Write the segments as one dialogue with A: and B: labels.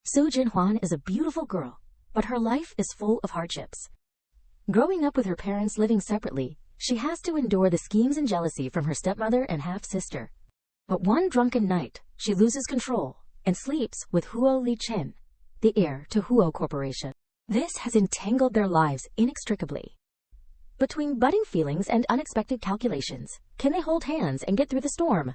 A: Jin Huan is a beautiful girl, but her life is full of hardships. Growing up with her parents living separately, she has to endure the schemes and jealousy from her stepmother and half-sister. But one drunken night, she loses control and sleeps with Huo Li-chen, the heir to Huo Corporation. This has entangled their lives inextricably. Between budding feelings and unexpected calculations, can they hold hands and get through the storm?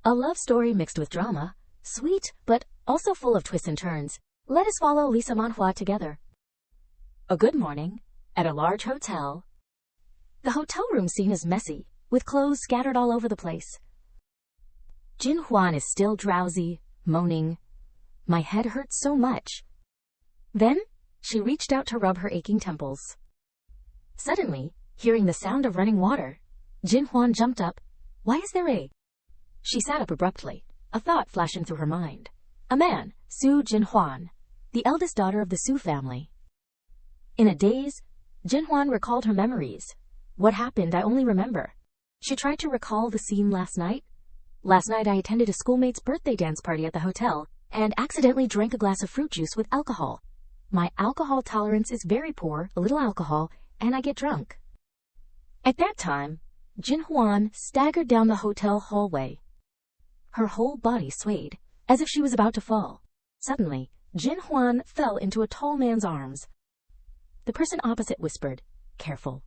A: A love story mixed with drama, sweet but also full of twists and turns. Let us follow Lisa Manhwa together. A good morning, at a large hotel. The hotel room scene is messy, with clothes scattered all over the place. Jin Huan is still drowsy, moaning, "My head hurts so much." Then, she reached out to rub her aching temples. Suddenly, hearing the sound of running water, Jin Huan jumped up. "Why is there a—" She sat up abruptly, a thought flashing through her mind. A man, Jin Huan, the eldest daughter of the Su family. In a daze, Jin Huan recalled her memories. What happened I only remember. She tried to recall the scene last night. Last night I attended a schoolmate's birthday dance party at the hotel and accidentally drank a glass of fruit juice with alcohol. My alcohol tolerance is very poor, a little alcohol, and I get drunk. At that time, Jin Huan staggered down the hotel hallway. Her whole body swayed, as if she was about to fall. Suddenly, Jin Huan fell into a tall man's arms. The person opposite whispered, "Careful."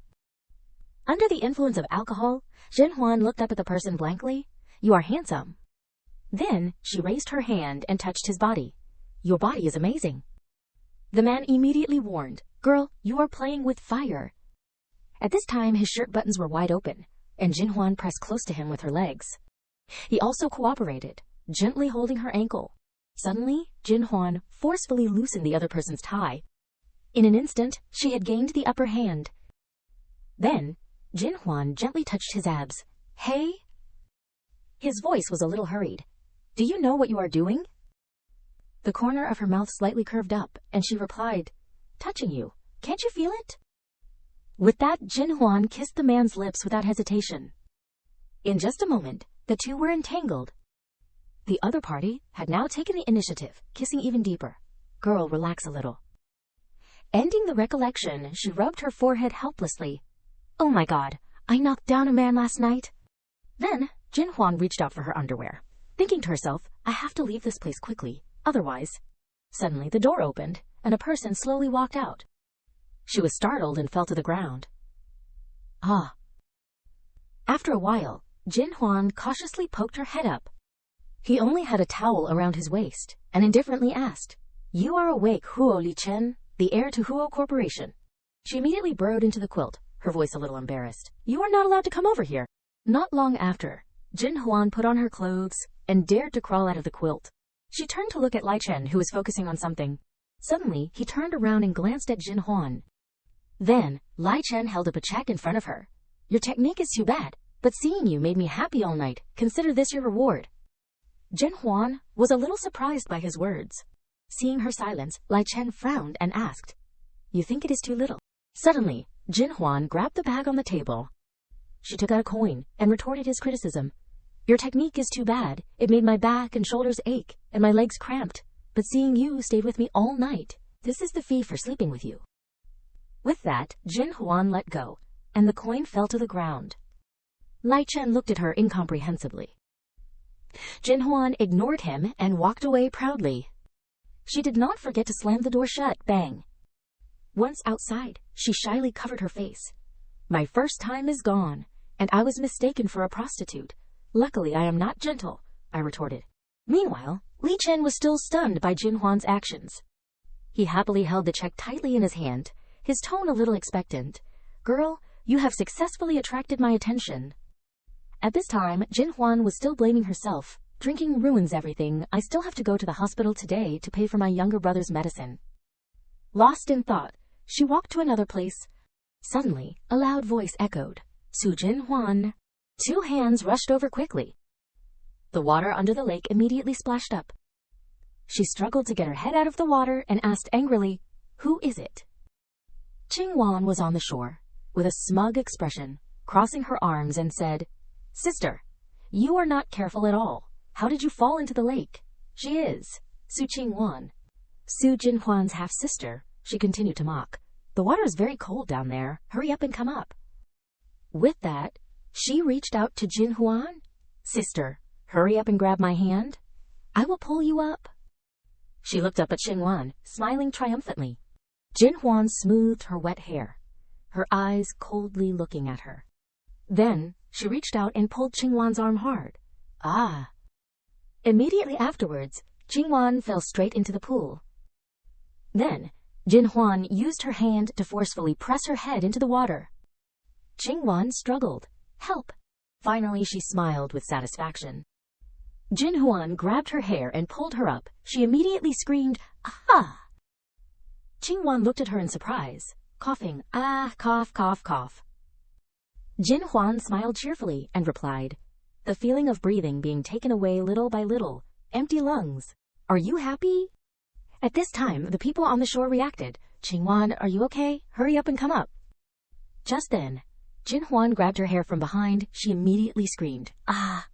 A: Under the influence of alcohol, Jin Huan looked up at the person blankly. "You are handsome." Then she raised her hand and touched his body. "Your body is amazing." The man immediately warned, "Girl, you are playing with fire." At this time his shirt buttons were wide open, and Jin Huan pressed close to him with her legs. He also cooperated, gently holding her ankle. Suddenly, Jin Huan forcefully loosened the other person's tie. In an instant, she had gained the upper hand. Then, Jin Huan gently touched his abs. "Hey?" His voice was a little hurried. "Do you know what you are doing?" The corner of her mouth slightly curved up, and she replied, "Touching you. Can't you feel it?" With that, Jin Huan kissed the man's lips without hesitation. In just a moment, the two were entangled. The other party had now taken the initiative, kissing even deeper. "Girl, relax a little." Ending the recollection, she rubbed her forehead helplessly. "Oh my God, I knocked down a man last night." Then, Jin Huan reached out for her underwear, thinking to herself, "I have to leave this place quickly, otherwise." Suddenly, the door opened, and a person slowly walked out. She was startled and fell to the ground. "Ah." After a while, Jin Huan cautiously poked her head up. He only had a towel around his waist, and indifferently asked, "You are awake, Huo Li-chen, the heir to Huo Corporation?" She immediately burrowed into the quilt, her voice a little embarrassed. "You are not allowed to come over here." Not long after, Jin Huan put on her clothes and dared to crawl out of the quilt. She turned to look at Li-chen, who was focusing on something. Suddenly, he turned around and glanced at Jin Huan. Then, Li-chen held up a check in front of her. "Your technique is too bad, but seeing you made me happy all night. Consider this your reward." Jin Huan was a little surprised by his words. Seeing her silence, Li-chen frowned and asked, "You think it is too little?" Suddenly, Jin Huan grabbed the bag on the table. She took out a coin and retorted his criticism. "Your technique is too bad. It made my back and shoulders ache, and my legs cramped. But seeing you stayed with me all night. This is the fee for sleeping with you." With that, Jin Huan let go, and the coin fell to the ground. Li-chen looked at her incomprehensibly. Jin Huan ignored him and walked away proudly. She did not forget to slam the door shut, bang. Once outside, she shyly covered her face. "My first time is gone, and I was mistaken for a prostitute. Luckily, I am not gentle," I retorted. Meanwhile, Li-chen was still stunned by Jin Huan's actions. He happily held the check tightly in his hand, his tone a little expectant. "Girl, you have successfully attracted my attention." At this time, Jin Huan was still blaming herself. "Drinking ruins everything. I still have to go to the hospital today to pay for my younger brother's medicine." Lost in thought, she walked to another place. Suddenly, a loud voice echoed, "Jin Huan." Two hands rushed over quickly. The water under the lake immediately splashed up. She struggled to get her head out of the water and asked angrily, "Who is it?" Qing Wan was on the shore, with a smug expression, crossing her arms and said, "Sister, you are not careful at all. How did you fall into the lake?" "She is Qing Wan," Jin Huan's half-sister, she continued to mock. The water is very cold down there. Hurry up and come up. With that, she reached out to Jin Huan. Sister, hurry up and grab my hand. I will pull you up. She looked up at Jin Huan, smiling triumphantly. Jin Huan smoothed her wet hair, her eyes coldly looking at her. Then, she reached out and pulled Jin Huan's arm hard. Ah! Immediately afterwards, Jin Huan fell straight into the pool. Then, Jin Huan used her hand to forcefully press her head into the water. Jin Huan struggled. Help! Finally, she smiled with satisfaction. Jin Huan grabbed her hair and pulled her up. She immediately screamed, "Ah!" Jin Huan looked at her in surprise, coughing, "Ah, cough, cough, cough." Jin Huan smiled cheerfully and replied, "The feeling of breathing being taken away little by little. Empty lungs. Are you happy?" At this time, the people on the shore reacted. "Jin Huan, are you okay? Hurry up and come up." Just then, Jin Huan grabbed her hair from behind. She immediately screamed, "Ah!"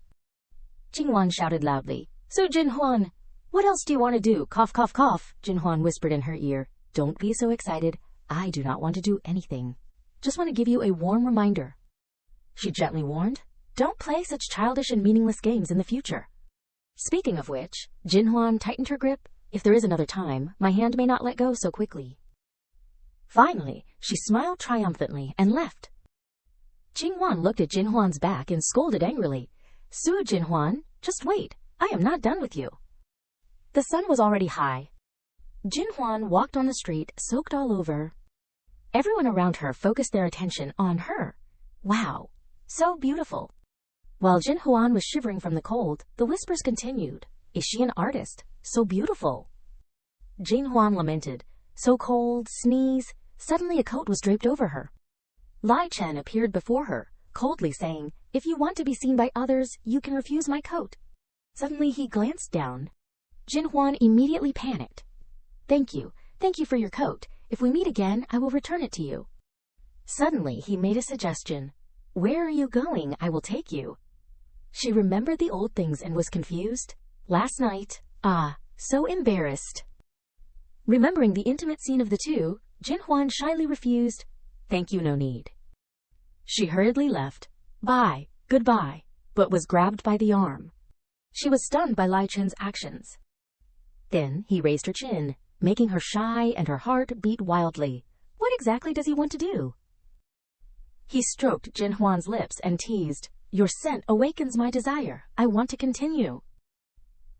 A: Jin Huan shouted loudly, "So Jin Huan, what else do you want to do? Cough, cough, cough." Jin Huan whispered in her ear, "Don't be so excited. I do not want to do anything. Just want to give you a warm reminder." She gently warned, "Don't play such childish and meaningless games in the future." Speaking of which, Jin Huan tightened her grip. "If there is another time, my hand may not let go so quickly." Finally, she smiled triumphantly and left. Jin Huan looked at Jin Huan's back and scolded angrily. Jin Huan, just wait. I am not done with you." The sun was already high. Jin Huan walked on the street, soaked all over. Everyone around her focused their attention on her. Wow, so beautiful. While Jin Huan was shivering from the cold, the whispers continued. Is she an artist? So beautiful. Jin Huan lamented. So cold, sneeze. Suddenly a coat was draped over her. Lai Chen appeared before her, coldly saying, "If you want to be seen by others, you can refuse my coat." Suddenly he glanced down. Jin Huan immediately panicked. Thank you for your coat. If we meet again, I will return it to you." Suddenly he made a suggestion. "Where are you going? I will take you." She remembered the old things and was confused. Last night, so embarrassed. Remembering the intimate scene of the two, Jin Huan shyly refused, "Thank you, no need." She hurriedly left. "Bye, goodbye," but was grabbed by the arm. She was stunned by Lai Chen's actions. Then he raised her chin, making her shy and her heart beat wildly. What exactly does he want to do? He stroked Jin Huan's lips and teased, "Your scent awakens my desire. I want to continue."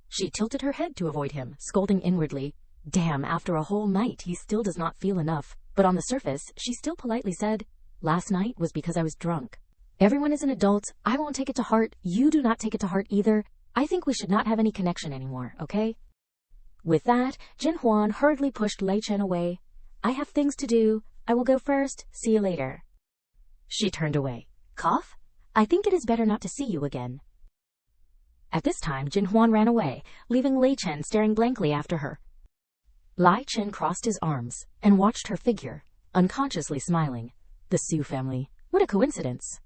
A: She tilted her head to avoid him, scolding inwardly. Damn, after a whole night he still does not feel enough. But on the surface, she still politely said, "Last night was because I was drunk. Everyone is an adult. I won't take it to heart. You do not take it to heart either. I think we should not have any connection anymore, okay?" With that, Jin Huan hurriedly pushed Lai Chen away. "I have things to do. I will go first. See you later." She turned away. "Cough? I think it is better not to see you again." At this time, Jin Huan ran away, leaving Lai Chen staring blankly after her. Lai Chen crossed his arms and watched her figure, unconsciously smiling. The Su family. What a coincidence.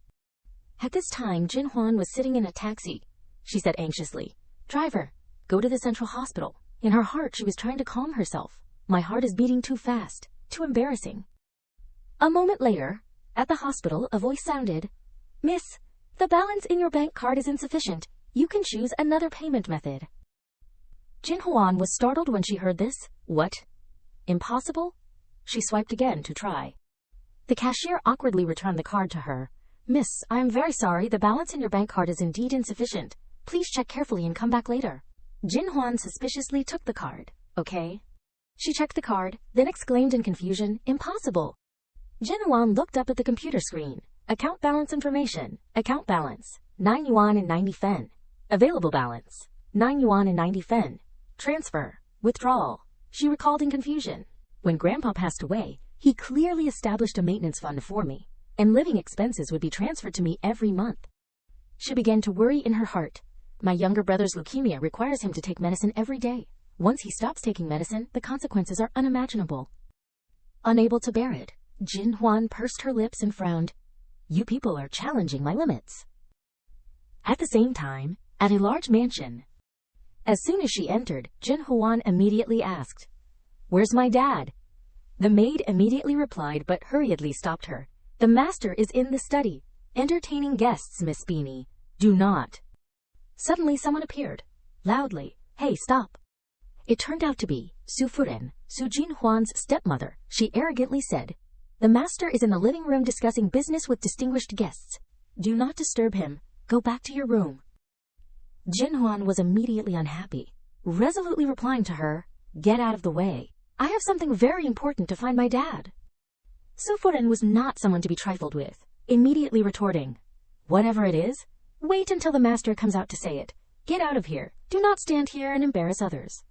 A: At this time, Jin Huan was sitting in a taxi. She said anxiously, "Driver, go to the central hospital." In her heart, she was trying to calm herself. "My heart is beating too fast. Too embarrassing." A moment later, at the hospital, a voice sounded, "Miss, the balance in your bank card is insufficient. You can choose another payment method." Jin Huan was startled when she heard this. What? Impossible? She swiped again to try. The cashier awkwardly returned the card to her. "Miss, I am very sorry. The balance in your bank card is indeed insufficient. Please check carefully and come back later." Jin Huan suspiciously took the card. "Okay." She checked the card, then exclaimed in confusion, "Impossible." Jin Huan looked up at the computer screen. Account balance information. Account balance, 9 yuan and 90 fen. Available balance, 9 yuan and 90 fen. Transfer, withdrawal. She recalled in confusion. When Grandpa passed away, he clearly established a maintenance fund for me, and living expenses would be transferred to me every month. She began to worry in her heart. My younger brother's leukemia requires him to take medicine every day. Once he stops taking medicine, the consequences are unimaginable. Unable to bear it, Jin Huan pursed her lips and frowned. "You people are challenging my limits." At the same time, at a large mansion. As soon as she entered, Jin Huan immediately asked, Where's my dad? The maid immediately replied but hurriedly stopped her. The master is in the study, entertaining guests, Miss Beanie. Do not. Suddenly someone appeared, loudly. Hey, stop. It turned out to be Sufuren, Jin Huan's stepmother. She arrogantly said, the master is in the living room discussing business with distinguished guests. Do not disturb him. Go back to your room. Jin Huan was immediately unhappy, resolutely replying to her, get out of the way. I have something very important to find my dad. Sufuren was not someone to be trifled with, immediately retorting, whatever it is, wait until the master comes out to say it. Get out of here. Do not stand here and embarrass others.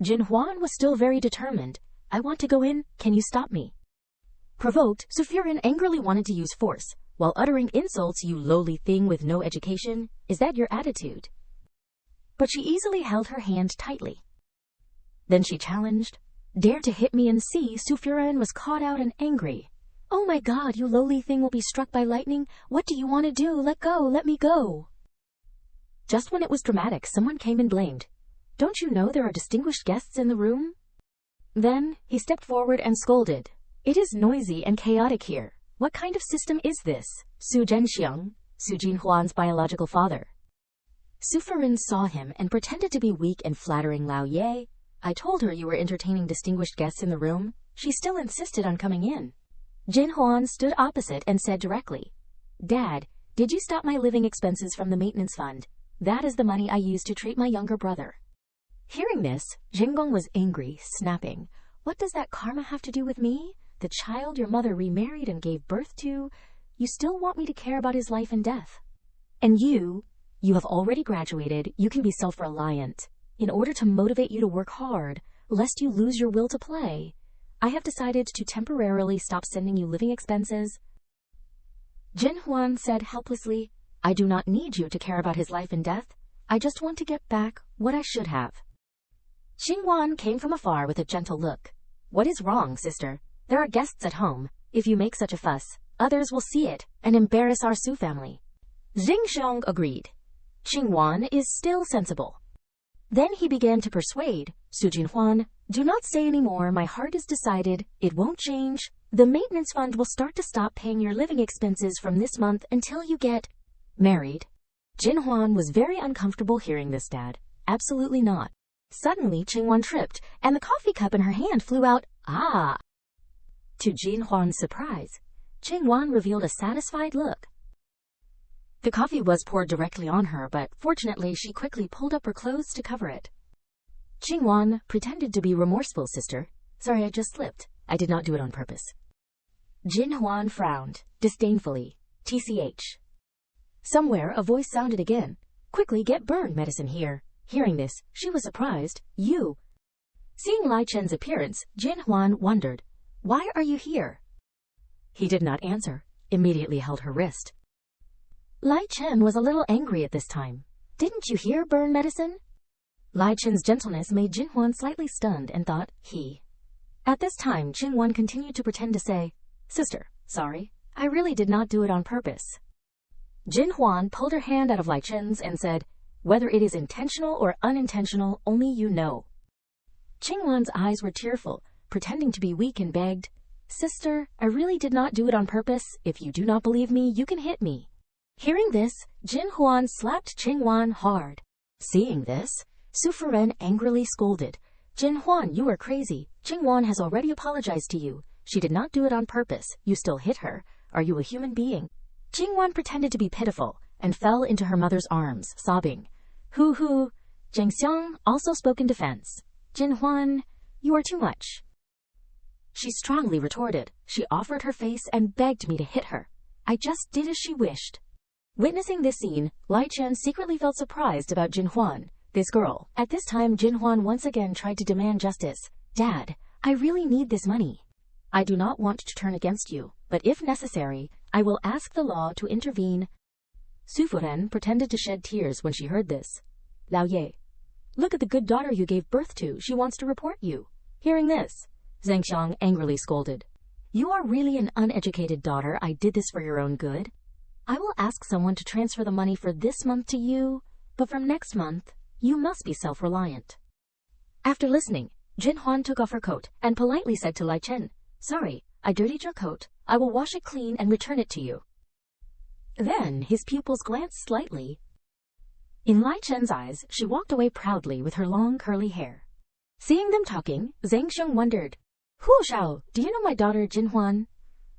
A: Jin Huan was still very determined. I want to go in. Can you stop me? Provoked, Sufuren angrily wanted to use force, while uttering insults. You lowly thing with no education. Is that your attitude? But she easily held her hand tightly. Then she challenged, dare to hit me and see. Sufuren was caught out and angry. Oh my God, you lowly thing will be struck by lightning. What do you want to do? Let go, let me go. Just when it was dramatic, someone came and blamed. Don't you know there are distinguished guests in the room? Then he stepped forward and scolded. It is noisy and chaotic here. What kind of system is this? Su Zhenxiang, Jin Huan's biological father. Sufuren saw him and pretended to be weak and flattering. Lao Ye, I told her you were entertaining distinguished guests in the room. She still insisted on coming in. Jin Huan stood opposite and said directly, Dad, did you stop my living expenses from the maintenance fund? That is the money I used to treat my younger brother. Hearing this, Jinggong was angry, snapping, what does that karma have to do with me? The child your mother remarried and gave birth to? You still want me to care about his life and death? And you have already graduated. You can be self-reliant. In order to motivate you to work hard, lest you lose your will to play, I have decided to temporarily stop sending you living expenses. Jin Huan said helplessly, I do not need you to care about his life and death. I just want to get back what I should have. Xing Wan came from afar with a gentle look. What is wrong, sister? There are guests at home. If you make such a fuss, others will see it and embarrass our Su family. Xing Xiong agreed. Xing Wan is still sensible. Then he began to persuade, Jin Huan, do not say any more. My heart is decided. It won't change. The maintenance fund will start to stop paying your living expenses from this month until you get married. Jin Huan was very uncomfortable hearing this, Dad. Absolutely not. Suddenly, Qing Wan tripped, and the coffee cup in her hand flew out. Ah! To Jin Huan's surprise, Qing Wan revealed a satisfied look. The coffee was poured directly on her, but fortunately she quickly pulled up her clothes to cover it. Qing Wan pretended to be remorseful. Sister, sorry, I just slipped. I did not do it on purpose. Jin Huan frowned, disdainfully. TCH. Somewhere a voice sounded again. Quickly get burn medicine here. Hearing this, she was surprised. You. Seeing Lai Chen's appearance, Jin Huan wondered, why are you here? He did not answer, immediately held her wrist. Lai Chen was a little angry at this time. Didn't you hear burn medicine? Lai Chen's gentleness made Jin Huan slightly stunned and thought, he. At this time, Jin Huan continued to pretend to say, Sister, sorry, I really did not do it on purpose. Jin Huan pulled her hand out of Lai Chen's and said, whether it is intentional or unintentional, only you know. Qing Wan's eyes were tearful, pretending to be weak, and begged, Sister, I really did not do it on purpose. If you do not believe me, you can hit me. Hearing this, Jin Huan slapped Qing Wan hard. Seeing this, Sufuren angrily scolded, Jin Huan, you are crazy. Qing Wan has already apologized to you. She did not do it on purpose. You still hit her. Are you a human being? Qing Wan pretended to be pitiful and fell into her mother's arms, sobbing. Hoo. Zheng Xiang also spoke in defense. Jin Huan, you are too much. She strongly retorted. She offered her face and begged me to hit her. I just did as she wished. Witnessing this scene, Lai Chen secretly felt surprised about Jin Huan, this girl. At this time, Jin Huan once again tried to demand justice. Dad, I really need this money. I do not want to turn against you, but if necessary, I will ask the law to intervene. Sufuren pretended to shed tears when she heard this. Lao Ye, look at the good daughter you gave birth to. She wants to report you. Hearing this, Zheng Xiang angrily scolded. You are really an uneducated daughter. I did this for your own good. I will ask someone to transfer the money for this month to you, but from next month, you must be self-reliant. After listening, Jin Huan took off her coat and politely said to Lai Chen, "Sorry, I dirtied your coat. I will wash it clean and return it to you." Then his pupils glanced slightly. In Lai Chen's eyes, she walked away proudly with her long curly hair. Seeing them talking, Zhang Xiong wondered, "Huo Shao, do you know my daughter Jin Huan?"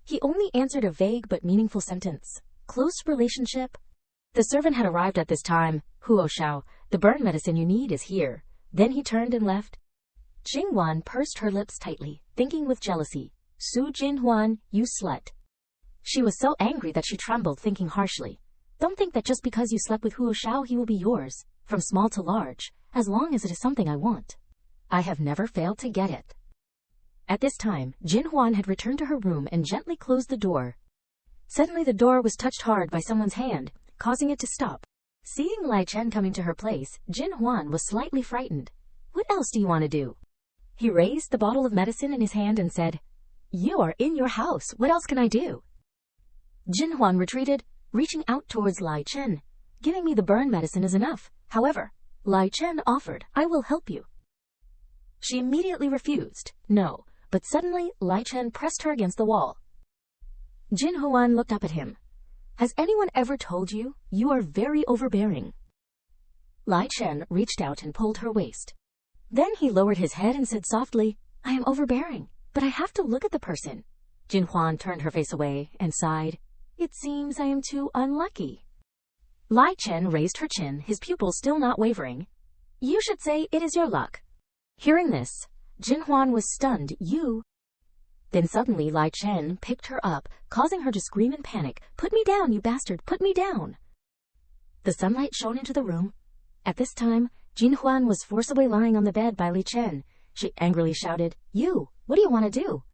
A: He only answered a vague but meaningful sentence. Close relationship? The servant had arrived at this time. "Huo Shao, the burn medicine you need is here." Then he turned and left. Jing Huan pursed her lips tightly, thinking with jealousy, "Su Jin Huan, you slut." She was so angry that she trembled, thinking harshly, "Don't think that just because you slept with Huo Shao he will be yours, from small to large, as long as it is something I want. I have never failed to get it." At this time, Jin Huan had returned to her room and gently closed the door. Suddenly the door was touched hard by someone's hand, causing it to stop. Seeing Lai Chen coming to her place, Jin Huan was slightly frightened. "What else do you want to do?" He raised the bottle of medicine in his hand and said, "You are in your house. What else can I do?" Jin Huan retreated, reaching out towards Lai Chen. "Giving me the burn medicine is enough. However," Lai Chen offered, "I will help you." She immediately refused. No, but suddenly Lai Chen pressed her against the wall. Jin Huan looked up at him. "Has anyone ever told you? You are very overbearing." Lai Chen reached out and pulled her waist. Then he lowered his head and said softly, "I am overbearing, but I have to look at the person." Jin Huan turned her face away and sighed. "It seems I am too unlucky." Lai Chen raised her chin, his pupils still not wavering. "You should say it is your luck." Hearing this, Jin Huan was stunned. "You..." Then suddenly Lai Chen picked her up, causing her to scream in panic, "Put me down, you bastard, put me down!" The sunlight shone into the room. At this time, Jin Huan was forcibly lying on the bed by Lai Chen. She angrily shouted, "You, what do you want to do?"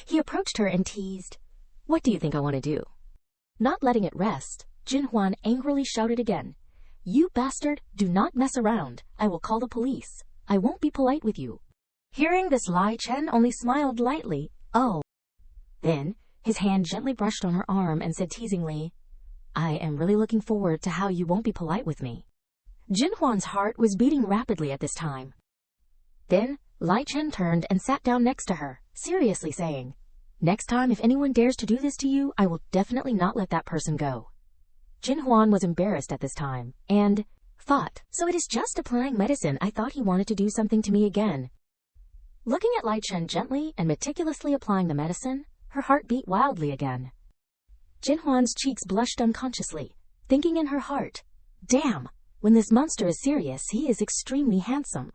A: He approached her and teased, "What do you think I want to do?" Not letting it rest, Jin Huan angrily shouted again, "You bastard, do not mess around. I will call the police. I won't be polite with you." Hearing this, Lai Chen only smiled lightly. "Oh." Then, his hand gently brushed on her arm and said teasingly, "I am really looking forward to how you won't be polite with me." Jin Huan's heart was beating rapidly at this time. Then, Lai Chen turned and sat down next to her, seriously saying, "Next time if anyone dares to do this to you, I will definitely not let that person go." Jin Huan was embarrassed at this time, and thought, "So it is just applying medicine. I thought he wanted to do something to me again." Looking at Lai Chen gently and meticulously applying the medicine, her heart beat wildly again. Jin Huan's cheeks blushed unconsciously, thinking in her heart, "Damn, when this monster is serious, he is extremely handsome."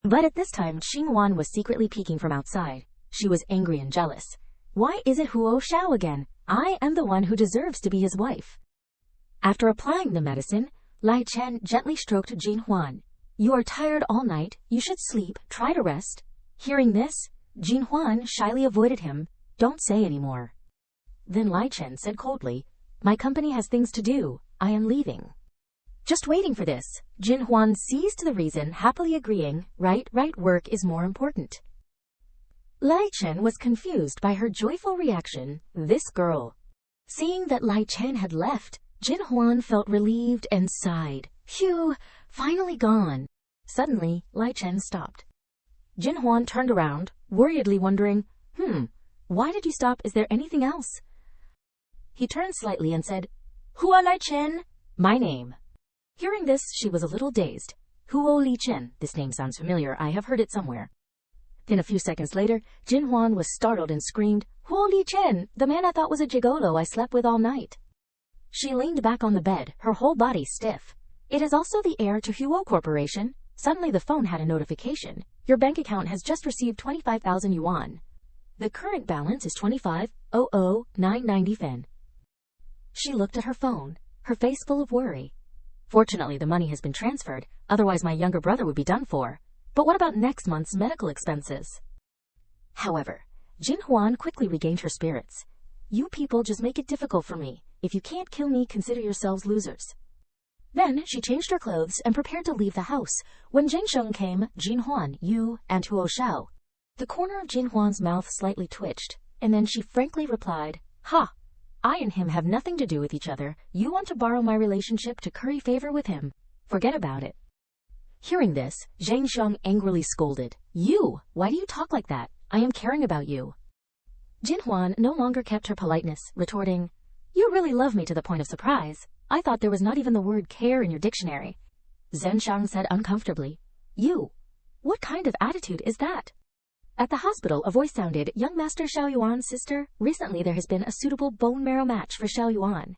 A: But at this time, Jin Huan was secretly peeking from outside. She was angry and jealous. "Why is it Huo Shao again? I am the one who deserves to be his wife." After applying the medicine, Lai Chen gently stroked Jin Huan. "You are tired all night. You should sleep. Try to rest." Hearing this, Jin Huan shyly avoided him. "Don't say any more." Then Lai Chen said coldly, "My company has things to do. I am leaving." Just waiting for this, Jin Huan seized the reason, happily agreeing, right, work is more important. Lai Chen was confused by her joyful reaction. This girl. Seeing that Lai Chen had left, Jin Huan felt relieved and sighed. "Phew, finally gone." Suddenly, Lai Chen stopped. Jin Huan turned around, worriedly wondering, why did you stop? Is there anything else?" He turned slightly and said, "Hua Lai Chen, my name." Hearing this, she was a little dazed. "Huo Li Chen, this name sounds familiar. I have heard it somewhere." Then a few seconds later, Jin Huan was startled and screamed, "Huo Li Chen, the man I thought was a gigolo I slept with all night." She leaned back on the bed, her whole body stiff. "It is also the heir to Huo Corporation." Suddenly the phone had a notification. "Your bank account has just received 25,000 yuan. The current balance is 25,00990 fen." She looked at her phone, her face full of worry. "Fortunately, the money has been transferred, otherwise my younger brother would be done for. But what about next month's medical expenses?" However, Jin Huan quickly regained her spirits. "You people just make it difficult for me. If you can't kill me, consider yourselves losers." Then she changed her clothes and prepared to leave the house. When Jin Sheng came, "Jin Huan, you and Huo Shao." The corner of Jin Huan's mouth slightly twitched, and then she frankly replied, "Ha! I and him have nothing to do with each other. You want to borrow my relationship to curry favor with him. Forget about it." Hearing this, Zhang Xiang angrily scolded. You! Why do you talk like that? I am caring about you. Jin Huan no longer kept her politeness, retorting, You really love me to the point of surprise. I thought there was not even the word care in your dictionary. Zhang Xiang said uncomfortably, You! What kind of attitude is that? At the hospital, a voice sounded, Young Master Xiao Yuan's sister, recently there has been a suitable bone marrow match for Xiao Yuan.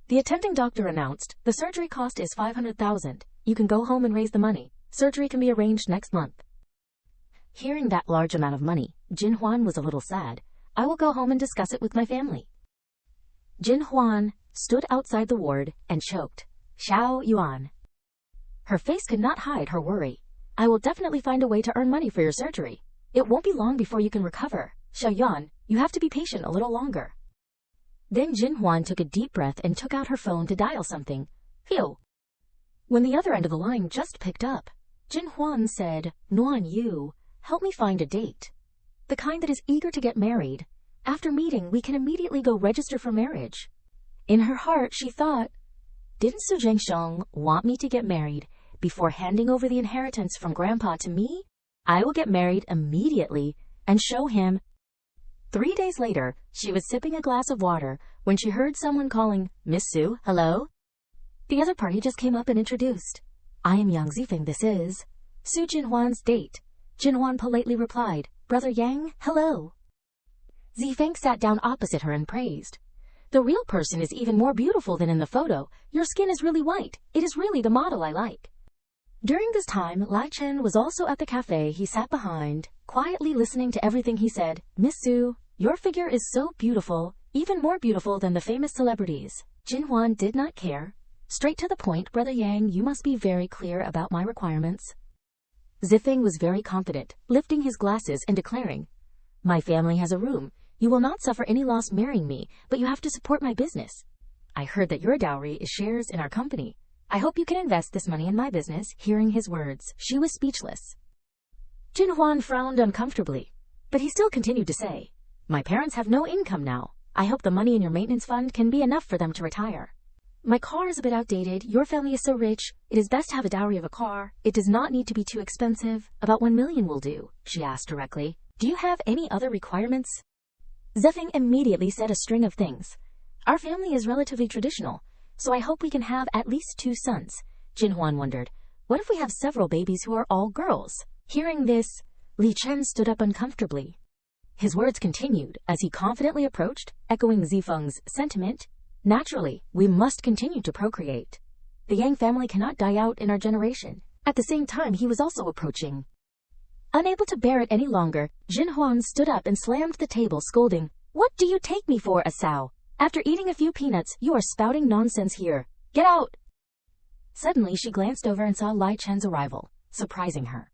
A: The attending doctor announced, The surgery cost is 500,000. You can go home and raise the money. Surgery can be arranged next month. Hearing that large amount of money, Jin Huan was a little sad. I will go home and discuss it with my family. Jin Huan stood outside the ward and choked. Xiao Yuan. Her face could not hide her worry. I will definitely find a way to earn money for your surgery. It won't be long before you can recover. Xiao Yuan, you have to be patient a little longer. Then Jin Huan took a deep breath and took out her phone to dial something. Phew. When the other end of the line just picked up, Jin Huan said, Nuan Yu, help me find a date. The kind that is eager to get married. After meeting, we can immediately go register for marriage. In her heart, she thought, Didn't Su Zhengsheng want me to get married before handing over the inheritance from Grandpa to me? I will get married immediately and show him. 3 days later, she was sipping a glass of water when she heard someone calling, Miss Su, hello? The other party just came up and introduced. I am Yang Zifeng, this is Su Jin Huan's date. Jin Huan politely replied, Brother Yang, hello. Zifeng sat down opposite her and praised. The real person is even more beautiful than in the photo. Your skin is really white. It is really the model I like. During this time, Lai Chen was also at the cafe. He sat behind, quietly listening to everything he said. Miss Su, your figure is so beautiful, even more beautiful than the famous celebrities. Jin Huan did not care. Straight to the point, Brother Yang, you must be very clear about my requirements. Zifeng was very confident, lifting his glasses and declaring, My family has a room. You will not suffer any loss marrying me, but you have to support my business. I heard that your dowry is shares in our company. I hope you can invest this money in my business. Hearing his words, she was speechless. Jin Huan frowned uncomfortably, but he still continued to say, My parents have no income now. I hope the money in your maintenance fund can be enough for them to retire. My car is a bit outdated. Your family is so rich. It is best to have a dowry of a car. It does not need to be too expensive. About 1 million will do, she asked directly. Do you have any other requirements? Zifeng immediately said a string of things. Our family is relatively traditional, so I hope we can have at least 2 sons. Jin Huan wondered, what if we have several babies who are all girls? Hearing this, Li Chen stood up uncomfortably. His words continued as he confidently approached, echoing Zifeng's sentiment. Naturally, we must continue to procreate. The Yang family cannot die out in our generation. At the same time, he was also approaching. Unable to bear it any longer, Jin Huan stood up and slammed the table, scolding, What do you take me for, a sow? After eating a few peanuts, you are spouting nonsense here. Get out! Suddenly, she glanced over and saw Lai Chen's arrival, surprising her.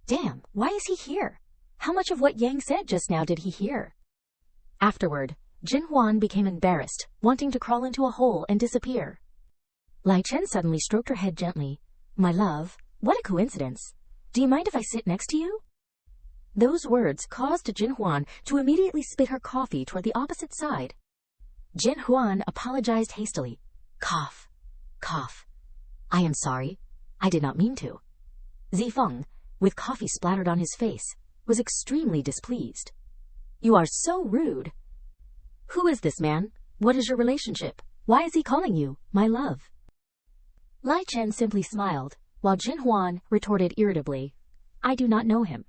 A: Damn, why is he here? How much of what Yang said just now did he hear? Afterward, Jin Huan became embarrassed, wanting to crawl into a hole and disappear. Lai Chen suddenly stroked her head gently. My love, what a coincidence. Do you mind if I sit next to you? Those words caused Jin Huan to immediately spit her coffee toward the opposite side. Jin Huan apologized hastily. Cough. Cough. I am sorry. I did not mean to. Zifeng, with coffee splattered on his face, was extremely displeased. You are so rude. Who is this man? What is your relationship? Why is he calling you, my love? Lai Chen simply smiled, while Jin Huan retorted irritably, I do not know him.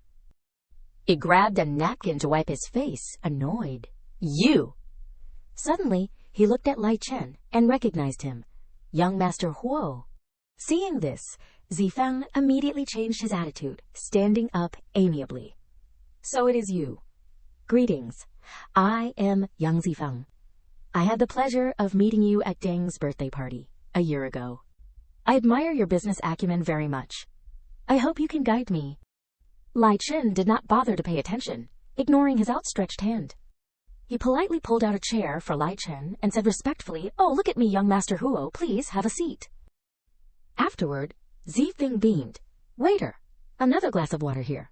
A: He grabbed a napkin to wipe his face, annoyed. You! Suddenly, he looked at Lai Chen and recognized him. Young Master Huo. Seeing this, Zifeng immediately changed his attitude, standing up amiably. So it is you. Greetings. I am Yang Zifeng. I had the pleasure of meeting you at Deng's birthday party a year ago. I admire your business acumen very much. I hope you can guide me. Lai Chen did not bother to pay attention, ignoring his outstretched hand. He politely pulled out a chair for Lai Chen and said respectfully, Oh, look at me, young Master Huo, please have a seat. Afterward, Zifeng beamed. Waiter, another glass of water here.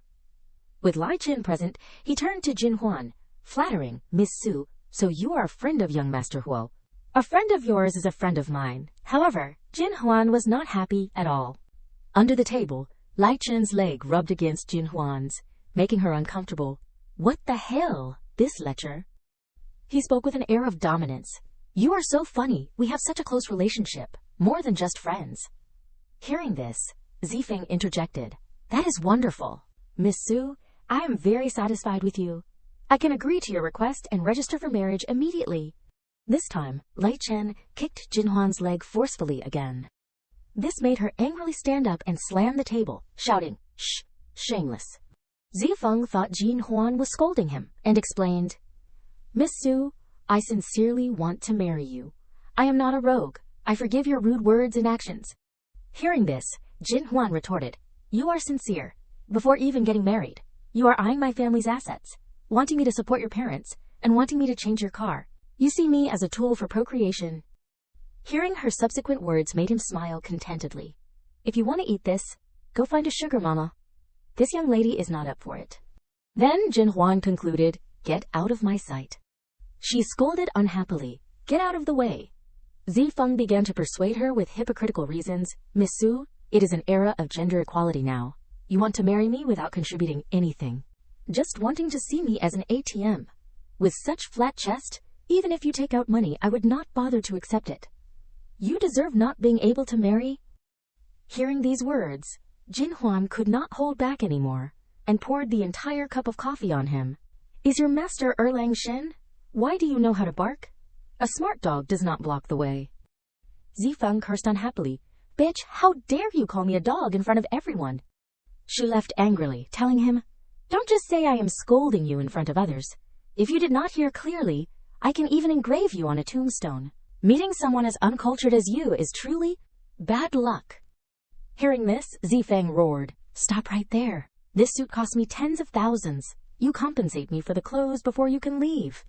A: With Lai Chen present, he turned to Jin Huan, flattering, Miss Su, so you are a friend of young Master Huo. A friend of yours is a friend of mine. However, Jin Huan was not happy at all. Under the table, Lai Chen's leg rubbed against Jin Huan's, making her uncomfortable. What the hell, this lecher? He spoke with an air of dominance. You are so funny, we have such a close relationship, more than just friends. Hearing this, Zifeng interjected. That is wonderful. Miss Su, I am very satisfied with you. I can agree to your request and register for marriage immediately. This time, Lai Chen kicked Jin Huan's leg forcefully again. This made her angrily stand up and slam the table, shouting, Shh, shameless. Zifeng thought Jin Huan was scolding him and explained, Miss Su, I sincerely want to marry you. I am not a rogue. I forgive your rude words and actions. Hearing this, Jin Huan retorted, You are sincere. Before even getting married, you are eyeing my family's assets, wanting me to support your parents, and wanting me to change your car. You see me as a tool for procreation. Hearing her subsequent words made him smile contentedly. If you want to eat this, go find a sugar mama. This young lady is not up for it. Then Jin Huan concluded, Get out of my sight. She scolded unhappily, Get out of the way. Zifeng began to persuade her with hypocritical reasons. Miss Su, it is an era of gender equality now. You want to marry me without contributing anything. Just wanting to see me as an ATM. With such flat chest, even if you take out money, I would not bother to accept it. You deserve not being able to marry. Hearing these words, Jin Huan could not hold back anymore, and poured the entire cup of coffee on him. Is your master Erlang Shen? Why do you know how to bark? A smart dog does not block the way. Zifeng cursed unhappily. Bitch, how dare you call me a dog in front of everyone? She left angrily, telling him, Don't just say I am scolding you in front of others. If you did not hear clearly, I can even engrave you on a tombstone. Meeting someone as uncultured as you is truly bad luck. Hearing this, Zifeng roared, Stop right there. This suit cost me tens of thousands. You compensate me for the clothes before you can leave.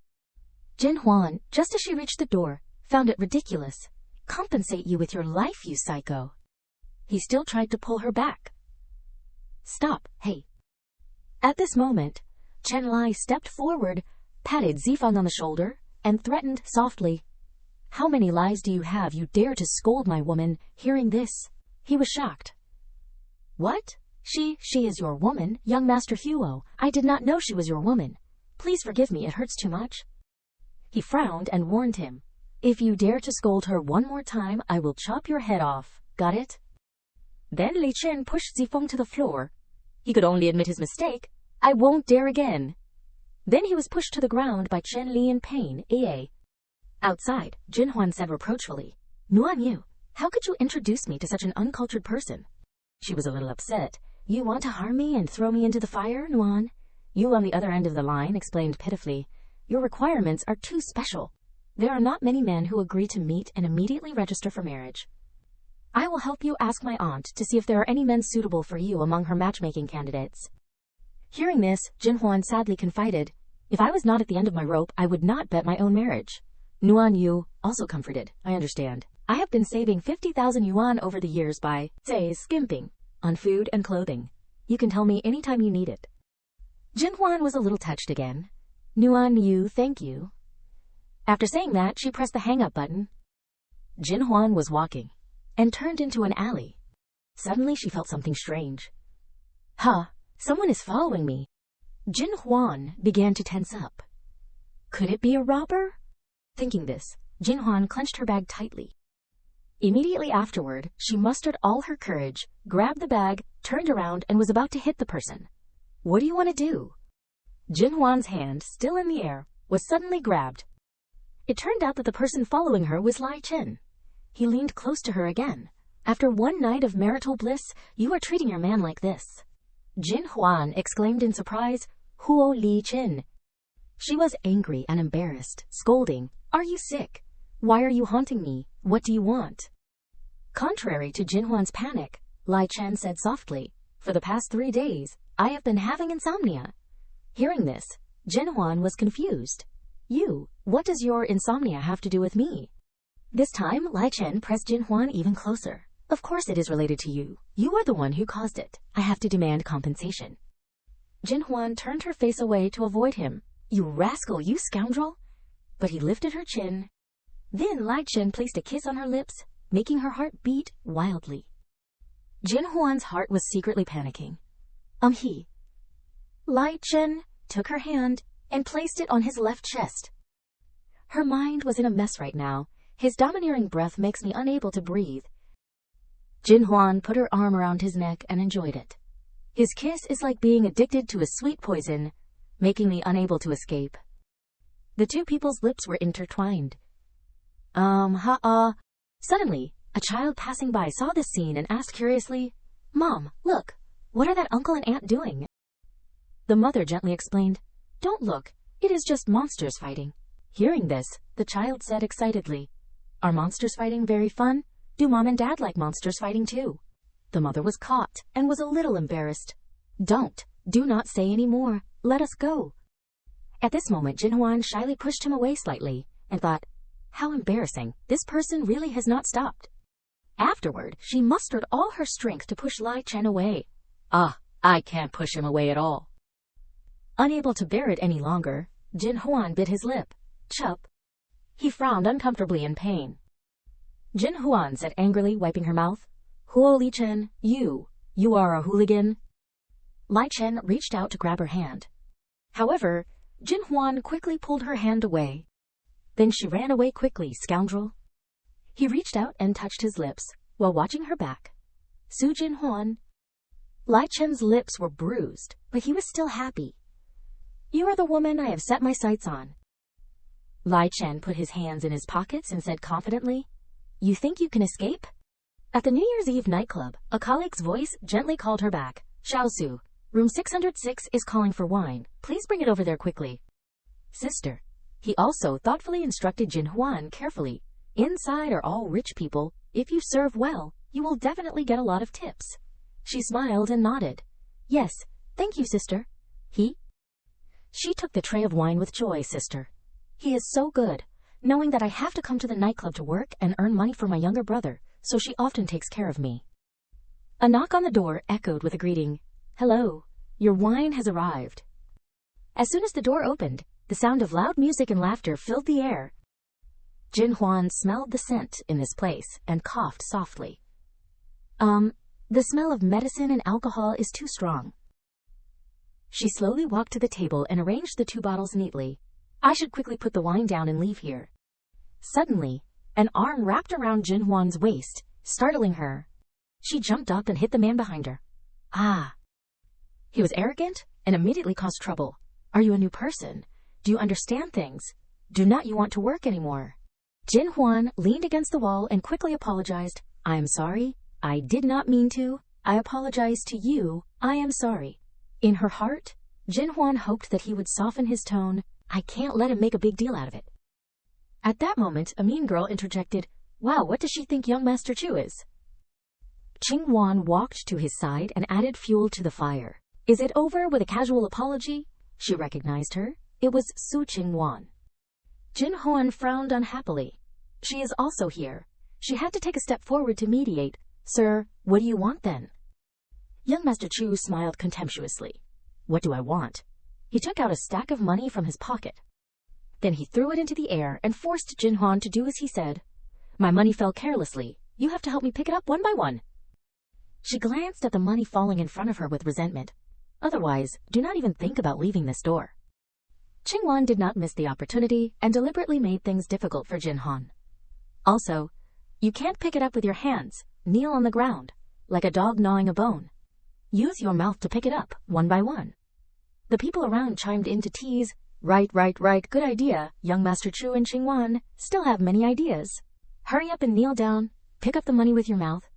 A: Jin Huan, just as she reached the door, found it ridiculous. Compensate you with your life, you psycho. He still tried to pull her back. Stop, hey. At this moment, Chen Lai stepped forward, patted Zifeng on the shoulder, and threatened softly, How many lies do you have, you dare to scold my woman? Hearing this, he was shocked. What? She is your woman, young Master Huo. I did not know she was your woman. Please forgive me, it hurts too much. He frowned and warned him, If you dare to scold her one more time, I will chop your head off. Got it? Then Li Chen pushed Zifeng to the floor. He could only admit his mistake. I won't dare again. Then he was pushed to the ground by Chen Li in pain. Outside, Jin Huan said reproachfully, Nuan Yu, how could you introduce me to such an uncultured person? She was a little upset. You want to harm me and throw me into the fire, Nuan? You on the other end of the line explained pitifully, Your requirements are too special. There are not many men who agree to meet and immediately register for marriage. I will help you ask my aunt to see if there are any men suitable for you among her matchmaking candidates. Hearing this, Jin Huan sadly confided, If I was not at the end of my rope, I would not bet my own marriage. Nuan Yu also comforted, I understand. I have been saving 50,000 yuan over the years by, say, skimping on food and clothing. You can tell me anytime you need it. Jin Huan was a little touched again. Nuan Yu, thank you. After saying that, she pressed the hang-up button. Jin Huan was walking and turned into an alley. Suddenly she felt something strange. Someone is following me. Jin Huan began to tense up. Could it be a robber? Thinking this, Jin Huan clenched her bag tightly. Immediately afterward, she mustered all her courage, grabbed the bag, turned around, and was about to hit the person. What do you want to do? Jin Huan's hand, still in the air, was suddenly grabbed. It turned out that the person following her was Lai Chen. He leaned close to her again. After one night of marital bliss, you are treating your man like this. Jin Huan exclaimed in surprise, Huo Li Chen. She was angry and embarrassed, scolding, Are you sick? Why are you haunting me? What do you want? Contrary to Jin Huan's panic, Lai Chen said softly, For the past 3 days, I have been having insomnia. Hearing this, Jin Huan was confused. What does your insomnia have to do with me? This time, Lai Chen pressed Jin Huan even closer. Of course it is related to you. You are the one who caused it. I have to demand compensation. Jin Huan turned her face away to avoid him. You rascal, you scoundrel! But he lifted her chin. Then Lai Chen placed a kiss on her lips, making her heart beat wildly. Jin Huan's heart was secretly panicking. He. Lai Chen took her hand and placed it on his left chest. Her mind was in a mess right now. His domineering breath makes me unable to breathe. Jin Huan put her arm around his neck and enjoyed it. His kiss is like being addicted to a sweet poison, making me unable to escape. The two people's lips were intertwined. Suddenly, a child passing by saw this scene and asked curiously, Mom, look, what are that uncle and aunt doing? The mother gently explained, Don't look, it is just monsters fighting. Hearing this, the child said excitedly, Are monsters fighting very fun? Do Mom and Dad like monsters fighting too? The mother was caught and was a little embarrassed. Do not say any more. Let us go. At this moment, Jin Huan shyly pushed him away slightly and thought, How embarrassing. This person really has not stopped. Afterward, she mustered all her strength to push Lai Chen away. I can't push him away at all. Unable to bear it any longer, Jin Huan bit his lip. Chup. He frowned uncomfortably in pain. Jin Huan said angrily, wiping her mouth, Huo Li Chen, you are a hooligan. Lai Chen reached out to grab her hand. However, Jin Huan quickly pulled her hand away. Then she ran away quickly, scoundrel. He reached out and touched his lips, while watching her back. Su Jin Huan. Lai Chen's lips were bruised, but he was still happy. You are the woman I have set my sights on. Lai Chen put his hands in his pockets and said confidently, You think you can escape? At the New Year's Eve nightclub, a colleague's voice gently called her back. Xiaosu, room 606 is calling for wine. Please bring it over there quickly. Sister. He also thoughtfully instructed Jin Huan carefully. Inside are all rich people. If you serve well, you will definitely get a lot of tips. She smiled and nodded. Yes, thank you, sister. She took the tray of wine with joy, sister. He is so good, knowing that I have to come to the nightclub to work and earn money for my younger brother, so she often takes care of me. A knock on the door echoed with a greeting. Hello, your wine has arrived. As soon as the door opened, the sound of loud music and laughter filled the air. Jin Huan smelled the scent in this place and coughed softly. The smell of medicine and alcohol is too strong. She slowly walked to the table and arranged the two bottles neatly. I should quickly put the wine down and leave here. Suddenly, an arm wrapped around Jin Huan's waist, startling her. She jumped up and hit the man behind her. He was arrogant and immediately caused trouble. Are you a new person? Do you understand things? Do not you want to work anymore? Jin Huan leaned against the wall and quickly apologized. I am sorry. I did not mean to. I apologize to you. I am sorry. In her heart, Jin Huan hoped that he would soften his tone. I can't let him make a big deal out of it. At that moment, a mean girl interjected, Wow, what does she think young Master Chu is? Qing Wan walked to his side and added fuel to the fire. Is it over with a casual apology? She recognized her. It was Su Qing Wan. Jin Huan frowned unhappily. She is also here. She had to take a step forward to mediate. Sir, what do you want then? Young Master Chu smiled contemptuously. What do I want? He took out a stack of money from his pocket. Then he threw it into the air and forced Jin Huan to do as he said. My money fell carelessly. You have to help me pick it up one by one. She glanced at the money falling in front of her with resentment. Otherwise, do not even think about leaving this door. Qing Wan did not miss the opportunity and deliberately made things difficult for Jin Huan. Also, you can't pick it up with your hands. Kneel on the ground, like a dog gnawing a bone. Use your mouth to pick it up, one by one. The people around chimed in to tease. Right, good idea. Young Master Chu and Qing Wan still have many ideas. Hurry up and kneel down. Pick up the money with your mouth.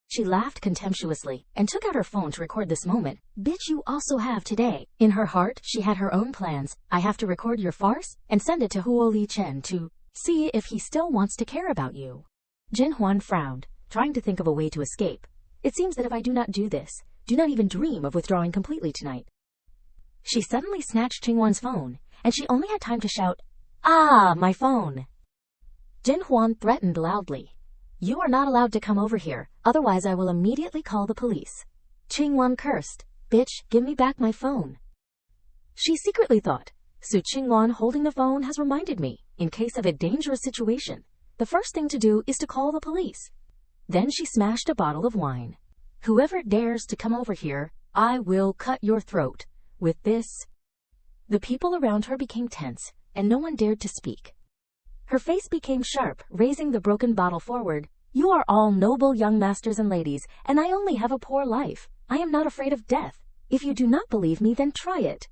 A: She laughed contemptuously and took out her phone to record this moment. Bitch, you also have today. In her heart, she had her own plans. I have to record your farce and send it to Huo Li Chen to see if he still wants to care about you. Jin Huan frowned, trying to think of a way to escape. It seems that if I do not do this, do not even dream of withdrawing completely tonight. She suddenly snatched Qing Wan's phone, and she only had time to shout, my phone. Jin Huan threatened loudly. You are not allowed to come over here, otherwise I will immediately call the police. Qing Wan cursed. Bitch, give me back my phone. She secretly thought, Su Qing Wan holding the phone has reminded me, in case of a dangerous situation, the first thing to do is to call the police. Then she smashed a bottle of wine. Whoever dares to come over here, I will cut your throat. With this, the people around her became tense, and no one dared to speak. Her face became sharp, raising the broken bottle forward. You are all noble young masters and ladies, and I only have a poor life. I am not afraid of death. If you do not believe me, then try it.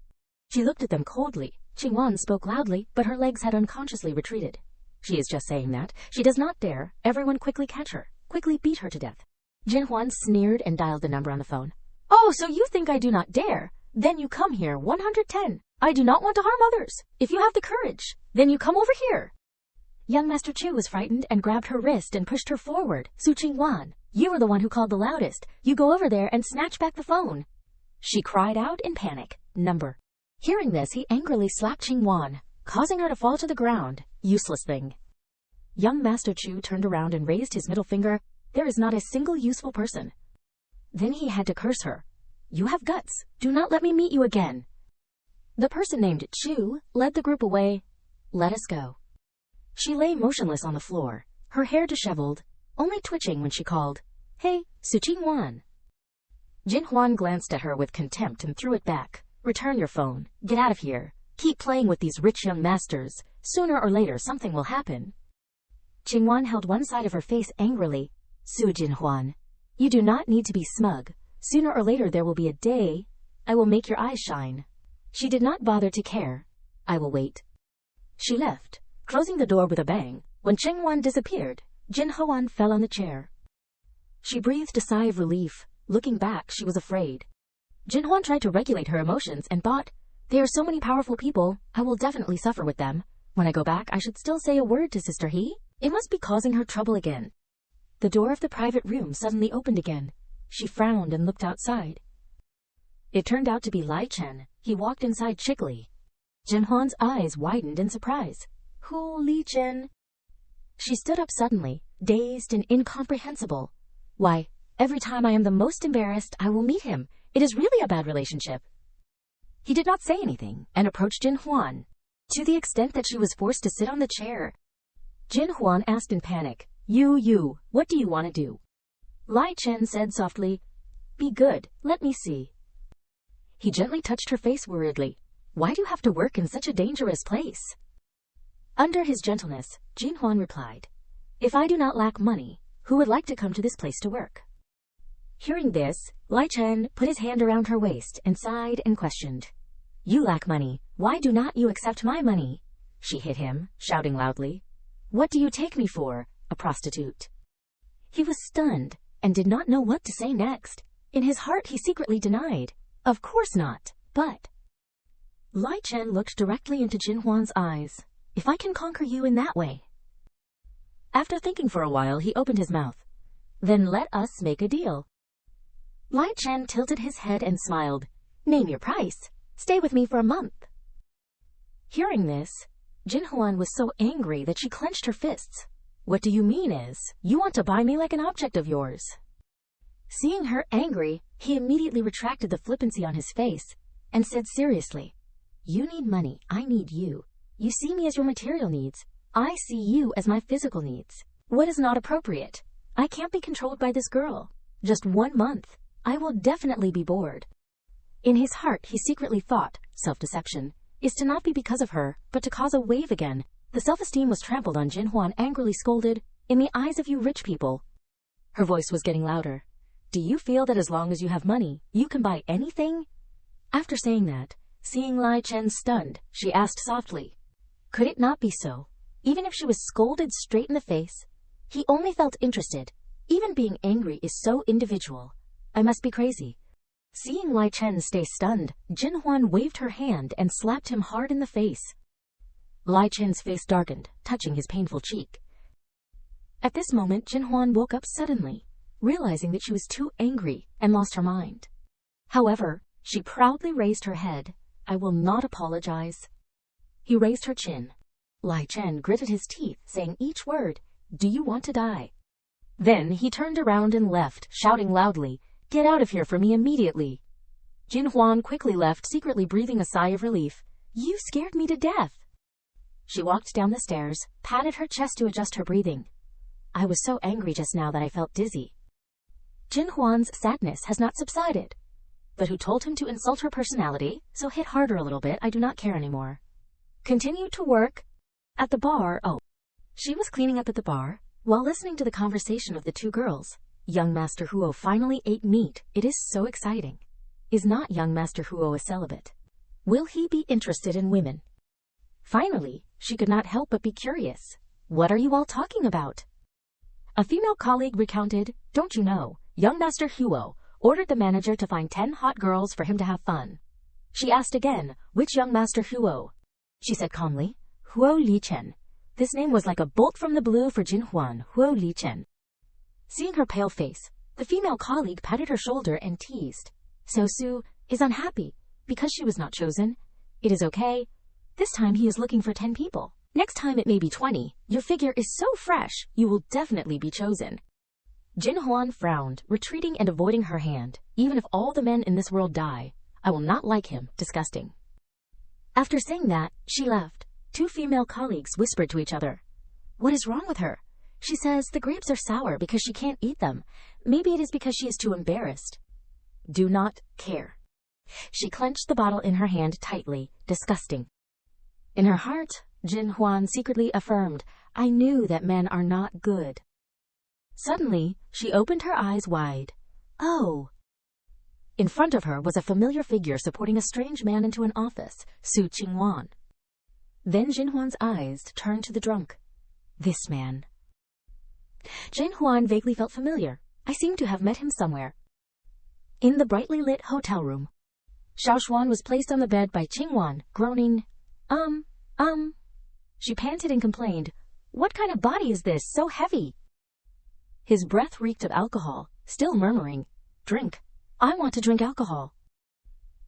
A: She looked at them coldly. Jin Huan spoke loudly, but her legs had unconsciously retreated. She is just saying that. She does not dare. Everyone quickly catch her. Quickly beat her to death. Jin Huan sneered and dialed the number on the phone. Oh, so you think I do not dare? Then you come here, 110. I do not want to harm others. If you have the courage, then you come over here. Young Master Chu was frightened and grabbed her wrist and pushed her forward. Su Qingwan, you were the one who called the loudest. You go over there and snatch back the phone. She cried out in panic. Number. Hearing this, he angrily slapped Qingwan, causing her to fall to the ground. Useless thing. Young Master Chu turned around and raised his middle finger. There is not a single useful person. Then he had to curse her. You have guts. Do not let me meet you again. The person named Chu led the group away. Let us go. She lay motionless on the floor, her hair disheveled, only twitching when she called, Hey, Su Qingwan. Jin Huan glanced at her with contempt and threw it back. Return your phone. Get out of here. Keep playing with these rich young masters. Sooner or later something will happen. Qingwan held one side of her face angrily. Su Jin Huan, you do not need to be smug. Sooner or later there will be a day I will make your eyes shine. She did not bother to care. I will wait. She left, closing the door with a bang. When Qingwan disappeared, Jin Huan fell on the chair. She breathed a sigh of relief. Looking back, she was afraid. Jin Huan tried to regulate her emotions and thought, they are so many powerful people, I will definitely suffer with them. When I go back, I should still say a word to Sister He. It must be causing her trouble again. The door of the private room suddenly opened again. She frowned and looked outside. It turned out to be Lai Chen. He walked inside chickily. Jin Huan's eyes widened in surprise. Who, Li Chen? She stood up suddenly, dazed and incomprehensible. Why, every time I am the most embarrassed, I will meet him. It is really a bad relationship. He did not say anything and approached Jin Huan, to the extent that she was forced to sit on the chair. Jin Huan asked in panic, You, what do you want to do? Lai Chen said softly, Be good, let me see. He gently touched her face worriedly. Why do you have to work in such a dangerous place? Under his gentleness, Jin Huan replied, If I do not lack money, who would like to come to this place to work? Hearing this, Lai Chen put his hand around her waist and sighed and questioned. You lack money. Why do not you accept my money? She hit him, shouting loudly. What do you take me for, a prostitute? He was stunned and did not know what to say next. In his heart he secretly denied. Of course not, but... Lai Chen looked directly into Jin Huan's eyes. If I can conquer you in that way. After thinking for a while, he opened his mouth. Then let us make a deal. Lai Chen tilted his head and smiled. Name your price. Stay with me for a month. Hearing this, Jin Huan was so angry that she clenched her fists. What do you mean is, you want to buy me like an object of yours? Seeing her angry, he immediately retracted the flippancy on his face and said seriously, You need money, I need you. You see me as your material needs. I see you as my physical needs. What is not appropriate? I can't be controlled by this girl. Just 1 month. I will definitely be bored. In his heart, he secretly thought, self-deception is to not be because of her, but to cause a wave again. The self-esteem was trampled on. Jin Huan angrily scolded, In the eyes of you rich people. Her voice was getting louder. Do you feel that as long as you have money, you can buy anything? After saying that, seeing Lai Chen stunned, she asked softly, Could it not be so? Even if she was scolded straight in the face, he only felt interested. Even being angry is so individual. I must be crazy. Seeing Lai Chen stay stunned, Jin Huan waved her hand and slapped him hard in the face. Lai Chen's face darkened, touching his painful cheek. At this moment, Jin Huan woke up suddenly, realizing that she was too angry and lost her mind. However, she proudly raised her head. I will not apologize. He raised her chin. Lai Chen gritted his teeth, saying each word, Do you want to die? Then he turned around and left, shouting loudly, Get out of here for me immediately. Jin Huan quickly left, secretly breathing a sigh of relief. You scared me to death. She walked down the stairs, patted her chest to adjust her breathing. I was so angry just now that I felt dizzy. Jin Huan's sadness has not subsided. But who told him to insult her personality, so hit harder a little bit, I do not care anymore. Continued to work at the bar. Oh, she was cleaning up at the bar while listening to the conversation of the two girls. Young Master Huo finally ate meat. It is so exciting. Is not young Master Huo a celibate? Will he be interested in women? Finally, she could not help but be curious. What are you all talking about? A female colleague recounted, don't you know, young Master Huo ordered the manager to find 10 hot girls for him to have fun. She asked again, which young Master Huo? She said calmly, Huo Lichen. This name was like a bolt from the blue for Jin Huan, Huo Lichen. Seeing her pale face, the female colleague patted her shoulder and teased. So Su is unhappy because she was not chosen. It is okay. This time he is looking for 10 people. Next time it may be 20. Your figure is so fresh, you will definitely be chosen. Jin Huan frowned, retreating and avoiding her hand. Even if all the men in this world die, I will not like him. Disgusting. After saying that, she left. Two female colleagues whispered to each other. What is wrong with her? She says the grapes are sour because she can't eat them. Maybe it is because she is too embarrassed. Do not care. She clenched the bottle in her hand tightly. Disgusting. In her heart, Jin Huan secretly affirmed, I knew that men are not good. Suddenly, she opened her eyes wide. Oh! In front of her was a familiar figure supporting a strange man into an office, Su Qingwan. Then Jin Huan's eyes turned to the drunk. This man. Jin Huan vaguely felt familiar. I seem to have met him somewhere. In the brightly lit hotel room, Xiao Xuan was placed on the bed by Qingwan, groaning, She panted and complained, What kind of body is this, so heavy? His breath reeked of alcohol, still murmuring, Drink. I want to drink alcohol.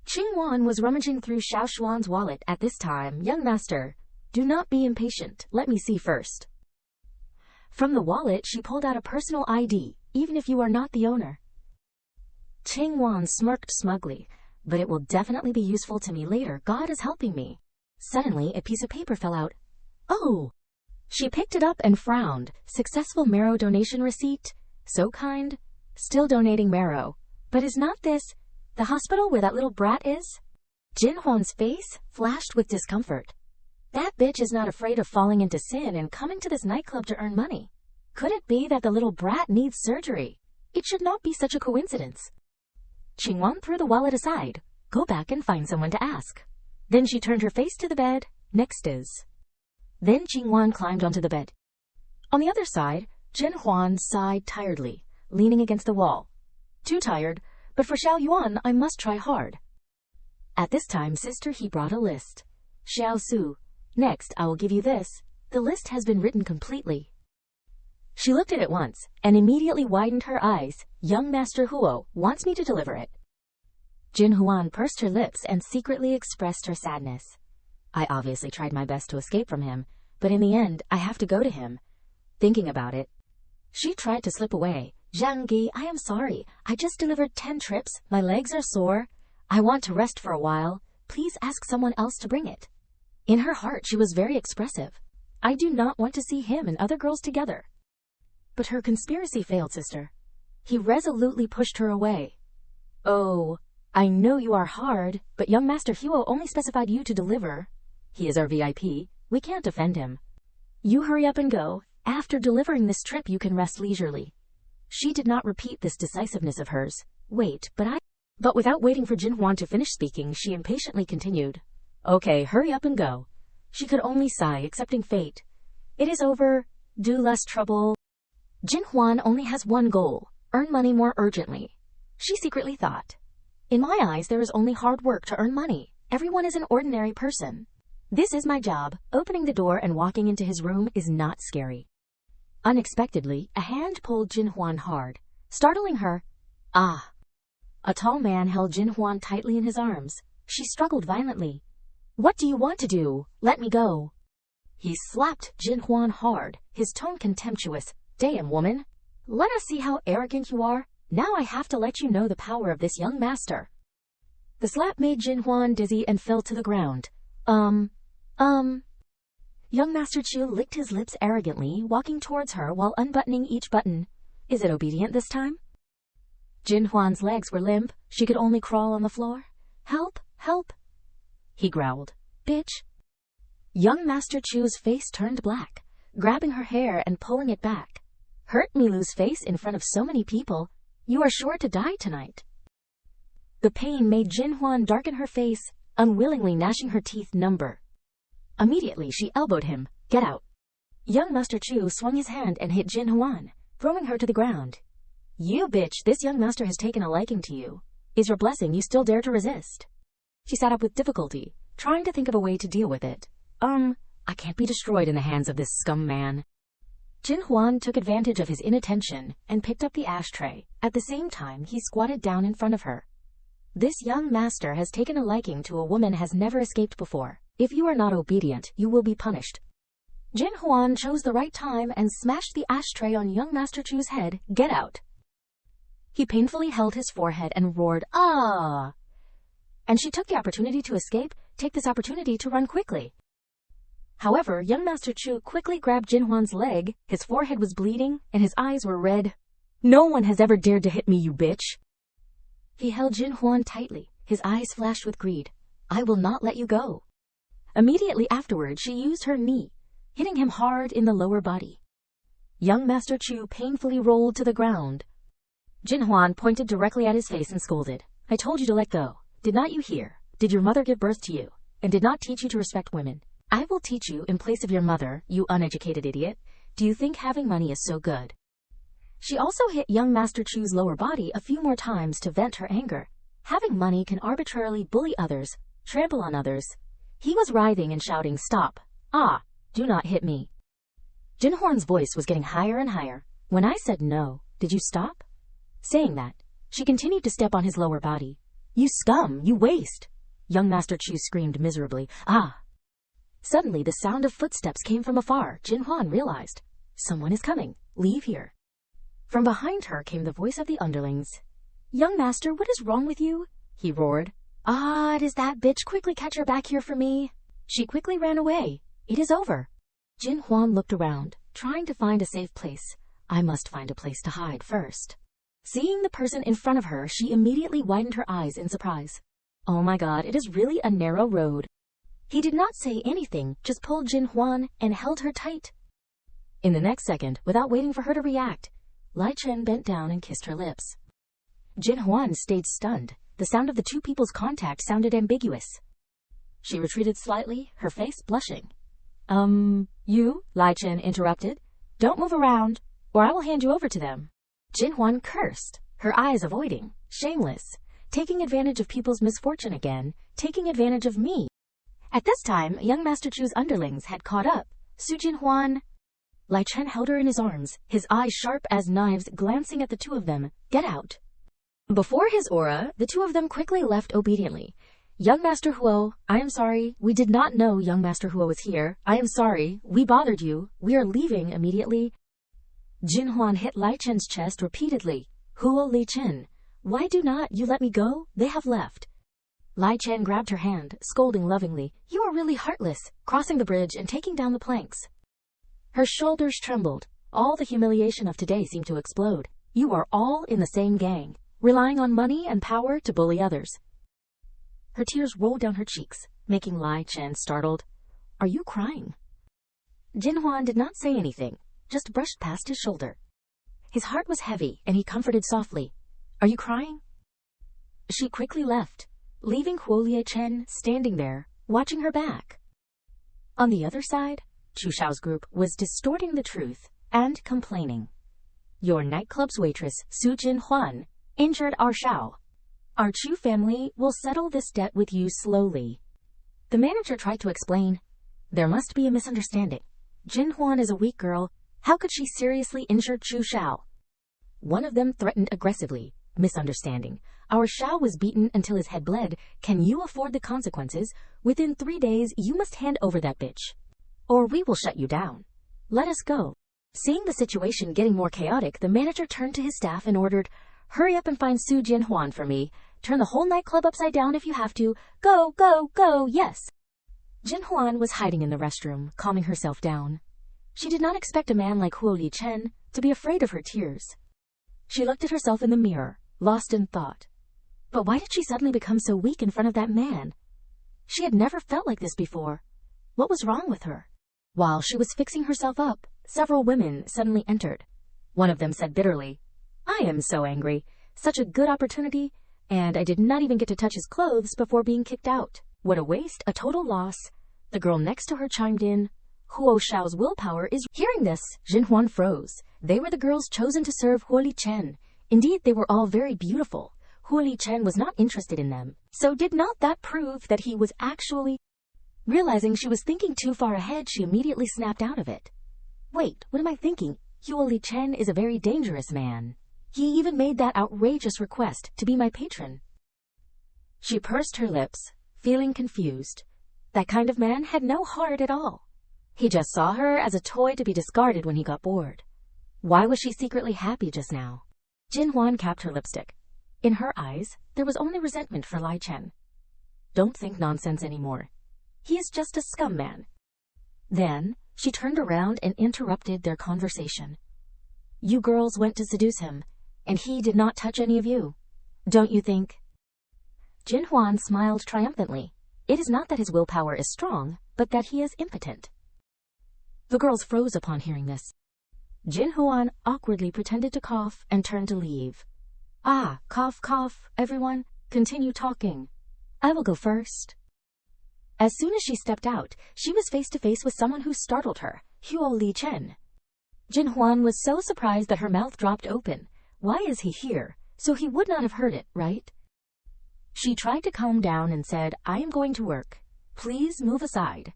A: Qingwan was rummaging through Xiao Xuan's wallet at this time. Young master, do not be impatient. Let me see first. From the wallet, she pulled out a personal ID, even if you are not the owner. Qingwan smirked smugly, but it will definitely be useful to me later. God is helping me. Suddenly, a piece of paper fell out. Oh! She picked it up and frowned. Successful marrow donation receipt? So kind. Still donating marrow. But is not this the hospital where that little brat is? Jin Huan's face flashed with discomfort. That bitch is not afraid of falling into sin and coming to this nightclub to earn money. Could it be that the little brat needs surgery? It should not be such a coincidence. Qingwan threw the wallet aside. Go back and find someone to ask. Then she turned her face to the bed. Next is. Then Qingwan climbed onto the bed. On the other side, Jin Huan sighed tiredly, leaning against the wall. Too tired, but for Xiao Yuan I must try hard. At this time, sister, he brought a list. Xiao Su, next I will give you this. The list has been written completely. She looked at it once, and immediately widened her eyes. Young Master Huo wants me to deliver it. Jin Huan pursed her lips and secretly expressed her sadness. I obviously tried my best to escape from him, but in the end, I have to go to him. Thinking about it, she tried to slip away. Zhang Gi, I am sorry. I just delivered 10 trips. My legs are sore. I want to rest for a while. Please ask someone else to bring it. In her heart, she was very expressive. I do not want to see him and other girls together. But her conspiracy failed, sister. He resolutely pushed her away. Oh, I know you are hard, but young Master Huo only specified you to deliver. He is our VIP. We can't offend him. You hurry up and go. After delivering this trip, you can rest leisurely. She did not repeat this decisiveness of hers. Wait, But without waiting for Jin Huan to finish speaking, she impatiently continued. Okay, hurry up and go. She could only sigh, accepting fate. It is over. Do less trouble. Jin Huan only has one goal. Earn money more urgently. She secretly thought. In my eyes, there is only hard work to earn money. Everyone is an ordinary person. This is my job. Opening the door and walking into his room is not scary. Unexpectedly, a hand pulled Jin Huan hard, startling her. Ah! A tall man held Jin Huan tightly in his arms. She struggled violently. What do you want to do? Let me go. He slapped Jin Huan hard, his tone contemptuous. Damn, woman. Let us see how arrogant you are. Now I have to let you know the power of this young master. The slap made Jin Huan dizzy and fell to the ground. Young Master Chu licked his lips arrogantly, walking towards her while unbuttoning each button. Is it obedient this time? Jin Huan's legs were limp, she could only crawl on the floor. "Help, help," he growled. "Bitch." Young Master Chu's face turned black, grabbing her hair and pulling it back. "Hurt Milu's face in front of so many people. You are sure to die tonight." The pain made Jin Huan darken her face, unwillingly gnashing her teeth number. Immediately she elbowed him. "Get out." Young Master Chu swung his hand and hit Jin Huan, throwing her to the ground. "You bitch, this young master has taken a liking to you. Is your blessing you still dare to resist?" She sat up with difficulty, trying to think of a way to deal with it. I can't be destroyed in the hands of this scum man." Jin Huan took advantage of his inattention and picked up the ashtray. At the same time, he squatted down in front of her. "This young master has taken a liking to a woman has never escaped before. If you are not obedient, you will be punished." Jin Huan chose the right time and smashed the ashtray on young Master Chu's head. "Get out." He painfully held his forehead and roared, "Ah!" And she took the opportunity to escape, take this opportunity to run quickly. However, young Master Chu quickly grabbed Jin Huan's leg. His forehead was bleeding, and his eyes were red. "No one has ever dared to hit me, you bitch." He held Jin Huan tightly. His eyes flashed with greed. "I will not let you go." Immediately afterward, she used her knee, hitting him hard in the lower body. Young Master Chu painfully rolled to the ground. Jin Huan pointed directly at his face and scolded. "I told you to let go. Did not you hear? Did your mother give birth to you, and did not teach you to respect women? I will teach you in place of your mother, you uneducated idiot. Do you think having money is so good?" She also hit young Master Chu's lower body a few more times to vent her anger. Having money can arbitrarily bully others, trample on others. He was writhing and shouting, "Stop! Ah! Do not hit me." Jin Huan's voice was getting higher and higher. "When I said no, did you stop?" Saying that, she continued to step on his lower body. "You scum! You waste!" Young Master Chu screamed miserably. "Ah!" Suddenly, the sound of footsteps came from afar. Jin Huan realized, "Someone is coming. Leave here." From behind her came the voice of the underlings. "Young master, what is wrong with you?" he roared. "Ah, it is that bitch. Quickly catch her back here for me." She quickly ran away. "It is over." Jin Huan looked around, trying to find a safe place. "I must find a place to hide first." Seeing the person in front of her, she immediately widened her eyes in surprise. "Oh my god, it is really a narrow road." He did not say anything, just pulled Jin Huan and held her tight. In the next second, without waiting for her to react, Lai Chen bent down and kissed her lips. Jin Huan stayed stunned. The sound of the two people's contact sounded ambiguous. She retreated slightly, her face blushing. You, Lai Chen interrupted. "Don't move around, or I will hand you over to them." Jin Huan cursed, her eyes avoiding. Shameless. Taking advantage of people's misfortune again. Taking advantage of me. At this time, young Master Chu's underlings had caught up. "Su Jin Huan." Lai Chen held her in his arms, his eyes sharp as knives, glancing at the two of them. "Get out." Before his aura, the two of them quickly left obediently. "Young Master Huo, I am sorry. We did not know young Master Huo was here. I am sorry. We bothered you. We are leaving immediately." Jin Huan hit Lai Chen's chest repeatedly. "Huo Li Chen, why do not you let me go? They have left." Lai Chen grabbed her hand, scolding lovingly. "You are really heartless," crossing the bridge and taking down the planks. Her shoulders trembled. All the humiliation of today seemed to explode. "You are all in the same gang, relying on money and power to bully others." Her tears rolled down her cheeks, making Lai Chen startled. "Are you crying?" Jin Huan did not say anything, just brushed past his shoulder. His heart was heavy, and he comforted softly. "Are you crying?" She quickly left, leaving Huo Chen standing there, watching her back. On the other side, Chu Xiao's group was distorting the truth and complaining. "Your nightclub's waitress, Su Jin Huan, injured our Xiao. Our Chu family will settle this debt with you slowly." The manager tried to explain. "There must be a misunderstanding. Jin Huan is a weak girl. How could she seriously injure Chu Xiao?" One of them threatened aggressively. "Misunderstanding. Our Xiao was beaten until his head bled. Can you afford the consequences? Within 3 days, you must hand over that bitch, or we will shut you down. Let us go." Seeing the situation getting more chaotic, the manager turned to his staff and ordered, "Hurry up and find Su Jin Huan for me. Turn the whole nightclub upside down if you have to. Go, go, go, yes." Jin Huan was hiding in the restroom, calming herself down. She did not expect a man like Huo Li Chen to be afraid of her tears. She looked at herself in the mirror, lost in thought. But why did she suddenly become so weak in front of that man? She had never felt like this before. What was wrong with her? While she was fixing herself up, several women suddenly entered. One of them said bitterly, "I am so angry. Such a good opportunity, and I did not even get to touch his clothes before being kicked out. What a waste, a total loss." The girl next to her chimed in, "Huo Xiao's willpower is..." Hearing this, Jin Huan froze. They were the girls chosen to serve Huo Li Chen. Indeed, they were all very beautiful. Huo Li Chen was not interested in them. So did not that prove that he was actually... Realizing she was thinking too far ahead, she immediately snapped out of it. "Wait, what am I thinking? Huo Li Chen is a very dangerous man. He even made that outrageous request to be my patron." She pursed her lips, feeling confused. That kind of man had no heart at all. He just saw her as a toy to be discarded when he got bored. Why was she secretly happy just now? Jin Huan capped her lipstick. In her eyes, there was only resentment for Lai Chen. "Don't think nonsense anymore. He is just a scum man." Then, she turned around and interrupted their conversation. "You girls went to seduce him, and he did not touch any of you. Don't you think?" Jin Huan smiled triumphantly. It is not that his willpower is strong, but that he is impotent. The girls froze upon hearing this. Jin Huan awkwardly pretended to cough and turned to leave. "Ah, cough, cough, everyone. Continue talking. I will go first." As soon as she stepped out, she was face to face with someone who startled her, Huo Li Chen. Jin Huan was so surprised that her mouth dropped open. Why is he here? So he would not have heard it, right? She tried to calm down and said, "I am going to work. Please move aside."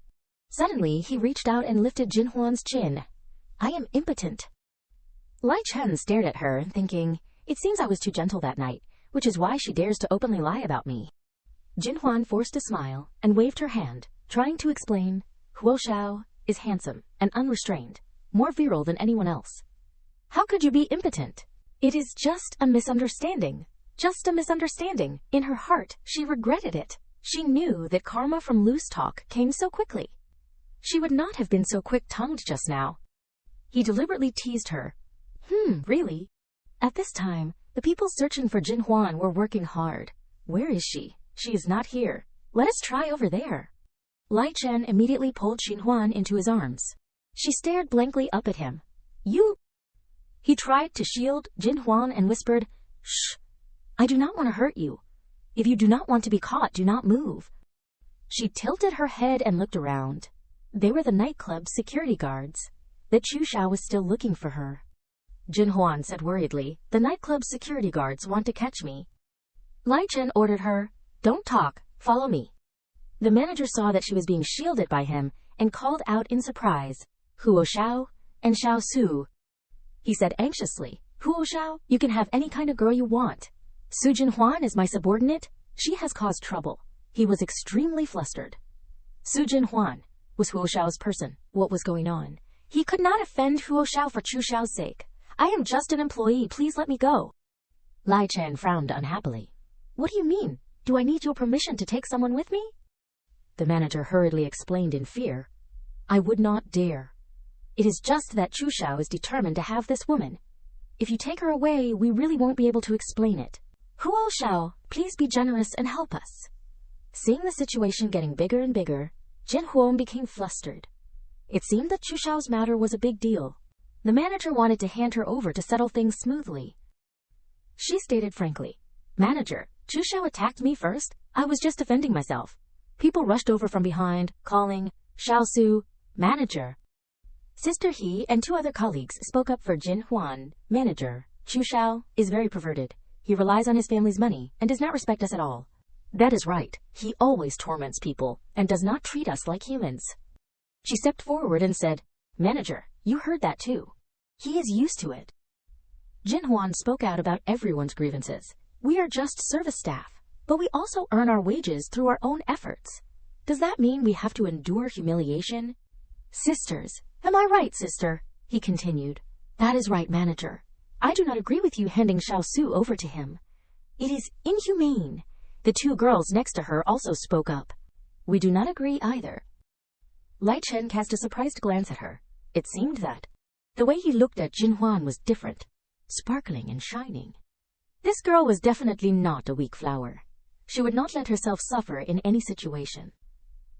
A: Suddenly, he reached out and lifted Jin Huan's chin. "I am impotent." Lai Chen stared at her, thinking, "It seems I was too gentle that night, which is why she dares to openly lie about me." Jin Huan forced a smile and waved her hand, trying to explain, "Huo Xiao is handsome and unrestrained, more virile than anyone else. How could you be impotent? It is just a misunderstanding. Just a misunderstanding." In her heart, she regretted it. She knew that karma from loose talk came so quickly. She would not have been so quick-tongued just now. He deliberately teased her. Really?" At this time, the people searching for Jin Huan were working hard. Where is she? She is not here. Let us try over there. Lai Chen immediately pulled Jin Huan into his arms. She stared blankly up at him. "You..." He tried to shield Jin Huan and whispered, "Shh, I do not want to hurt you. If you do not want to be caught, do not move." She tilted her head and looked around. They were the nightclub security guards. The Chu Xiao was still looking for her. Jin Huan said worriedly, "The nightclub security guards want to catch me." Lai Chen ordered her, "Don't talk, follow me." The manager saw that she was being shielded by him and called out in surprise, "Huo Xiao and Xiao Su." He said anxiously, "Huo Xiao, you can have any kind of girl you want. Su Jin Huan is my subordinate. She has caused trouble." He was extremely flustered. Su Jin Huan was Huo Xiao's person. What was going on? He could not offend Huo Xiao for Chu Xiao's sake. "I am just an employee, please let me go." Lai Chen frowned unhappily. "What do you mean? Do I need your permission to take someone with me?" The manager hurriedly explained in fear, "I would not dare. It is just that Chu Xiao is determined to have this woman. If you take her away, we really won't be able to explain it. Huo Xiao, please be generous and help us." Seeing the situation getting bigger and bigger, Jin Huan became flustered. It seemed that Chu Xiao's matter was a big deal. The manager wanted to hand her over to settle things smoothly. She stated frankly, "Manager, Chu Xiao attacked me first. I was just defending myself. People rushed over from behind, calling, 'Xiao Su, manager.'" Sister He and two other colleagues spoke up for Jin Huan. "Manager, Chu Xiao is very perverted. He relies on his family's money and does not respect us at all. That is right. He always torments people and does not treat us like humans." She stepped forward and said, "Manager, you heard that too. He is used to it." Jin Huan spoke out about everyone's grievances. "We are just service staff, but we also earn our wages through our own efforts. Does that mean we have to endure humiliation?" "Sisters, am I right, sister?" he continued. "That is right, manager. I do not agree with you handing Xiao Su over to him. It is inhumane." The two girls next to her also spoke up. "We do not agree either." Lai Chen cast a surprised glance at her. It seemed that the way he looked at Jin Huan was different, sparkling and shining. This girl was definitely not a weak flower. She would not let herself suffer in any situation.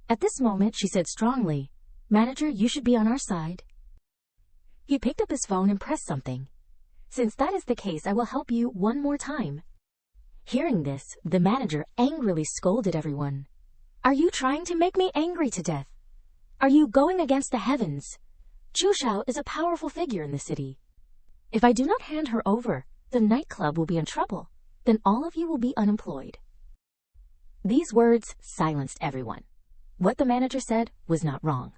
A: At this moment, she said strongly, "Manager, you should be on our side." He picked up his phone and pressed something. "Since that is the case, I will help you one more time." Hearing this, the manager angrily scolded everyone. "Are you trying to make me angry to death? Are you going against the heavens? Chu Xiao is a powerful figure in the city. If I do not hand her over, the nightclub will be in trouble. Then all of you will be unemployed." These words silenced everyone. What the manager said was not wrong.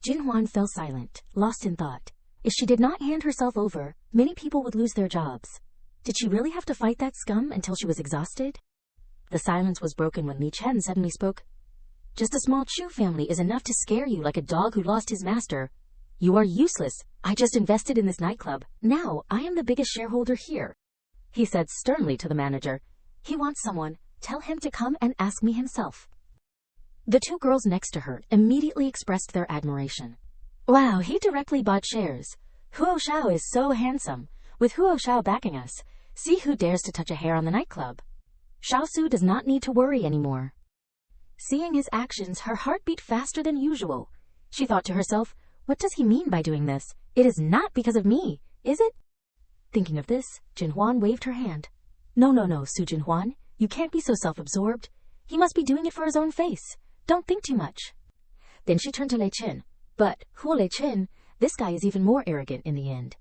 A: Jin Huan fell silent, lost in thought. If she did not hand herself over, many people would lose their jobs. Did she really have to fight that scum until she was exhausted? The silence was broken when Li Chen suddenly spoke. "Just a small Chu family is enough to scare you like a dog who lost his master. You are useless. I just invested in this nightclub. Now I am the biggest shareholder here," he said sternly to the manager. "He wants someone. Tell him to come and ask me himself." The two girls next to her immediately expressed their admiration. "Wow, he directly bought shares. Huo Xiao is so handsome. With Huo Xiao backing us, see who dares to touch a hair on the nightclub. Xiao Su does not need to worry anymore." Seeing his actions, her heart beat faster than usual. She thought to herself, "What does he mean by doing this? It is not because of me, is it?" Thinking of this, Jin Huan waved her hand. No, Su Jin Huan, you can't be so self-absorbed. He must be doing it for his own face. Don't think too much." Then she turned to Lei Chen. "But, Huo Lei Chen, this guy is even more arrogant in the end."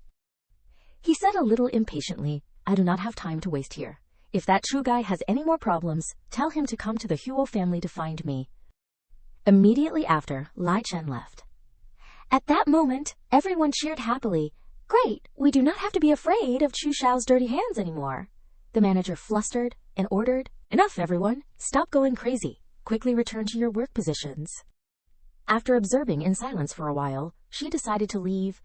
A: He said a little impatiently, "I do not have time to waste here. If that true guy has any more problems, tell him to come to the Huo family to find me." Immediately after, Lai Chen left. At that moment, everyone cheered happily. "Great, we do not have to be afraid of Chu Xiao's dirty hands anymore." The manager flustered and ordered, "Enough, everyone. Stop going crazy. Quickly return to your work positions." After observing in silence for a while, she decided to leave.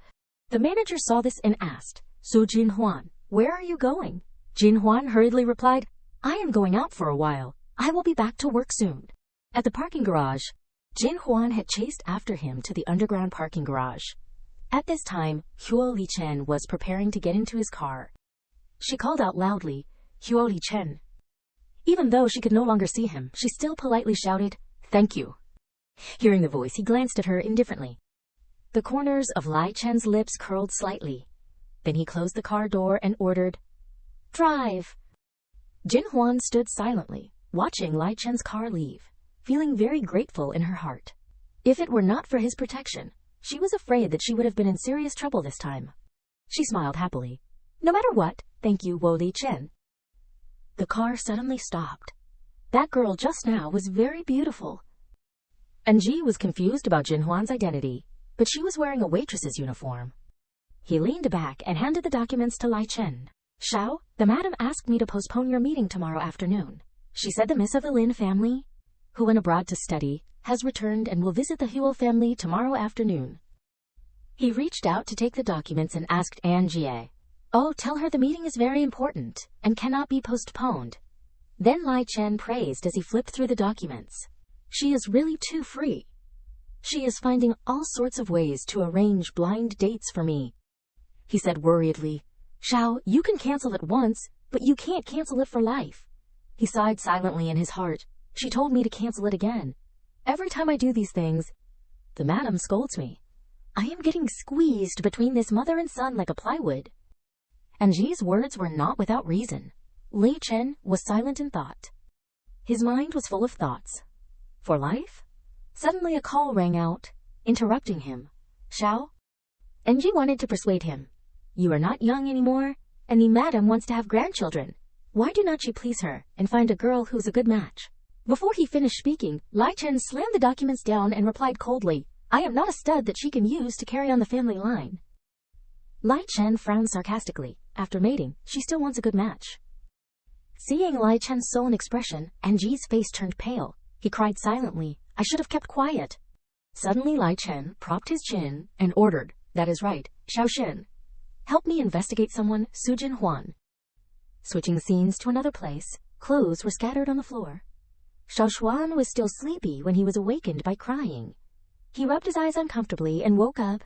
A: The manager saw this and asked, "So Jin Huan, where are you going?" Jin Huan hurriedly replied, "I am going out for a while. I will be back to work soon." At the parking garage, Jin Huan had chased after him to the underground parking garage. At this time, Huo Li Chen was preparing to get into his car. She called out loudly, "Huo Li Chen." Even though she could no longer see him, she still politely shouted, "Thank you." Hearing the voice, he glanced at her indifferently. The corners of Lai Chen's lips curled slightly. Then he closed the car door and ordered, "Drive." Jin Huan stood silently, watching Lai Chen's car leave, feeling very grateful in her heart. If it were not for his protection, she was afraid that she would have been in serious trouble this time. She smiled happily. "No matter what, thank you, Huo Li Chen." The car suddenly stopped. That girl just now was very beautiful. Anji was confused about Jin Huan's identity, but she was wearing a waitress's uniform. He leaned back and handed the documents to Lai Chen. "Xiao, the madam asked me to postpone your meeting tomorrow afternoon. She said the miss of the Lin family, who went abroad to study, has returned and will visit the Huo family tomorrow afternoon." He reached out to take the documents and asked Anjie, "Oh, tell her the meeting is very important and cannot be postponed." Then Lai Chen praised as he flipped through the documents. "She is really too free. She is finding all sorts of ways to arrange blind dates for me." He said worriedly, "Xiao, you can cancel it once, but you can't cancel it for life." He sighed silently in his heart. "She told me to cancel it again. Every time I do these things, the madam scolds me. I am getting squeezed between this mother and son like a plywood." Anji's words were not without reason. Lei Chen was silent in thought. His mind was full of thoughts. For life? Suddenly a call rang out, interrupting him. "Xiao?" Anji wanted to persuade him. "You are not young anymore, and the madam wants to have grandchildren. Why do not you please her and find a girl who's a good match?" Before he finished speaking, Lai Chen slammed the documents down and replied coldly, "I am not a stud that she can use to carry on the family line." Lai Chen frowned sarcastically. After mating, she still wants a good match. Seeing Lai Chen's sullen expression, Anji's face turned pale. He cried silently, "I should have kept quiet." Suddenly Lai Chen propped his chin and ordered, "That is right, Xiao Shen. Help me investigate someone, Su Jin Huan." Switching scenes to another place, clothes were scattered on the floor. Xiao Xuan was still sleepy when he was awakened by crying. He rubbed his eyes uncomfortably and woke up.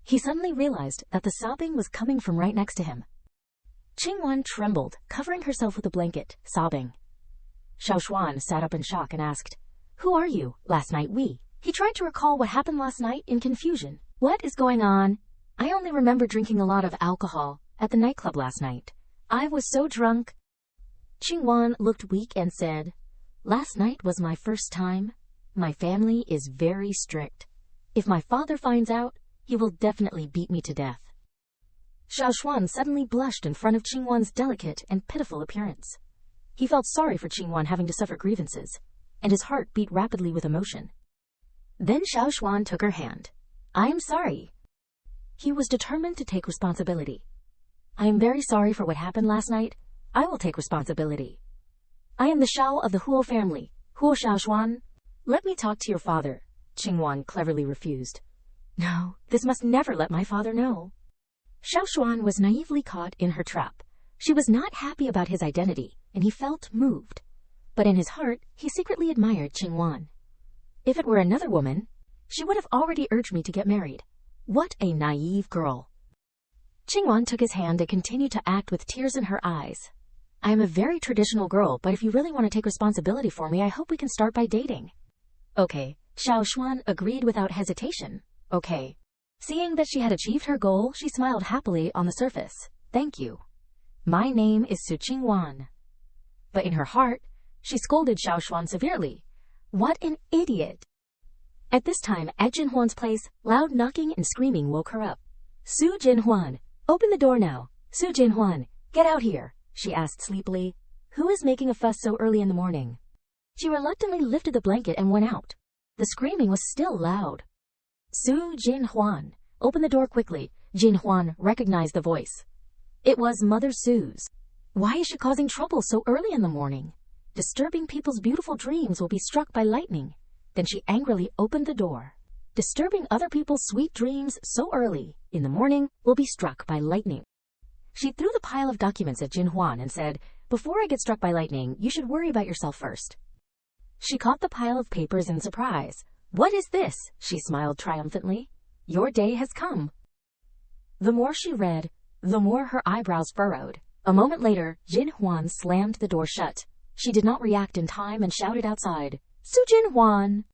A: He suddenly realized that the sobbing was coming from right next to him. Jin Huan trembled, covering herself with a blanket, sobbing. Xiao Xuan sat up in shock and asked, "Who are you? Last night He tried to recall what happened last night in confusion. What is going on? I only remember drinking a lot of alcohol at the nightclub last night. I was so drunk." Jin Huan looked weak and said, "Last night was my first time. My family is very strict. If my father finds out, he will definitely beat me to death." Xiao Xuan suddenly blushed in front of Jin Huan's delicate and pitiful appearance. He felt sorry for Jin Huan having to suffer grievances, and his heart beat rapidly with emotion. Then Xiao Xuan took her hand. "I am sorry." He was determined to take responsibility. "I am very sorry for what happened last night. I will take responsibility. I am the Xiao of the Huo family, Huo Xiao Xuan. Let me talk to your father." Jin Huan cleverly refused. "No, this must never let my father know." Xiao Xuan was naively caught in her trap. She was not happy about his identity, and he felt moved. But in his heart, he secretly admired Jin Huan. If it were another woman, she would have already urged me to get married. What a naive girl. Jin Huan took his hand and continued to act with tears in her eyes. "I am a very traditional girl, but if you really want to take responsibility for me, I hope we can start by dating." "Okay." Xiao Xuan agreed without hesitation. "Okay." Seeing that she had achieved her goal, she smiled happily on the surface. "Thank you. My name is Su Qingwan." But in her heart, she scolded Xiao Xuan severely. What an idiot! At this time, at Jin Huan's place, loud knocking and screaming woke her up. "Su Jin Huan, open the door now. Su Jin Huan, get out here," she asked sleepily. "Who is making a fuss so early in the morning?" She reluctantly lifted the blanket and went out. The screaming was still loud. "Su Jin Huan, open the door quickly." Jin Huan recognized the voice. It was Mother Su's. Why is she causing trouble so early in the morning? Disturbing people's beautiful dreams will be struck by lightning. Then she angrily opened the door. Disturbing other people's sweet dreams so early in the morning will be struck by lightning. She threw the pile of documents at Jin Huan and said, "Before I get struck by lightning, you should worry about yourself first." She caught the pile of papers in surprise. "What is this?" she smiled triumphantly. "Your day has come." The more she read, the more her eyebrows furrowed. A moment later, Jin Huan slammed the door shut. She did not react in time and shouted outside, "Su Jin Huan!"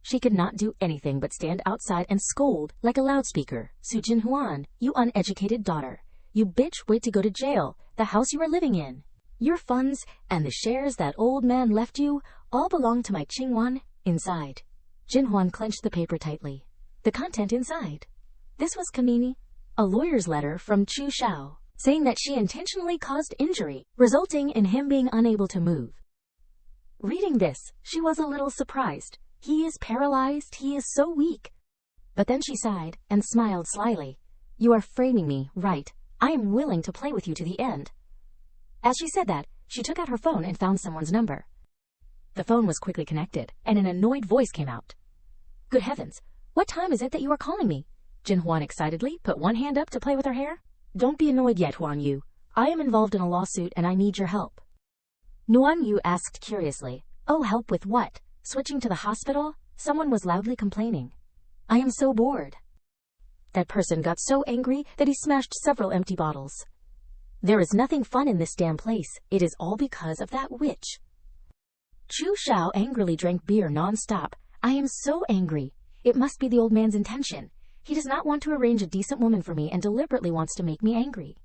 A: She could not do anything but stand outside and scold like a loudspeaker. "Su Jin Huan, you uneducated daughter. You bitch, wait to go to jail, the house you are living in. Your funds and the shares that old man left you all belong to my Qingwan inside." Jin Huan clenched the paper tightly. The content inside. This was Kamini, a lawyer's letter from Chu Xiao, saying that she intentionally caused injury, resulting in him being unable to move. Reading this, she was a little surprised. He is paralyzed, he is so weak. But then she sighed and smiled slyly. "You are framing me, right? I am willing to play with you to the end." As she said that, she took out her phone and found someone's number. The phone was quickly connected, and an annoyed voice came out. "Good heavens, what time is it that you are calling me?" Jin Huan excitedly put one hand up to play with her hair. "Don't be annoyed yet, Huan Yu. I am involved in a lawsuit and I need your help." Nuan Yu asked curiously, "Oh, help with what? Switching to the hospital?" Someone was loudly complaining. "I am so bored." That person got so angry that he smashed several empty bottles. "There is nothing fun in this damn place. It is all because of that witch." Chu Xiao angrily drank beer non-stop. "I am so angry. It must be the old man's intention. He does not want to arrange a decent woman for me and deliberately wants to make me angry."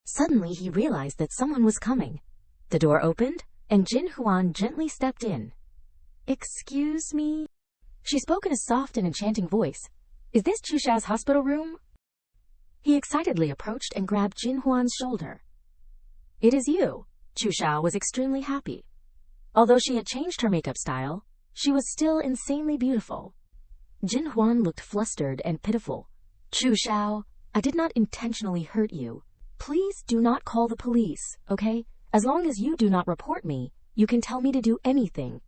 A: Suddenly he realized that someone was coming. The door opened, and Jin Huan gently stepped in. "Excuse me?" She spoke in a soft and enchanting voice. "Is this Chu Xiao's hospital room?" He excitedly approached and grabbed Jin Huan's shoulder. "It is you." Chu Xiao was extremely happy. Although she had changed her makeup style, she was still insanely beautiful. Jin Huan looked flustered and pitiful. "Chu Xiao, I did not intentionally hurt you. Please do not call the police, okay? As long as you do not report me, you can tell me to do anything.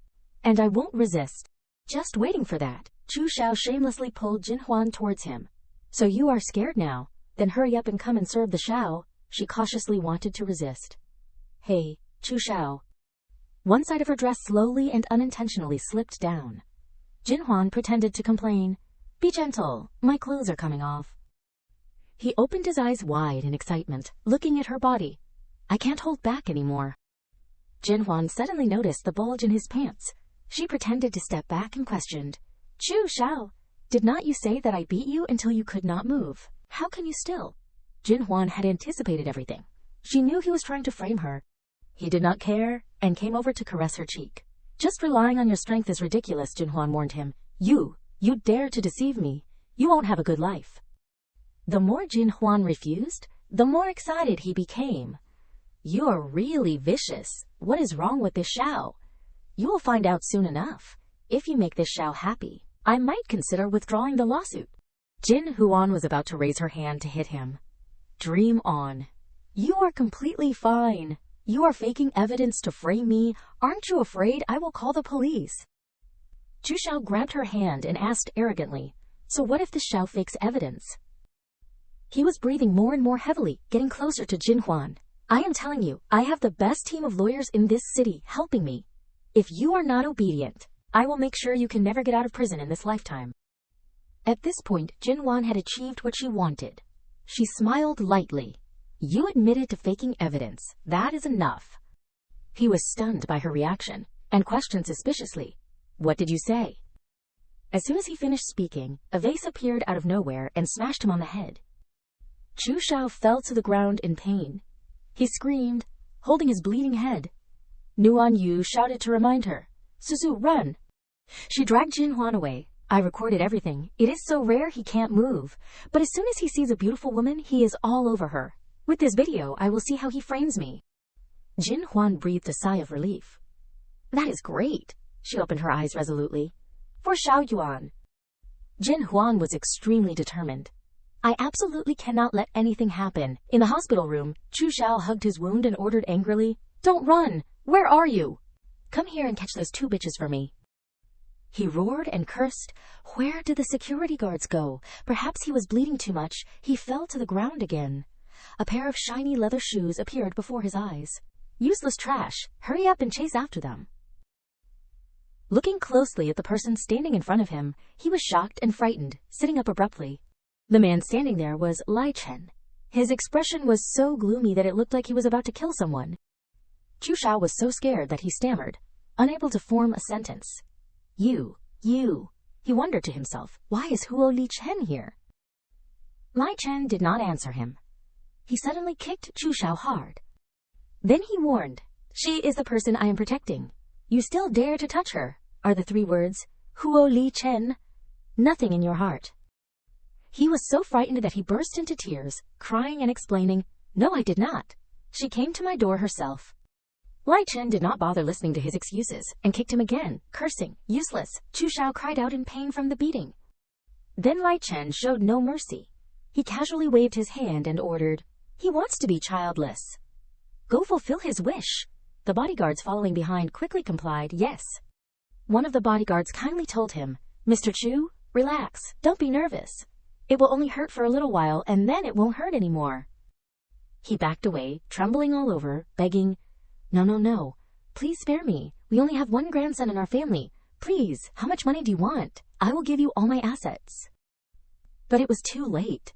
A: And I won't resist." Just waiting for that, Chu Xiao shamelessly pulled Jin Huan towards him. "So you are scared now? Then hurry up and come and serve the Xiao." She cautiously wanted to resist. "Hey, Chu Xiao." One side of her dress slowly and unintentionally slipped down. Jin Huan pretended to complain. "Be gentle, my clothes are coming off." He opened his eyes wide in excitement, looking at her body. I can't hold back anymore. Jin Huan suddenly noticed the bulge in his pants. She pretended to step back and questioned, Chu Xiao, did not you say that I beat you until you could not move? How can you still? Jin Huan had anticipated everything. She knew he was trying to frame her. He did not care and came over to caress her cheek. Just relying on your strength is ridiculous, Jin Huan warned him. You dare to deceive me. You won't have a good life. The more Jin Huan refused, the more excited he became. You are really vicious. What is wrong with this Xiao? You will find out soon enough. If you make this Xiao happy, I might consider withdrawing the lawsuit. Jin Huan was about to raise her hand to hit him. Dream on. You are completely fine. You are faking evidence to frame me. Aren't you afraid I will call the police? Chu Xiao grabbed her hand and asked arrogantly, so what if the Xiao fakes evidence? He was breathing more and more heavily, getting closer to Jin Huan. I am telling you, I have the best team of lawyers in this city helping me. If you are not obedient, I will make sure you can never get out of prison in this lifetime. At this point, Jin Huan had achieved what she wanted. She smiled lightly. You admitted to faking evidence. That is enough. He was stunned by her reaction and questioned suspiciously. What did you say? As soon as he finished speaking, a vase appeared out of nowhere and smashed him on the head. Chu Xiao fell to the ground in pain. He screamed, holding his bleeding head. Nuan Yu shouted to remind her. Suzu, run! She dragged Jin Huan away. I recorded everything. It is so rare he can't move. But as soon as he sees a beautiful woman, he is all over her. With this video, I will see how he frames me. Jin Huan breathed a sigh of relief. That is great. She opened her eyes resolutely. For Xiao Yuan. Jin Huan was extremely determined. I absolutely cannot let anything happen. In the hospital room, Chu Xiao hugged his wound and ordered angrily, Don't run! Where are you? Come here and catch those two bitches for me. He roared and cursed. Where did the security guards go? Perhaps he was bleeding too much. He fell to the ground again. A pair of shiny leather shoes appeared before his eyes. Useless trash. Hurry up and chase after them. Looking closely at the person standing in front of him, he was shocked and frightened, sitting up abruptly. The man standing there was Lai Chen. His expression was so gloomy that it looked like he was about to kill someone. Chu Xiao was so scared that he stammered, unable to form a sentence. You. He wondered to himself, why is Huo Li Chen here? Lai Chen did not answer him. He suddenly kicked Chu Xiao hard. Then he warned, She is the person I am protecting. You still dare to touch her, are the 3 words, Huo Li Chen. Nothing in your heart. He was so frightened that he burst into tears, crying and explaining, No, I did not. She came to my door herself. Lai Chen did not bother listening to his excuses and kicked him again, cursing, useless. Chu Xiao cried out in pain from the beating. Then Lai Chen showed no mercy. He casually waved his hand and ordered, He wants to be childless. Go fulfill his wish. The bodyguards following behind quickly complied, yes. One of the bodyguards kindly told him, Mr. Chu, relax, don't be nervous. It will only hurt for a little while and then it won't hurt anymore. He backed away, trembling all over, begging, No. Please spare me. We only have 1 grandson in our family. Please, how much money do you want? I will give you all my assets. But it was too late.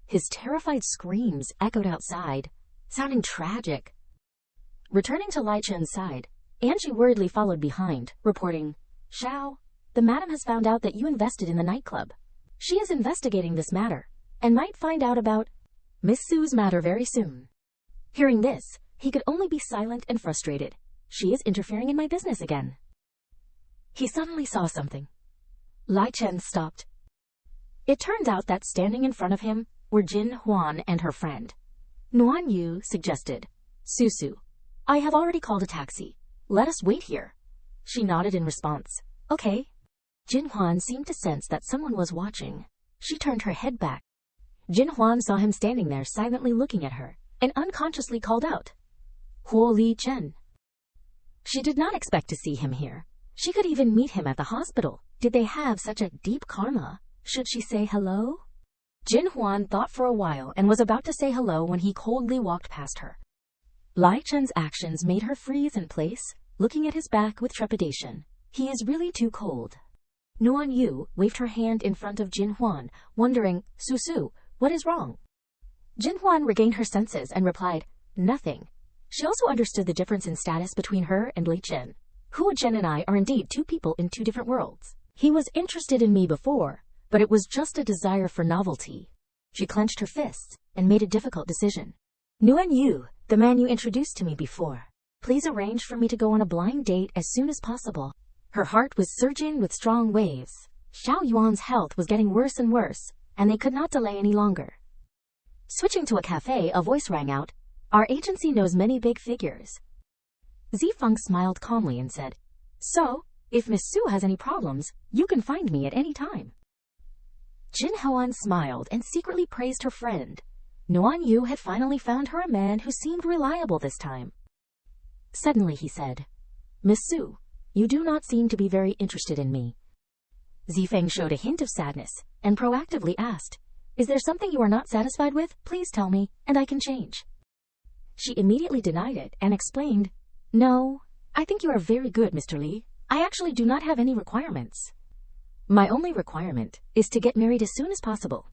A: His terrified screams echoed outside, sounding tragic. Returning to Lai Chen's side, Angie worriedly followed behind, reporting, Xiao, the madam has found out that you invested in the nightclub. She is investigating this matter, and might find out about Miss Su's matter very soon. Hearing this, he could only be silent and frustrated. She is interfering in my business again. He suddenly saw something. Lai Chen stopped. It turned out that standing in front of him were Jin Huan and her friend. Nuan Yu suggested, Susu, I have already called a taxi. Let us wait here. She nodded in response. Okay. Jin Huan seemed to sense that someone was watching. She turned her head back. Jin Huan saw him standing there silently looking at her, and unconsciously called out, Huo Li Chen. She did not expect to see him here. She could even meet him at the hospital. Did they have such a deep karma? Should she say hello? Jin Huan thought for a while and was about to say hello when he coldly walked past her. Lai Chen's actions made her freeze in place, looking at his back with trepidation. He is really too cold. Nuan Yu waved her hand in front of Jin Huan, wondering, Susu, what is wrong? Jin Huan regained her senses and replied, Nothing. She also understood the difference in status between her and Li Chen. Hua Chen and I are indeed two people in two different worlds. He was interested in me before, but it was just a desire for novelty. She clenched her fists and made a difficult decision. Nguyen Yu, the man you introduced to me before. Please arrange for me to go on a blind date as soon as possible. Her heart was surging with strong waves. Xiao Yuan's health was getting worse and worse, and they could not delay any longer. Switching to a cafe, a voice rang out. Our agency knows many big figures. Zifeng smiled calmly and said, So, if Miss Su has any problems, you can find me at any time. Jin Huan smiled and secretly praised her friend. Nguyen Yu had finally found her a man who seemed reliable this time. Suddenly he said, Miss Su, you do not seem to be very interested in me. Zifeng showed a hint of sadness and proactively asked, Is there something you are not satisfied with? Please tell me, and I can change. She immediately denied it and explained, No, I think you are very good, Mr. Li. I actually do not have any requirements. My only requirement is to get married as soon as possible.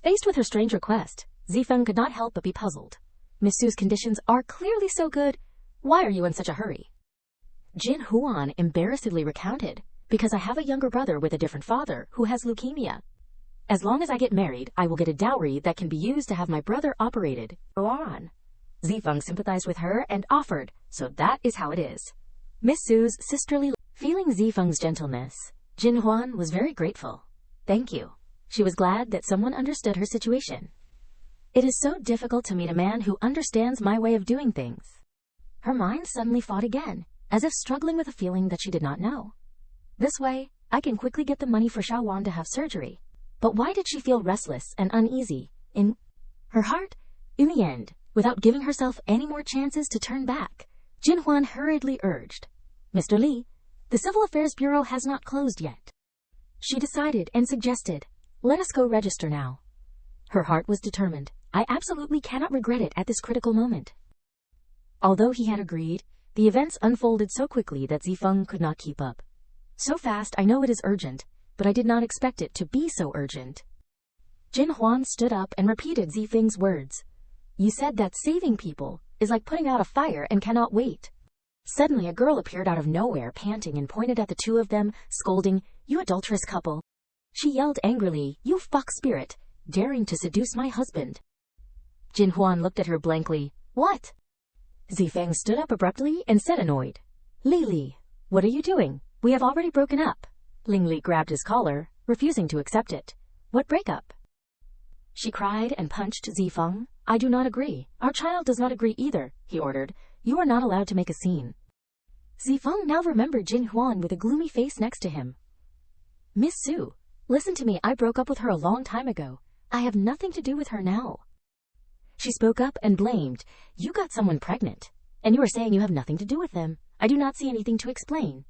A: Faced with her strange request, Zifeng could not help but be puzzled. Miss Su's conditions are clearly so good. Why are you in such a hurry? Jin Huan embarrassedly recounted, Because I have a younger brother with a different father who has leukemia. As long as I get married, I will get a dowry that can be used to have my brother operated. Go on. Zifeng sympathized with her and offered, So that is how it is. Miss Su's sisterly. Feeling Zifeng's gentleness, Jin Huan was very grateful. Thank you. She was glad that someone understood her situation. It is so difficult to meet a man who understands my way of doing things. Her mind suddenly fought again, as if struggling with a feeling that she did not know. This way, I can quickly get the money for Xiao Wan to have surgery. But why did she feel restless and uneasy in her heart? In the end, without giving herself any more chances to turn back, Jin Huan hurriedly urged, Mr. Li, the Civil Affairs Bureau has not closed yet. She decided and suggested, Let us go register now. Her heart was determined. I absolutely cannot regret it at this critical moment. Although he had agreed, the events unfolded so quickly that Zifeng could not keep up. So fast, I know it is urgent, but I did not expect it to be so urgent. Jin Huan stood up and repeated Zifeng's words. You said that saving people is like putting out a fire and cannot wait. Suddenly a girl appeared out of nowhere, panting, and pointed at the two of them, scolding, You adulterous couple. She yelled angrily, You fuck spirit, daring to seduce my husband. Jin Huan looked at her blankly. What? Zifeng stood up abruptly and said annoyed, Li, what are you doing? We have already broken up. Ling Li grabbed his collar, refusing to accept it. What breakup? She cried and punched Zifeng. I do not agree. Our child does not agree either, he ordered. You are not allowed to make a scene. Zifeng now remembered Jin Huan with a gloomy face next to him. Miss Su, listen to me. I broke up with her a long time ago. I have nothing to do with her now. She spoke up and blamed. You got someone pregnant, and you are saying you have nothing to do with them. I do not see anything to explain.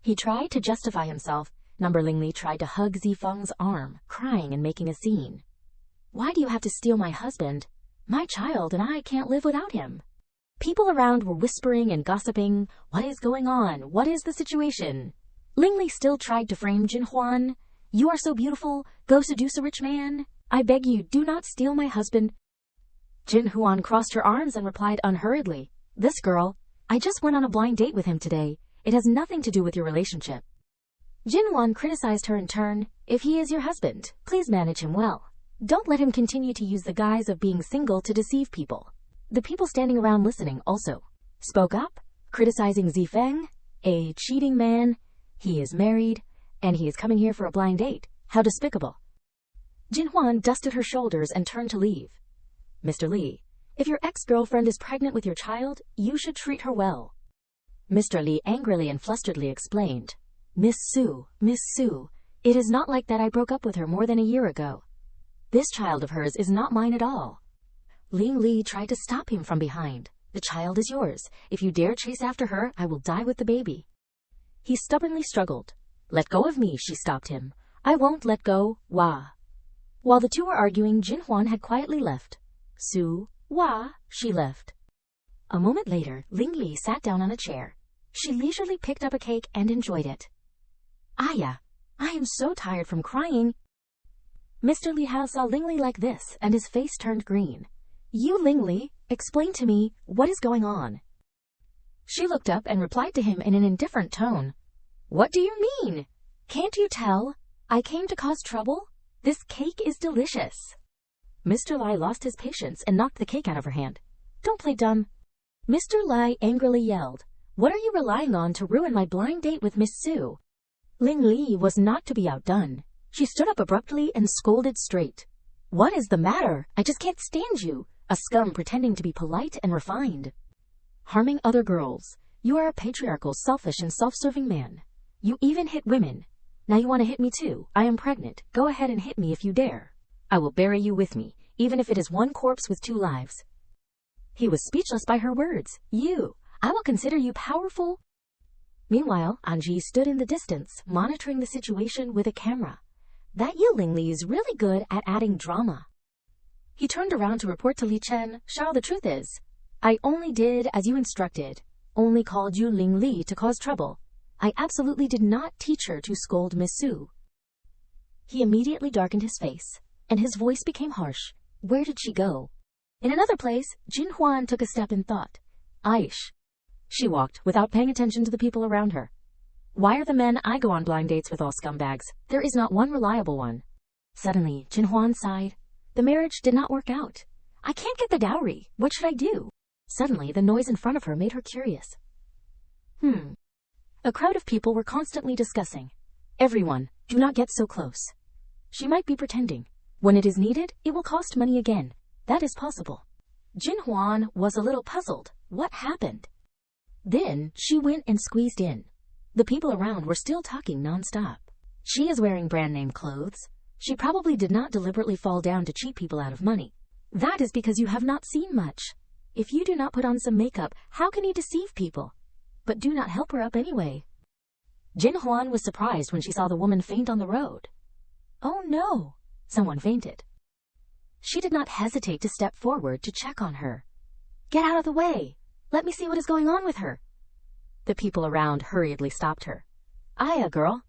A: He tried to justify himself. Ling Li tried to hug Zifeng's arm, crying and making a scene. Why do you have to steal my husband? My child and I can't live without him. People around were whispering and gossiping. What is going on? What is the situation? Ling Li still tried to frame Jin Huan. You are so beautiful. Go seduce a rich man. I beg you, do not steal my husband. Jin Huan crossed her arms and replied unhurriedly, This girl, I just went on a blind date with him today. It has nothing to do with your relationship. Jin Huan criticized her in turn. If he is your husband, please manage him well. Don't let him continue to use the guise of being single to deceive people. The people standing around listening also spoke up, criticizing Zifeng, a cheating man. He is married, and he is coming here for a blind date. How despicable. Jin Huan dusted her shoulders and turned to leave. Mr. Li, if your ex-girlfriend is pregnant with your child, you should treat her well. Mr. Li angrily and flusteredly explained. Miss Su, it is not like that. I broke up with her more than a year ago. This child of hers is not mine at all. Ling Li tried to stop him from behind. The child is yours. If you dare chase after her, I will die with the baby. He stubbornly struggled. Let go of me, she stopped him. I won't let go, Wah. While the two were arguing, Jin Huan had quietly left. Su, Wah, she left. A moment later, Ling Li sat down on a chair. She leisurely picked up a cake and enjoyed it. Aya, I am so tired from crying. Mr. Li Hao saw Ling Li like this, and his face turned green. You, Ling Li, Explain to me, what is going on? She looked up and replied to him in an indifferent tone. What do you mean? Can't you tell? I came to cause trouble? This cake is delicious. Mr. Lai lost his patience and knocked the cake out of her hand. Don't play dumb. Mr. Lai angrily yelled, What are you relying on to ruin my blind date with Miss Sue? Ling Li was not to be outdone. She stood up abruptly and scolded straight. What is the matter? I just can't stand you, a scum pretending to be polite and refined. Harming other girls. You are a patriarchal, selfish, and self-serving man. You even hit women. Now you want to hit me too. I am pregnant. Go ahead and hit me if you dare. I will bury you with me, even if it is one corpse with 2 lives. He was speechless by her words. I will consider you powerful. Meanwhile, Anji stood in the distance, monitoring the situation with a camera. That Yu Lingli is really good at adding drama. He turned around to report to Li Chen, Shao, the truth is, I only did as you instructed, only called Yu Lingli to cause trouble. I absolutely did not teach her to scold Miss Sue. He immediately darkened his face, and his voice became harsh. Where did she go? In another place, Jin Huan took a step in thought. Aish. She walked, without paying attention to the people around her. Why are the men I go on blind dates with all scumbags? There is not one reliable one. Suddenly, Jin Huan sighed. The marriage did not work out. I can't get the dowry. What should I do? Suddenly, the noise in front of her made her curious. A crowd of people were constantly discussing. Everyone, do not get so close. She might be pretending. When it is needed, it will cost money again. That is possible. Jin Huan was a little puzzled. What happened? Then she went and squeezed in. The people around were still talking nonstop. She is wearing brand name clothes. She probably did not deliberately fall down to cheat people out of money. That is because you have not seen much. If you do not put on some makeup, how can you deceive people? But do not help her up anyway. Jin Huan was surprised when she saw the woman faint on the road. Oh no! Someone fainted. She did not hesitate to step forward to check on her. Get out of the way! Let me see what is going on with her. The people around hurriedly stopped her. Aya, girl.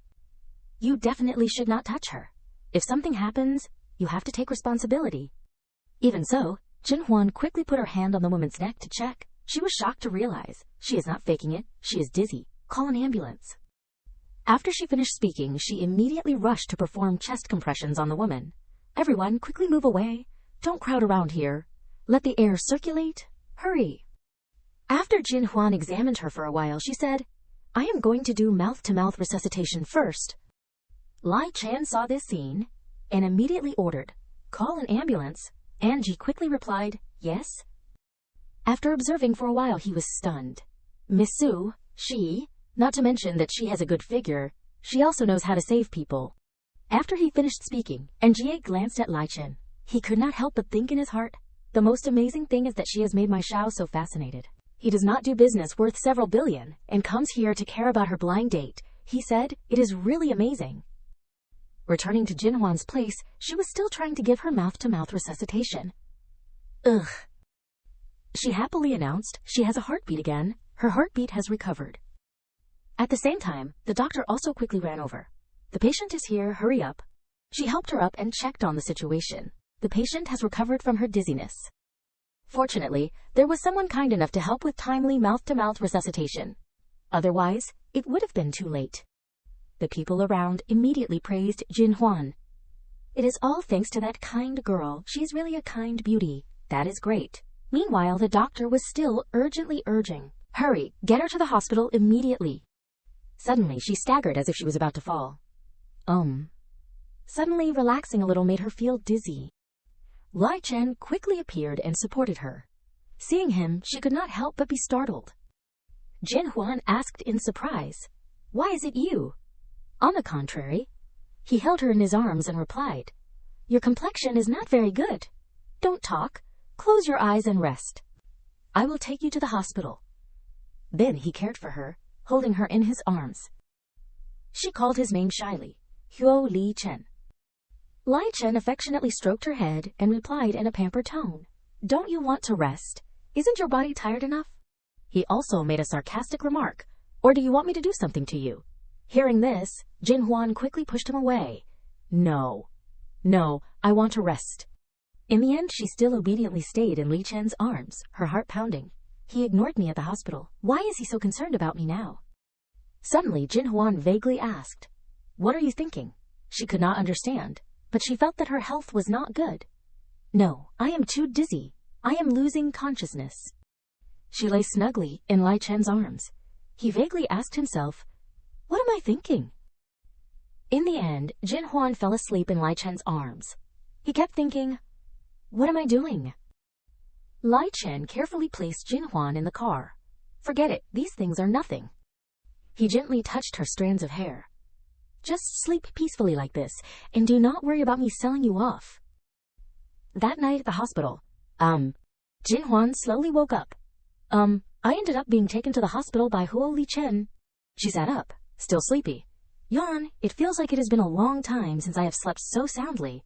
A: You definitely should not touch her. If something happens, you have to take responsibility. Even so, Jin Huan quickly put her hand on the woman's neck to check. She was shocked to realize she is not faking it. She is dizzy. Call an ambulance. After she finished speaking, she immediately rushed to perform chest compressions on the woman. Everyone, quickly move away. Don't crowd around here. Let the air circulate. Hurry. After Jin Huan examined her for a while, she said, I am going to do mouth-to-mouth resuscitation first. Lai Chan saw this scene and immediately ordered, call an ambulance. Anji quickly replied, yes. After observing for a while, he was stunned. Miss Sue, not to mention that she has a good figure, she also knows how to save people. After he finished speaking, Anji glanced at Lai Chen. He could not help but think in his heart, the most amazing thing is that she has made my Shao so fascinated. He does not do business worth several billion, and comes here to care about her blind date. He said, it is really amazing. Returning to Jin Huan's place, she was still trying to give her mouth-to-mouth resuscitation. Ugh. She happily announced she has a heartbeat again. Her heartbeat has recovered. At the same time, the doctor also quickly ran over. The patient is here, hurry up. She helped her up and checked on the situation. The patient has recovered from her dizziness. Fortunately, there was someone kind enough to help with timely mouth-to-mouth resuscitation. Otherwise, it would have been too late. The people around immediately praised Jin Huan. It is all thanks to that kind girl. She is really a kind beauty. That is great. Meanwhile, the doctor was still urgently urging, hurry, get her to the hospital immediately. Suddenly, she staggered as if she was about to fall. Suddenly, relaxing a little made her feel dizzy. Lai Chen quickly appeared and supported her. Seeing him, she could not help but be startled. Jin Huan asked in surprise, why is it you? On the contrary, he held her in his arms and replied, your complexion is not very good. Don't talk. Close your eyes and rest. I will take you to the hospital. Then he cared for her, holding her in his arms. She called his name shyly, Huo Li Chen. Lai Chen affectionately stroked her head and replied in a pampered tone, don't you want to rest? Isn't your body tired enough? He also made a sarcastic remark, or do you want me to do something to you? Hearing this, Jin Huan quickly pushed him away. No, I want to rest. In the end, she still obediently stayed in Li Chen's arms, her heart pounding. He ignored me at the hospital. Why is he so concerned about me now? Suddenly, Jin Huan vaguely asked, "What are you thinking?" She could not understand, but she felt that her health was not good. "No, I am too dizzy. I am losing consciousness." She lay snugly in Li Chen's arms. He vaguely asked himself, "What am I thinking?" In the end, Jin Huan fell asleep in Li Chen's arms. He kept thinking, "What am I doing?" Li Chen carefully placed Jin Huan in the car. "Forget it, these things are nothing." He gently touched her strands of hair. "Just sleep peacefully like this, and do not worry about me selling you off." That night at the hospital, Jin Huan slowly woke up. I ended up being taken to the hospital by Huo Li Chen." She sat up, still sleepy. "Yawn, it feels like it has been a long time since I have slept so soundly."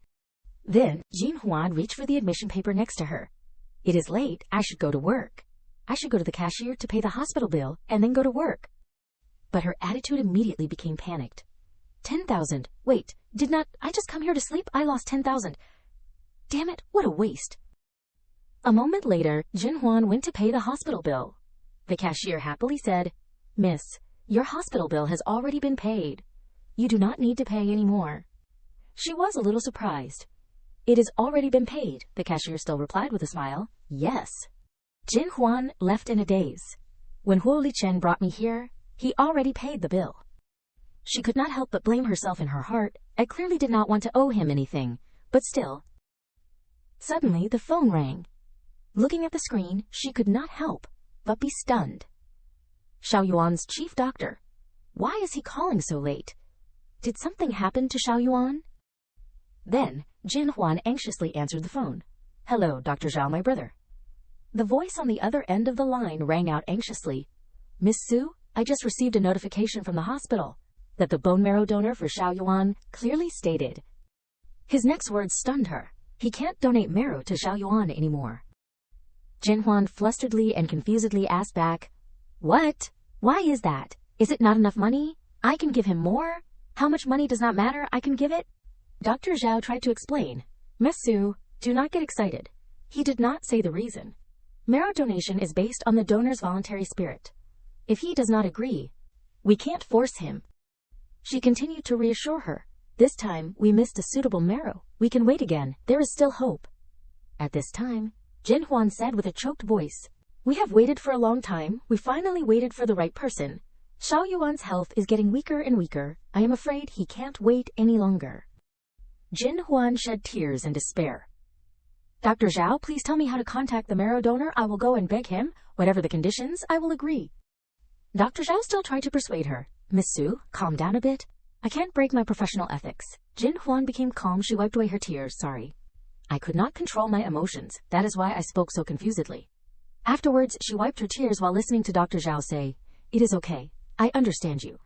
A: Then, Jin Huan reached for the admission paper next to her. "It is late, I should go to work. I should go to the cashier to pay the hospital bill and then go to work." But her attitude immediately became panicked. 10,000. Wait, did not I just come here to sleep? I lost 10,000. Damn it, what a waste. A moment later, Jin Huan went to pay the hospital bill. The cashier happily said, "Miss, your hospital bill has already been paid. You do not need to pay any more." She was a little surprised. "It has already been paid," the cashier still replied with a smile. "Yes." Jin Huan left in a daze. "When Huo Li Chen brought me here, he already paid the bill." She could not help but blame herself in her heart. I clearly did not want to owe him anything, but still. Suddenly, the phone rang. Looking at the screen, she could not help but be stunned. Xiao Yuan's chief doctor. Why is he calling so late? Did something happen to Xiao Yuan? Then, Jin Huan anxiously answered the phone. "Hello, Dr. Zhao, my brother." The voice on the other end of the line rang out anxiously. "Miss Su, I just received a notification from the hospital that the bone marrow donor for Xiao Yuan clearly stated." His next words stunned her. He can't donate marrow to Xiao Yuan anymore. Jin Huan flusteredly and confusedly asked back, "What? Why is that? Is it not enough money? I can give him more. How much money does not matter, I can give it." Dr. Zhao tried to explain. "Miss Su, do not get excited. He did not say the reason. Marrow donation is based on the donor's voluntary spirit. If he does not agree, we can't force him." She continued to reassure her. "This time, we missed a suitable marrow. We can wait again. There is still hope." At this time, Jin Huan said with a choked voice, "We have waited for a long time. We finally waited for the right person. Xiao Yuan's health is getting weaker and weaker. I am afraid he can't wait any longer." Jin Huan shed tears in despair. "Dr. Zhao, please tell me how to contact the marrow donor. I will go and beg him. Whatever the conditions, I will agree." Dr. Zhao still tried to persuade her. "Miss Su, calm down a bit. I can't break my professional ethics." Jin Huan became calm. She wiped away her tears. "Sorry. I could not control my emotions. That is why I spoke so confusedly." Afterwards, she wiped her tears while listening to Dr. Zhao say, "It is okay. I understand you."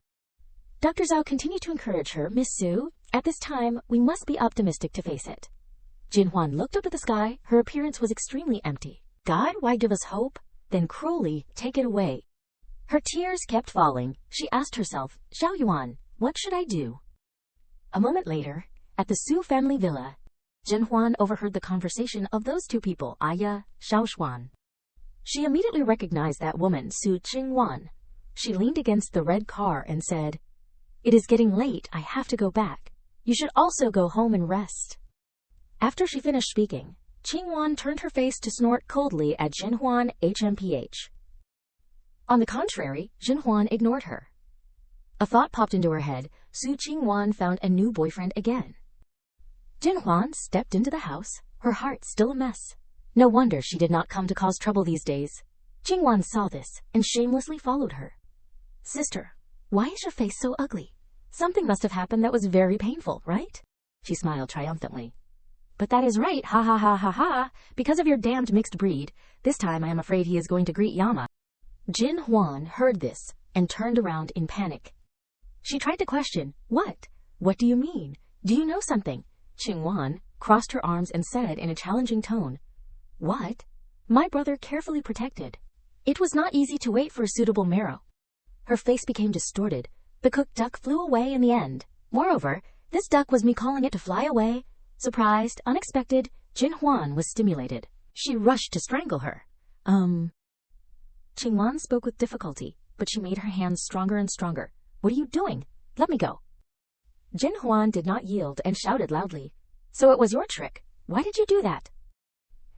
A: Dr. Zhao continued to encourage her. "Miss Su, at this time, we must be optimistic to face it." Jin Huan looked up at the sky. Her appearance was extremely empty. "God, why give us hope? Then cruelly take it away." Her tears kept falling. She asked herself, "Xiao Yuan, what should I do?" A moment later, at the Su family villa, Jin Huan overheard the conversation of those two people, Aya, Xiao Xuan. She immediately recognized that woman, Su Qingwan. She leaned against the red car and said, "It is getting late. I have to go back. You should also go home and rest." After she finished speaking, Qingwan turned her face to snort coldly at Jin Huan HMPH. On the contrary, Jin Huan ignored her. A thought popped into her head. Su Qingwan found a new boyfriend again. Jin Huan stepped into the house, her heart still a mess. No wonder she did not come to cause trouble these days. Qingwan saw this and shamelessly followed her. "Sister, why is your face so ugly? Something must have happened that was very painful, right?" She smiled triumphantly. "But that is right, ha ha ha ha ha, because of your damned mixed breed. This time I am afraid he is going to greet Yama." Jin Huan heard this and turned around in panic. She tried to question, "What? What do you mean? Do you know something?" Qingwan crossed her arms and said in a challenging tone, "What? My brother carefully protected. It was not easy to wait for a suitable marrow." Her face became distorted. The cooked duck flew away in the end. Moreover, this duck was me calling it to fly away. Surprised, unexpected, Jin Huan was stimulated. She rushed to strangle her. Jin Huan spoke with difficulty, but she made her hands stronger and stronger. What are you doing? Let me go. Jin Huan did not yield and shouted loudly. So it was your trick. Why did you do that?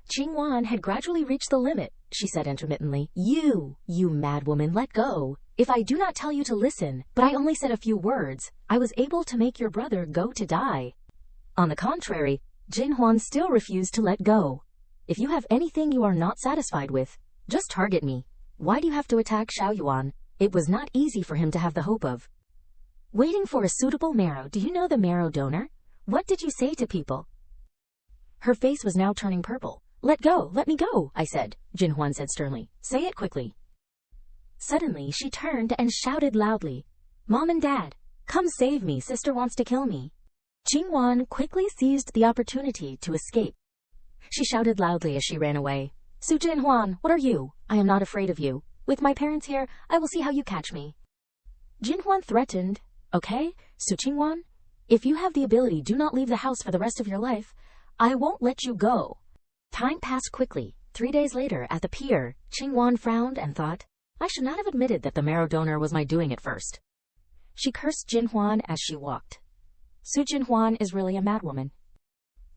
A: Jin Huan had gradually reached the limit, she said intermittently. You mad woman, let go. If I do not tell you to listen, but I only said a few words, I was able to make your brother go to die. On the contrary, Jin Huan still refused to let go. If you have anything you are not satisfied with, just target me. Why do you have to attack Xiaoyuan? It was not easy for him to have the hope of waiting for a suitable marrow. Do you know the marrow donor? What did you say to people? Her face was now turning purple. Let go, let me go, I said, Jin Huan said sternly. Say it quickly. Suddenly, she turned and shouted loudly, Mom and Dad, come save me, sister wants to kill me. Jin Huan quickly seized the opportunity to escape. She shouted loudly as she ran away. Su Jin Huan, what are you? I am not afraid of you. With my parents here, I will see how you catch me. Jin Huan threatened. Okay, Su Jin Huan, if you have the ability, do not leave the house for the rest of your life. I won't let you go. Time passed quickly. 3 days later, at the pier, Jin Huan frowned and thought, I should not have admitted that the marrow donor was my doing at first. She cursed Jin Huan as she walked. Su Jin Huan is really a madwoman.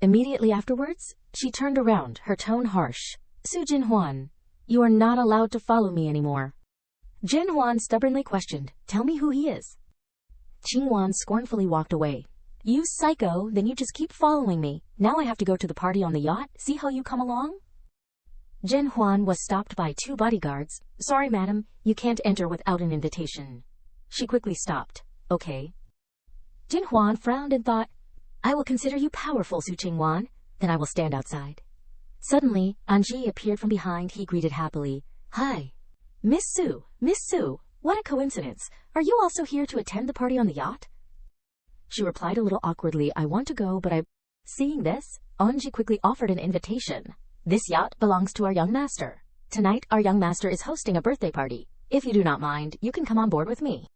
A: Immediately afterwards, she turned around, her tone harsh. Su Jin Huan, you are not allowed to follow me anymore. Jin Huan stubbornly questioned, tell me who he is. Jin Huan scornfully walked away. You psycho, then you just keep following me. Now I have to go to the party on the yacht. See how you come along? Jin Huan was stopped by 2 bodyguards. Sorry, madam, you can't enter without an invitation. She quickly stopped. Okay. Jin Huan frowned and thought, I will consider you powerful, Su Jin Huan. Then I will stand outside. Suddenly, Anji appeared from behind. He greeted happily. Hi. Miss Su, what a coincidence. Are you also here to attend the party on the yacht? She replied a little awkwardly, I want to go, but Seeing this, Anji quickly offered an invitation. This yacht belongs to our young master. Tonight, our young master is hosting a birthday party. If you do not mind, you can come on board with me.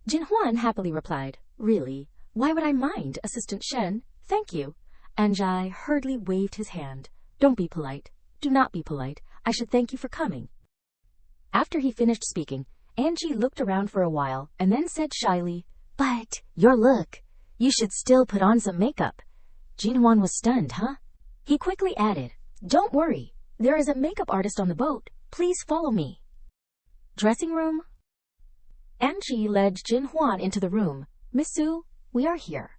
A: Jin Huan happily replied, Really? Why would I mind, Assistant Shen? Thank you. Anji hurriedly waved his hand. Don't be polite. Do not be polite. I should thank you for coming. After he finished speaking, Anji looked around for a while and then said shyly, But your look. You should still put on some makeup. Jin Huan was stunned, huh? He quickly added, Don't worry. There is a makeup artist on the boat. Please follow me. Dressing room? Anji led Jin Huan into the room. Miss Su, we are here.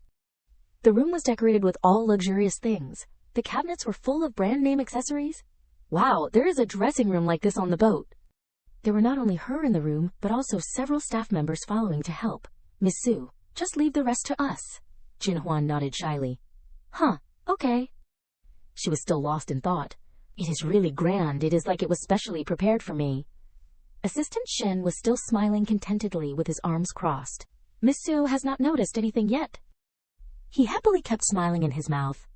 A: The room was decorated with all luxurious things. The cabinets were full of brand-name accessories. Wow, there is a dressing room like this on the boat. There were not only her in the room, but also several staff members following to help. Miss Su, just leave the rest to us. Jin Huan nodded shyly. Huh, okay. She was still lost in thought. It is really grand. It is like it was specially prepared for me. Assistant Shen was still smiling contentedly with his arms crossed. Miss Su has not noticed anything yet. He happily kept smiling in his mouth.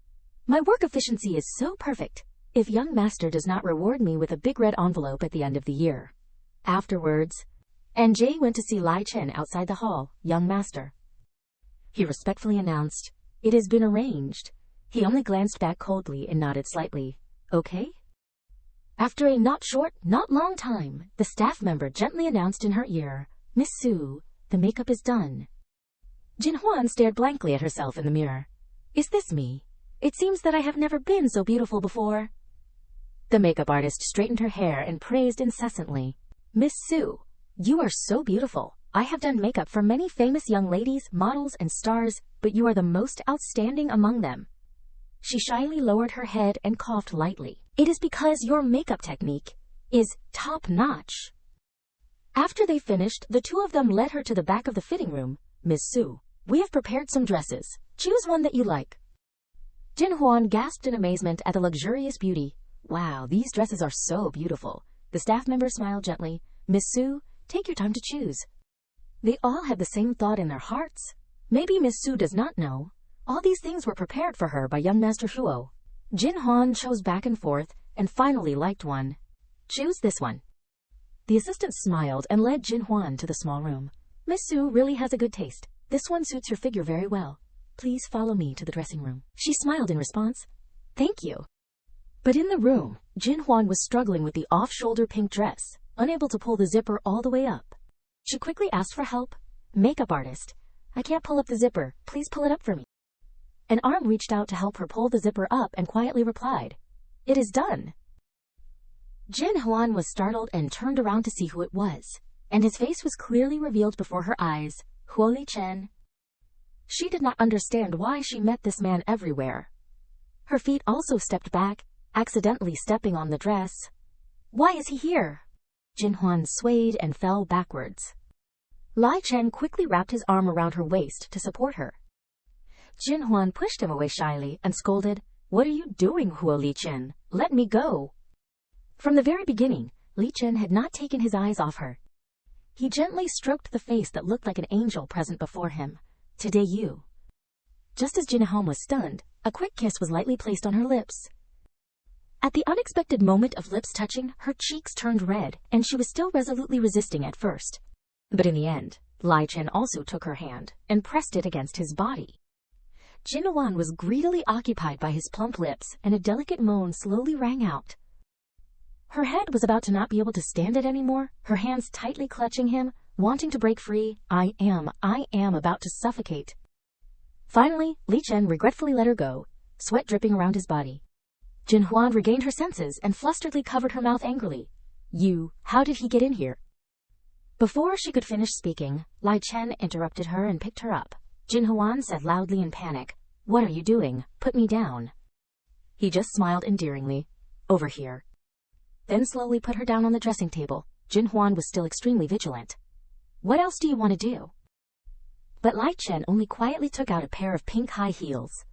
A: My work efficiency is so perfect. If young master does not reward me with a big red envelope at the end of the year. Afterwards, Jay went to see Lai Chen outside the hall, young master. He respectfully announced, It has been arranged. He only glanced back coldly and nodded slightly. Okay? After a not short, not long time, the staff member gently announced in her ear, Miss Su, the makeup is done. Jin Huan stared blankly at herself in the mirror. Is this me? It seems that I have never been so beautiful before. The makeup artist straightened her hair and praised incessantly. Miss Su, you are so beautiful. I have done makeup for many famous young ladies, models, and stars, but you are the most outstanding among them. She shyly lowered her head and coughed lightly. It is because your makeup technique is top-notch. After they finished, the two of them led her to the back of the fitting room. Miss Su, we have prepared some dresses. Choose one that you like. Jin Huan gasped in amazement at the luxurious beauty. Wow, these dresses are so beautiful. The staff member smiled gently. Miss Su, take your time to choose. They all had the same thought in their hearts. Maybe Miss Su does not know. All these things were prepared for her by young Master Shuo. Jin Huan chose back and forth and finally liked one. Choose this one. The assistant smiled and led Jin Huan to the small room. Miss Su really has a good taste. This one suits your figure very well. Please follow me to the dressing room. She smiled in response. Thank you. But in the room, Jin Huan was struggling with the off-shoulder pink dress, unable to pull the zipper all the way up. She quickly asked for help. Makeup artist, I can't pull up the zipper, please pull it up for me. An arm reached out to help her pull the zipper up and quietly replied, It is done. Jin Huan was startled and turned around to see who it was, and his face was clearly revealed before her eyes, Huo Li Chen. She did not understand why she met this man everywhere. Her feet also stepped back, accidentally stepping on the dress. Why is he here? Jin Huan swayed and fell backwards. Li Chen quickly wrapped his arm around her waist to support her. Jin Huan pushed him away shyly and scolded, What are you doing, Huo Li Chen? Let me go. From the very beginning, Li Chen had not taken his eyes off her. He gently stroked the face that looked like an angel present before him. Today you. Just as Jin Huan was stunned, a quick kiss was lightly placed on her lips. At the unexpected moment of lips touching, her cheeks turned red, and she was still resolutely resisting at first. But in the end, Li Chen also took her hand and pressed it against his body. Jin Huan was greedily occupied by his plump lips, and a delicate moan slowly rang out. Her head was about to not be able to stand it anymore, her hands tightly clutching him, wanting to break free. I am about to suffocate. Finally, Li Chen regretfully let her go, sweat dripping around his body. Jin Huan regained her senses and flusteredly covered her mouth angrily. How did he get in here? Before she could finish speaking, Li Chen interrupted her and picked her up. Jin Huan said loudly in panic, What are you doing? Put me down. He just smiled endearingly. Over here. Then slowly put her down on the dressing table. Jin Huan was still extremely vigilant. What else do you want to do? But Li Chen only quietly took out a pair of pink high heels.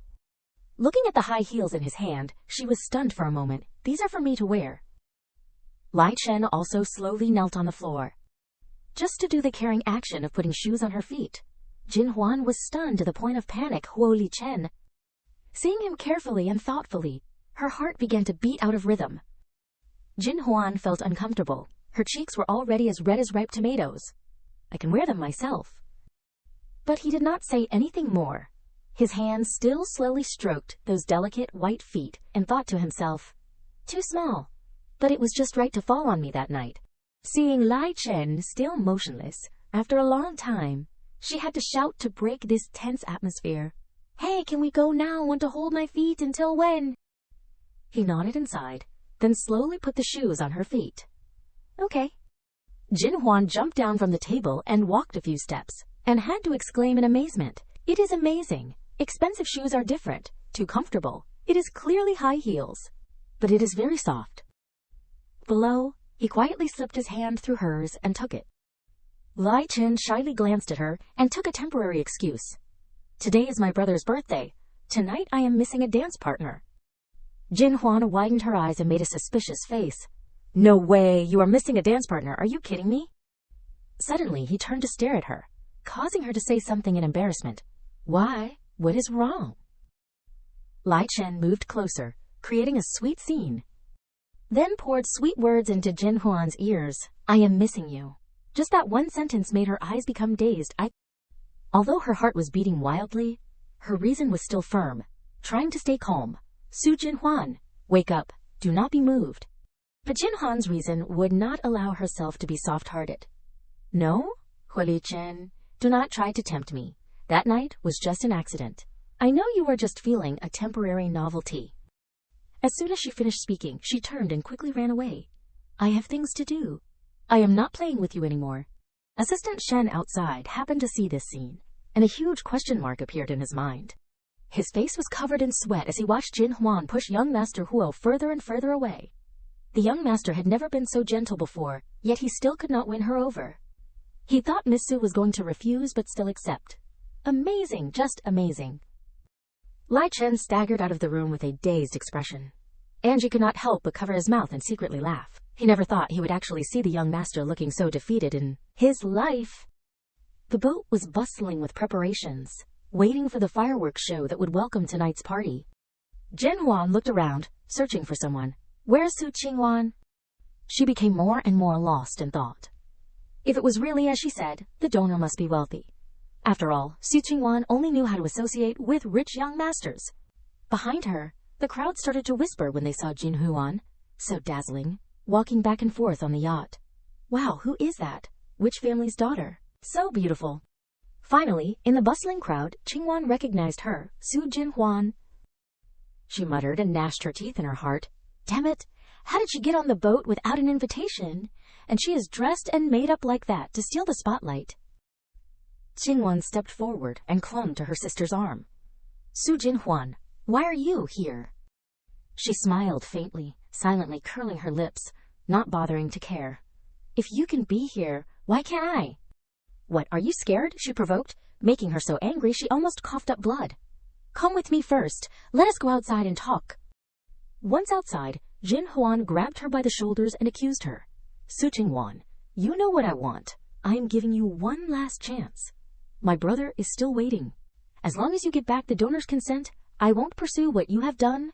A: Looking at the high heels in his hand, she was stunned for a moment. These are for me to wear. Li Chen also slowly knelt on the floor, just to do the caring action of putting shoes on her feet. Jin Huan was stunned to the point of panic. Huo Li Chen. Seeing him carefully and thoughtfully, her heart began to beat out of rhythm. Jin Huan felt uncomfortable. Her cheeks were already as red as ripe tomatoes. I can wear them myself. But he did not say anything more. His hands still slowly stroked those delicate white feet and thought to himself, Too small. But it was just right to fall on me that night. Seeing Li Chen still motionless, after a long time, she had to shout to break this tense atmosphere. Hey, can we go now? Want to hold my feet until when? He nodded and sighed, then slowly put the shoes on her feet. Okay. Jin Huan jumped down from the table and walked a few steps, and had to exclaim in amazement, It is amazing. Expensive shoes are different, too comfortable. It is clearly high heels, but it is very soft. Below, he quietly slipped his hand through hers and took it. Li Chen shyly glanced at her and took a temporary excuse. Today is my brother's birthday. Tonight I am missing a dance partner. Jin Huan widened her eyes and made a suspicious face. No way, you are missing a dance partner, are you kidding me? Suddenly he turned to stare at her, causing her to say something in embarrassment. Why? What is wrong? Li Chen moved closer, creating a sweet scene. Then poured sweet words into Jin Huan's ears. I am missing you. Just that one sentence made her eyes become dazed. Although her heart was beating wildly, her reason was still firm, trying to stay calm. Jin Huan, wake up, do not be moved. But Jin Huan's reason would not allow herself to be soft-hearted. No, Huo Li Chen, do not try to tempt me. That night was just an accident. I know you were just feeling a temporary novelty. As soon as she finished speaking, she turned and quickly ran away. I have things to do. I am not playing with you anymore. Assistant Shen outside happened to see this scene, and a huge question mark appeared in his mind. His face was covered in sweat as he watched Jin Huan push young Master Huo further and further away. The young master had never been so gentle before, yet he still could not win her over. He thought Miss Su was going to refuse but still accept. Amazing, just amazing. Li Chen staggered out of the room with a dazed expression. Angie could not help but cover his mouth and secretly laugh. He never thought he would actually see the young master looking so defeated in his life. The boat was bustling with preparations, waiting for the fireworks show that would welcome tonight's party. Jin Huan looked around, searching for someone. Where's Su Qingwan? She became more and more lost in thought. If it was really as she said, the donor must be wealthy. After all, Su Qingwan only knew how to associate with rich young masters. Behind her, The crowd started to whisper when they saw Jin Huan, so dazzling, walking back and forth on the yacht. Wow, who is that? Which family's daughter? So beautiful. Finally, in the bustling crowd, Qingwan recognized her, Jin Huan. She muttered and gnashed her teeth in her heart. Damn it! How did she get on the boat without an invitation? And she is dressed and made up like that to steal the spotlight. Qingwan stepped forward and clung to her sister's arm. Jin Huan, why are you here? She smiled faintly, silently curling her lips, not bothering to care. If you can be here, why can't I? What, are you scared? She provoked, making her so angry she almost coughed up blood. Come with me first. Let us go outside and talk. Once outside, Jin Huan grabbed her by the shoulders and accused her. Qingwan, you know what I want. I am giving you one last chance. My brother is still waiting. As long as you get back the donor's consent, I won't pursue what you have done.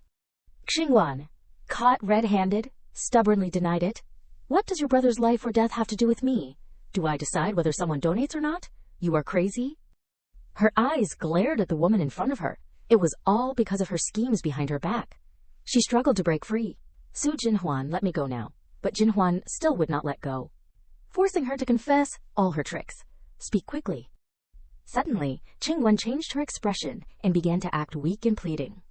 A: Qingwan, caught red-handed, stubbornly denied it. What does your brother's life or death have to do with me? Do I decide whether someone donates or not? You are crazy? Her eyes glared at the woman in front of her. It was all because of her schemes behind her back. She struggled to break free. Jin Huan, let me go now. But Jin Huan still would not let go, forcing her to confess all her tricks. Speak quickly. Suddenly, Qingwan changed her expression and began to act weak and pleading.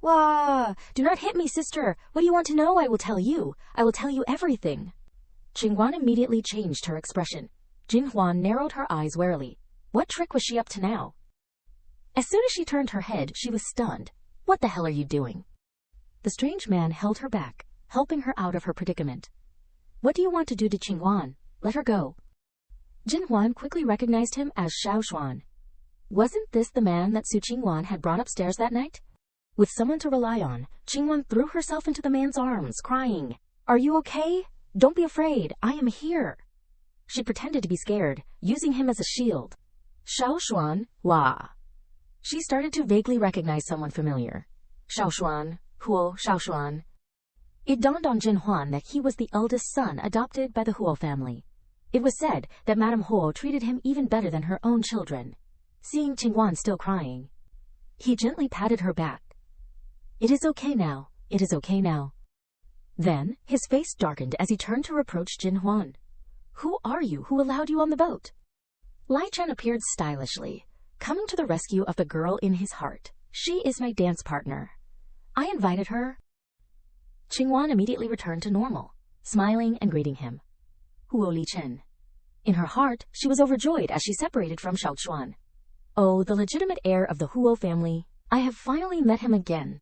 A: Wah! Do not hit me, sister. What do you want to know? I will tell you. I will tell you everything. Qingwan immediately changed her expression. Jin Huan narrowed her eyes warily. What trick was she up to now? As soon as she turned her head, she was stunned. What the hell are you doing? The strange man held her back, helping her out of her predicament. What do you want to do to Qingwan? Let her go. Jin Huan quickly recognized him as Xiao Xuan. Wasn't this the man that Qingwan had brought upstairs that night? With someone to rely on, Qingwan threw herself into the man's arms, crying, Are you okay? Don't be afraid. I am here. She pretended to be scared, using him as a shield. Xiao Xuan, wah. She started to vaguely recognize someone familiar. Xiao Xuan, Huo Xiao Xuan. It dawned on Jin Huan that he was the eldest son adopted by the Huo family. It was said that Madame Huo treated him even better than her own children. Seeing Qingwan still crying, he gently patted her back. It is okay now. It is okay now. Then, his face darkened as he turned to reproach Jin Huan. Who are you? Who allowed you on the boat? Lai Chen appeared stylishly, coming to the rescue of the girl in his heart. She is my dance partner. I invited her. Qingwan immediately returned to normal, smiling and greeting him. Huo Li Chen. In her heart, she was overjoyed as she separated from Xiao Xuan. Oh, the legitimate heir of the Huo family. I have finally met him again.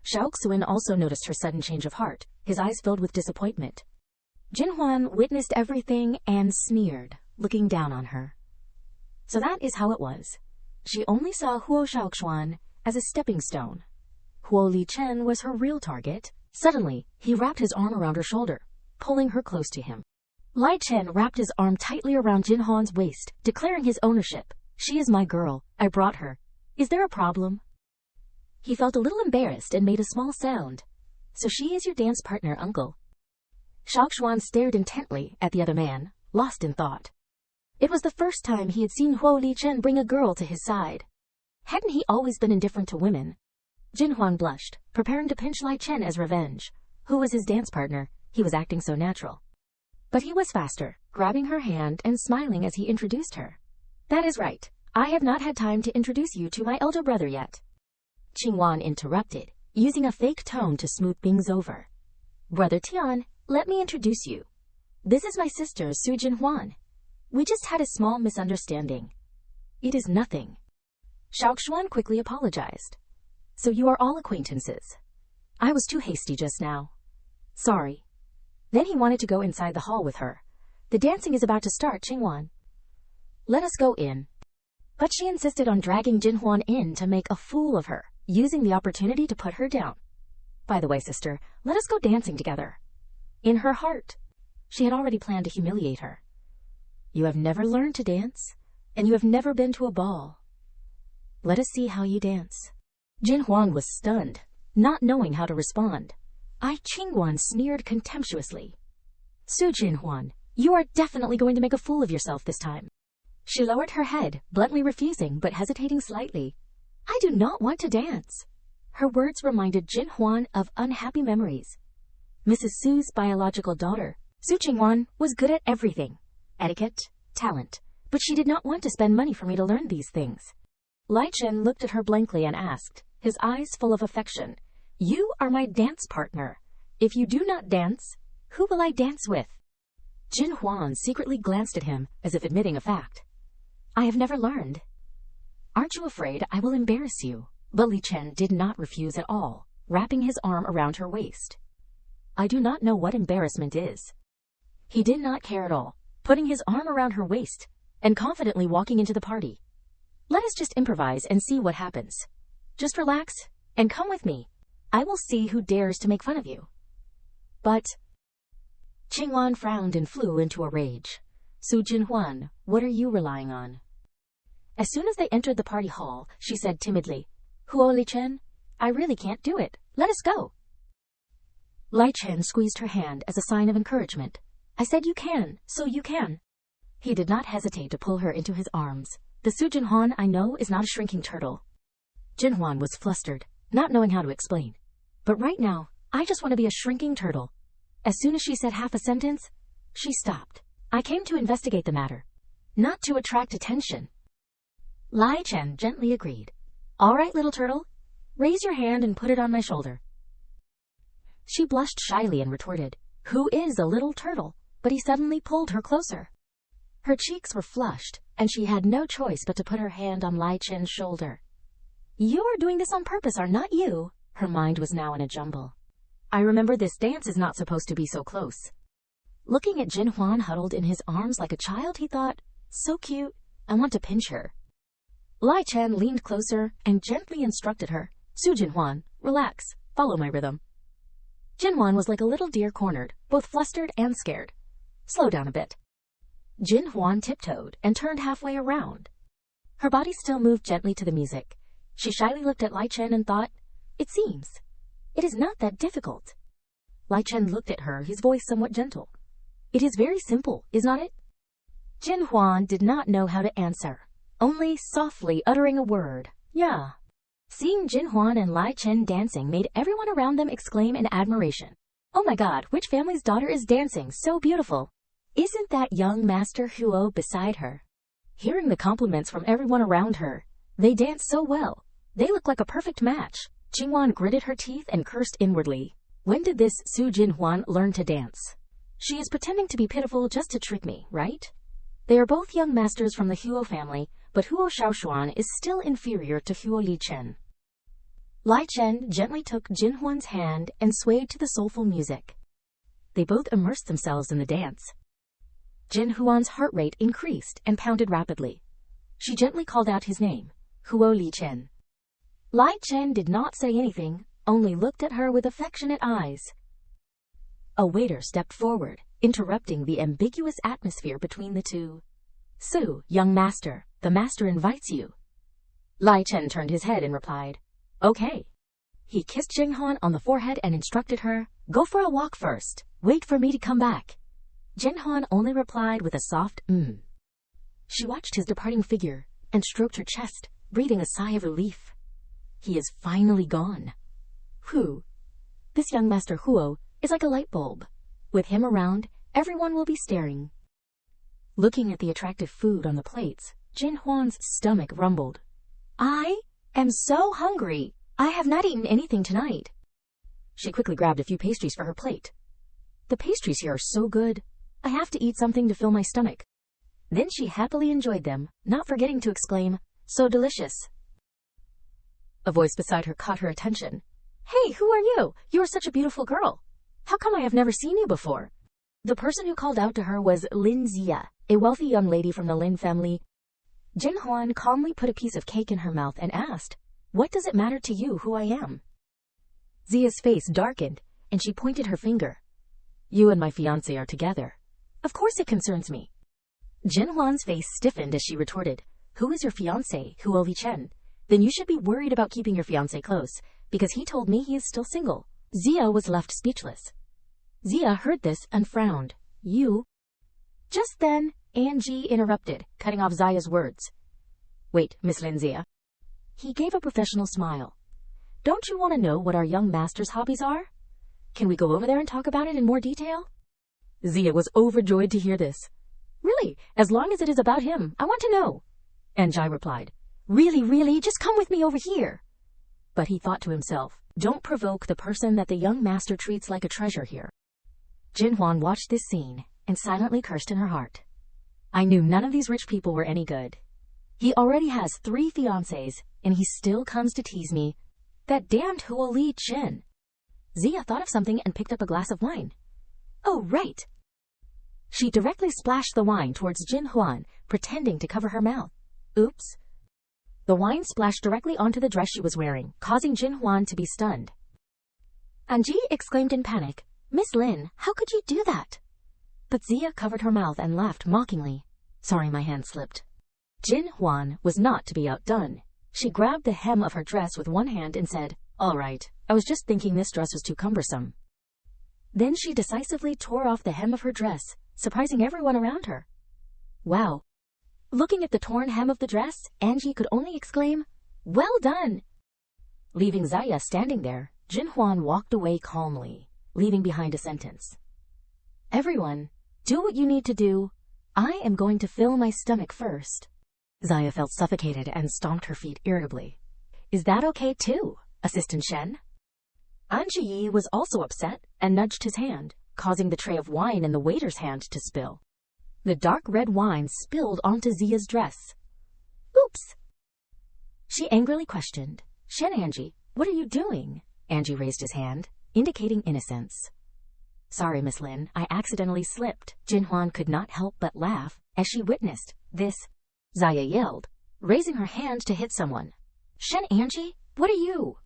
A: Xiao Xuan also noticed her sudden change of heart, his eyes filled with disappointment. Jin Huan witnessed everything and sneered, looking down on her. So that is how it was. She only saw Huo Xiaoxuan as a stepping stone. Huo Li Chen was her real target. Suddenly, he wrapped his arm around her shoulder, pulling her close to him. Lai Chen wrapped his arm tightly around Jin Huan's waist, declaring his ownership. She is my girl. I brought her. Is there a problem? He felt a little embarrassed and made a small sound. So she is your dance partner, uncle. Xiaoxuan stared intently at the other man, lost in thought. It was the first time he had seen Huo Li Chen bring a girl to his side. Hadn't he always been indifferent to women? Jin Huan blushed, preparing to pinch Lai Chen as revenge. Who was his dance partner? He was acting so natural. But he was faster, grabbing her hand and smiling as he introduced her. That is right. I have not had time to introduce you to my elder brother yet. Qingwan interrupted, using a fake tone to smooth things over. Brother Tian, let me introduce you. This is my sister, Jin Huan. We just had a small misunderstanding. It is nothing. Xiaoxuan quickly apologized. So you are all acquaintances. I was too hasty just now. Sorry. Then he wanted to go inside the hall with her. The dancing is about to start, Qingwan. Let us go in. But she insisted on dragging Jin Huan in to make a fool of her, using the opportunity to put her down. By the way, sister, let us go dancing together. In her heart, she had already planned to humiliate her. You have never learned to dance, and you have never been to a ball. Let us see how you dance. Jin Huan was stunned, not knowing how to respond. Qingwan sneered contemptuously. Jin Huan, you are definitely going to make a fool of yourself this time. She lowered her head, bluntly refusing but hesitating slightly. I do not want to dance. Her words reminded Jin Huan of unhappy memories. Mrs. Su's biological daughter, Su Qinghuan, was good at everything. Etiquette, talent. But she did not want to spend money for me to learn these things. Lai Chen looked at her blankly and asked, his eyes full of affection, "You are my dance partner. If you do not dance, who will I dance with?" Jin Huan secretly glanced at him as if admitting a fact. "I have never learned." "Aren't you afraid I will embarrass you?" But Li Chen did not refuse at all, wrapping his arm around her waist. "I do not know what embarrassment is." He did not care at all, putting his arm around her waist and confidently walking into the party. "Let us just improvise and see what happens. Just relax and come with me. I will see who dares to make fun of you." But Qinghuan frowned and flew into a rage. "Su Jinhuan, what are you relying on?" As soon as they entered the party hall, she said timidly, "Huo Li Chen, I really can't do it. Let us go." Lai Chen squeezed her hand as a sign of encouragement. "I said you can, so you can." He did not hesitate to pull her into his arms. "The Su Jinhuan I know is not a shrinking turtle." Jin Huan was flustered, not knowing how to explain. "But right now, I just want to be a shrinking turtle." As soon as she said half a sentence, she stopped. "I came to investigate the matter, not to attract attention." Lai Chen gently agreed. "All right, little turtle, raise your hand and put it on my shoulder." She blushed shyly and retorted, "Who is a little turtle?" But he suddenly pulled her closer. Her cheeks were flushed, and she had no choice but to put her hand on Lai Chen's shoulder. "You are doing this on purpose, are not you?" Her mind was now in a jumble. "I remember this dance is not supposed to be so close." Looking at Jin Huan huddled in his arms like a child, he thought, "So cute, I want to pinch her." Lai Chen leaned closer and gently instructed her, "Su Jin Huan, relax, follow my rhythm." Jin Huan was like a little deer cornered, both flustered and scared. "Slow down a bit." Jin Huan tiptoed and turned halfway around. Her body still moved gently to the music. She shyly looked at Lai Chen and thought, "It seems it is not that difficult." Lai Chen looked at her, his voice somewhat gentle. "It is very simple, is not it?" Jin Huan did not know how to answer, only softly uttering a word, "Yeah." Seeing Jin Huan and Lai Chen dancing made everyone around them exclaim in admiration, "Oh my God, which family's daughter is dancing so beautiful? Isn't that young Master Huo beside her?" Hearing the compliments from everyone around her, "They dance so well. They look like a perfect match." Qinghuan gritted her teeth and cursed inwardly. "When did this Su Jin Huan learn to dance? She is pretending to be pitiful just to trick me, right?" They are both young masters from the Huo family, but Huo Shaoshuan is still inferior to Huo Li Chen. Lai Chen gently took Jin Huan's hand and swayed to the soulful music. They both immersed themselves in the dance. Jin Huan's heart rate increased and pounded rapidly. She gently called out his name, Huo Li Chen. Lai Chen did not say anything, only looked at her with affectionate eyes. A waiter stepped forward, interrupting the ambiguous atmosphere between the two. "Su, young master, the master invites you." Lai Chen turned his head and replied, "Okay." He kissed Jin Huan on the forehead and instructed her, "Go for a walk first. Wait for me to come back." Jin Huan only replied with a soft She watched his departing figure and stroked her chest, breathing a sigh of relief. He is finally gone. Whew. This young Master Huo is like a light bulb. With him around, everyone will be staring. Looking at the attractive food on the plates, Jin Huan's stomach rumbled. "I am so hungry. I have not eaten anything tonight." She quickly grabbed a few pastries for her plate. "The pastries here are so good. I have to eat something to fill my stomach." Then she happily enjoyed them, not forgetting to exclaim, "So delicious." A voice beside her caught her attention. "Hey, who are you? You are such a beautiful girl. How come I have never seen you before?" The person who called out to her was Lin Zia, a wealthy young lady from the Lin family. Jin Huan calmly put a piece of cake in her mouth and asked, "What does it matter to you who I am?" Zia's face darkened, and she pointed her finger. "You and my fiancé are together. Of course it concerns me." Jin Huan's face stiffened as she retorted, "Who is your fiancé, Huo Li Chen? Then you should be worried about keeping your fiancé close, because he told me he is still single." Zia was left speechless. Zia heard this and frowned. "You?" Just then, Angie interrupted, cutting off Zia's words. "Wait, Miss Lin Zia." He gave a professional smile. Don't you want to know what our young master's hobbies are? Can we go over there and talk about it in more detail? Zia was overjoyed to hear this. Really, as long as it is about him, I want to know. Anjai replied, Really, just come with me over here. But he thought to himself, don't provoke the person that the young master treats like a treasure here. Jin Huan watched this scene and silently cursed in her heart. I knew none of these rich people were any good. He already has 3 fiancés, and he still comes to tease me. That damned Huo Li Chen. Zia thought of something and picked up a glass of wine. Oh, right. She directly splashed the wine towards Jin Huan, pretending to cover her mouth. Oops. The wine splashed directly onto the dress she was wearing, causing Jin Huan to be stunned. Anji exclaimed in panic, Miss Lin, how could you do that? But Zia covered her mouth and laughed mockingly. Sorry, my hand slipped. Jin Huan was not to be outdone. She grabbed the hem of her dress with one hand and said, All right, I was just thinking this dress was too cumbersome. Then she decisively tore off the hem of her dress, surprising everyone around her. Wow. Looking at the torn hem of the dress, Angie could only exclaim, Well done! Leaving Zaya standing there, Jin Huan walked away calmly, leaving behind a sentence. Everyone, do what you need to do. I am going to fill my stomach first. Zaya felt suffocated and stomped her feet irritably. Is that okay too, Assistant Shen? Anji was also upset and nudged his hand, causing the tray of wine in the waiter's hand to spill. The dark red wine spilled onto Zia's dress. Oops! She angrily questioned, Shen Angie, what are you doing? Angie raised his hand, indicating innocence. Sorry, Miss Lin, I accidentally slipped. Jin Huan could not help but laugh as she witnessed this. Zaya yelled, raising her hand to hit someone. Shen Angie, what are you?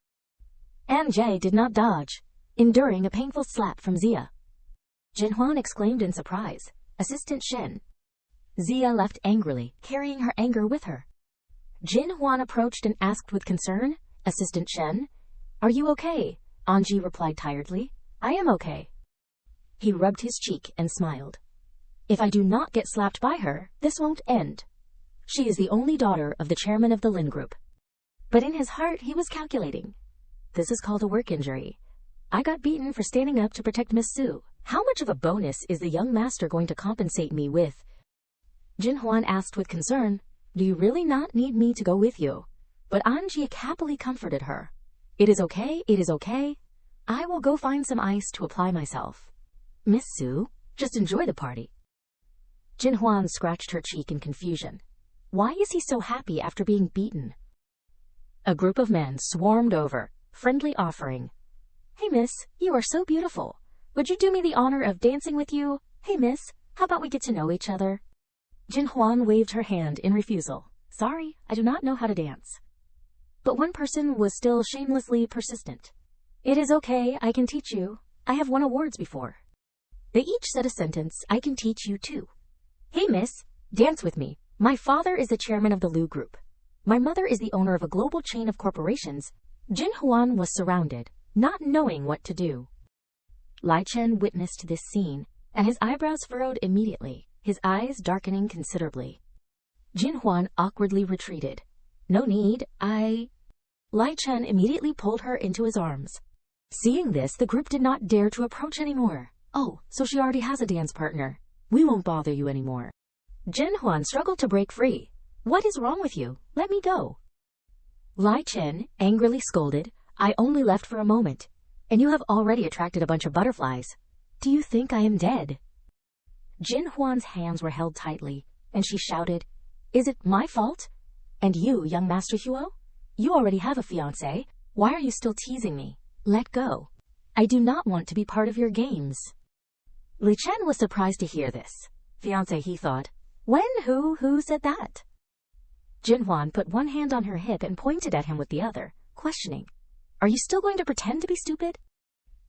A: Anjay did not dodge, enduring a painful slap from Zia. Jin Huan exclaimed in surprise, Assistant Shen. Zia left angrily, carrying her anger with her. Jin Huan approached and asked with concern, Assistant Shen, are you okay? Anji replied tiredly, I am okay. He rubbed his cheek and smiled. If I do not get slapped by her, this won't end. She is the only daughter of the chairman of the Lin Group. But in his heart, he was calculating. This is called a work injury. I got beaten for standing up to protect Miss Su. How much of a bonus is the young master going to compensate me with? Jin Huan asked with concern, Do you really not need me to go with you? But Anji happily comforted her. It is okay, it is okay. I will go find some ice to apply myself. Miss Su, just enjoy the party. Jin Huan scratched her cheek in confusion. Why is he so happy after being beaten? A group of men swarmed over, friendly offering. Hey miss, you are so beautiful. Would you do me the honor of dancing with you? Hey miss, how about we get to know each other? Jin Huan waved her hand in refusal. Sorry, I do not know how to dance. But one person was still shamelessly persistent. It is okay, I can teach you. I have won awards before. They each said a sentence, I can teach you too. Hey miss, dance with me. My father is the chairman of the Lu Group. My mother is the owner of a global chain of corporations. Jin Huan was surrounded, not knowing what to do. Lai Chen witnessed this scene, and his eyebrows furrowed immediately, his eyes darkening considerably. Jin Huan awkwardly retreated. No need, Lai Chen immediately pulled her into his arms. Seeing this, the group did not dare to approach anymore. Oh, so she already has a dance partner. We won't bother you anymore. Jin Huan struggled to break free. What is wrong with you? Let me go. Lai Chen angrily scolded, I only left for a moment, and you have already attracted a bunch of butterflies. Do you think I am dead? Jin Huan's hands were held tightly, and she shouted, Is it my fault? And you, young Master Huo? You already have a fiancé. Why are you still teasing me? Let go. I do not want to be part of your games. Li Chen was surprised to hear this. Fiancé, he thought. When? Who said that? Jin Huan put one hand on her hip and pointed at him with the other, questioning. Are you still going to pretend to be stupid?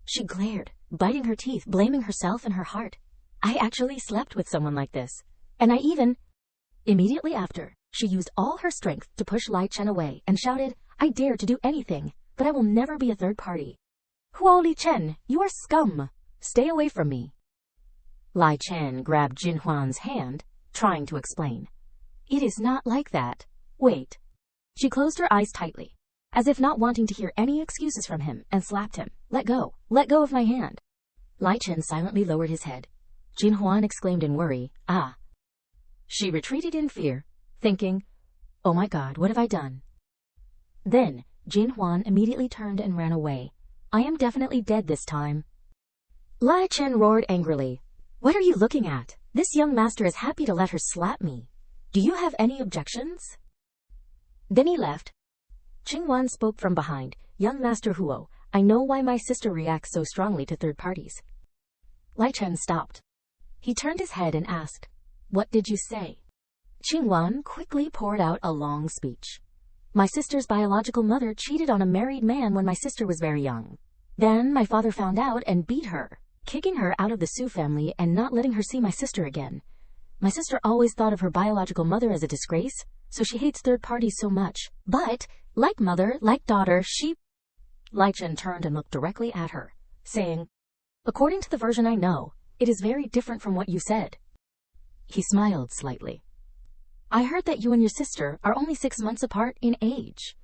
A: She glared, biting her teeth, blaming herself and her heart. I actually slept with someone like this. And I even... Immediately after, she used all her strength to push Lai Chen away and shouted, I dare to do anything, but I will never be a third party. Huo Li Chen, you are scum. Stay away from me. Lai Chen grabbed Jin Huan's hand, trying to explain. It is not like that. Wait. She closed her eyes tightly. as if not wanting to hear any excuses from him, and slapped him. Let go of my hand. Lai Chen silently lowered his head. Jin Huan exclaimed in worry, ah. She retreated in fear, thinking, oh my god, what have I done? Then, Jin Huan immediately turned and ran away. I am definitely dead this time. Lai Chen roared angrily. What are you looking at? This young master is happy to let her slap me. Do you have any objections? Then he left. Jin Huan spoke from behind. Young Master Huo, I know why my sister reacts so strongly to third parties. Lai Chen stopped. He turned his head and asked, what did you say? Jin Huan quickly poured out a long speech. My sister's biological mother cheated on a married man when my sister was very young. Then my father found out and beat her, kicking her out of the Su family and not letting her see my sister again. My sister always thought of her biological mother as a disgrace, so she hates third parties so much. But, like mother, like daughter, she... Lai Chen turned and looked directly at her, saying, according to the version I know, it is very different from what you said. He smiled slightly. I heard that you and your sister are only 6 months apart in age.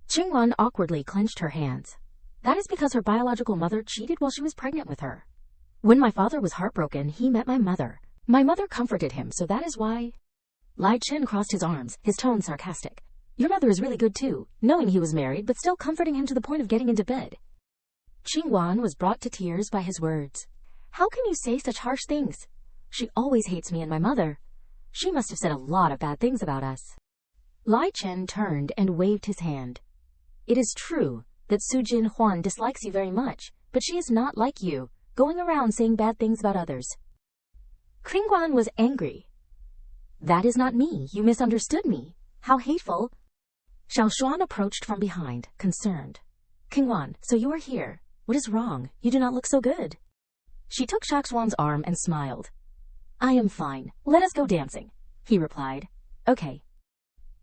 A: Jin Huan awkwardly clenched her hands. That is because her biological mother cheated while she was pregnant with her. When my father was heartbroken, he met my mother. My mother comforted him, so that is why... Lai Chen crossed his arms, his tone sarcastic. Your mother is really good too, knowing he was married but still comforting him to the point of getting into bed. Jin Huan was brought to tears by his words. How can you say such harsh things? She always hates me and my mother. She must have said a lot of bad things about us. Lai Chen turned and waved his hand. It is true that Jin Huan dislikes you very much, but she is not like you, going around saying bad things about others. Kringguan was angry. That is not me. You misunderstood me. How hateful. Xiao Xuan approached from behind, concerned. Kringguan, so you are here. What is wrong? You do not look so good. She took Xiao Xuan's arm and smiled. I am fine. Let us go dancing, he replied. Okay.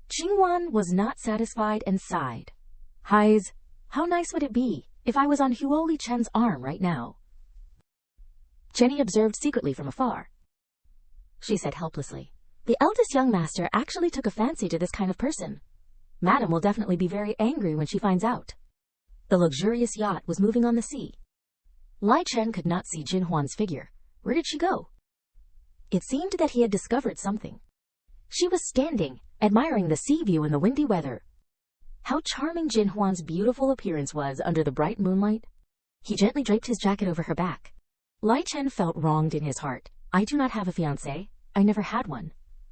A: Jin Huan was not satisfied and sighed. Highs, how nice would it be if I was on Huo Li Chen's arm right now? Jenny observed secretly from afar. She said helplessly, the eldest young master actually took a fancy to this kind of person. Madam will definitely be very angry when she finds out. The luxurious yacht was moving on the sea. Lai Chen could not see Jin Huan's figure. Where did she go? It seemed that he had discovered something. She was standing, admiring the sea view in the windy weather. How charming Jin Huan's beautiful appearance was under the bright moonlight. He gently draped his jacket over her back. Lai Chen felt wronged in his heart. I do not have a fiancé. I never had one.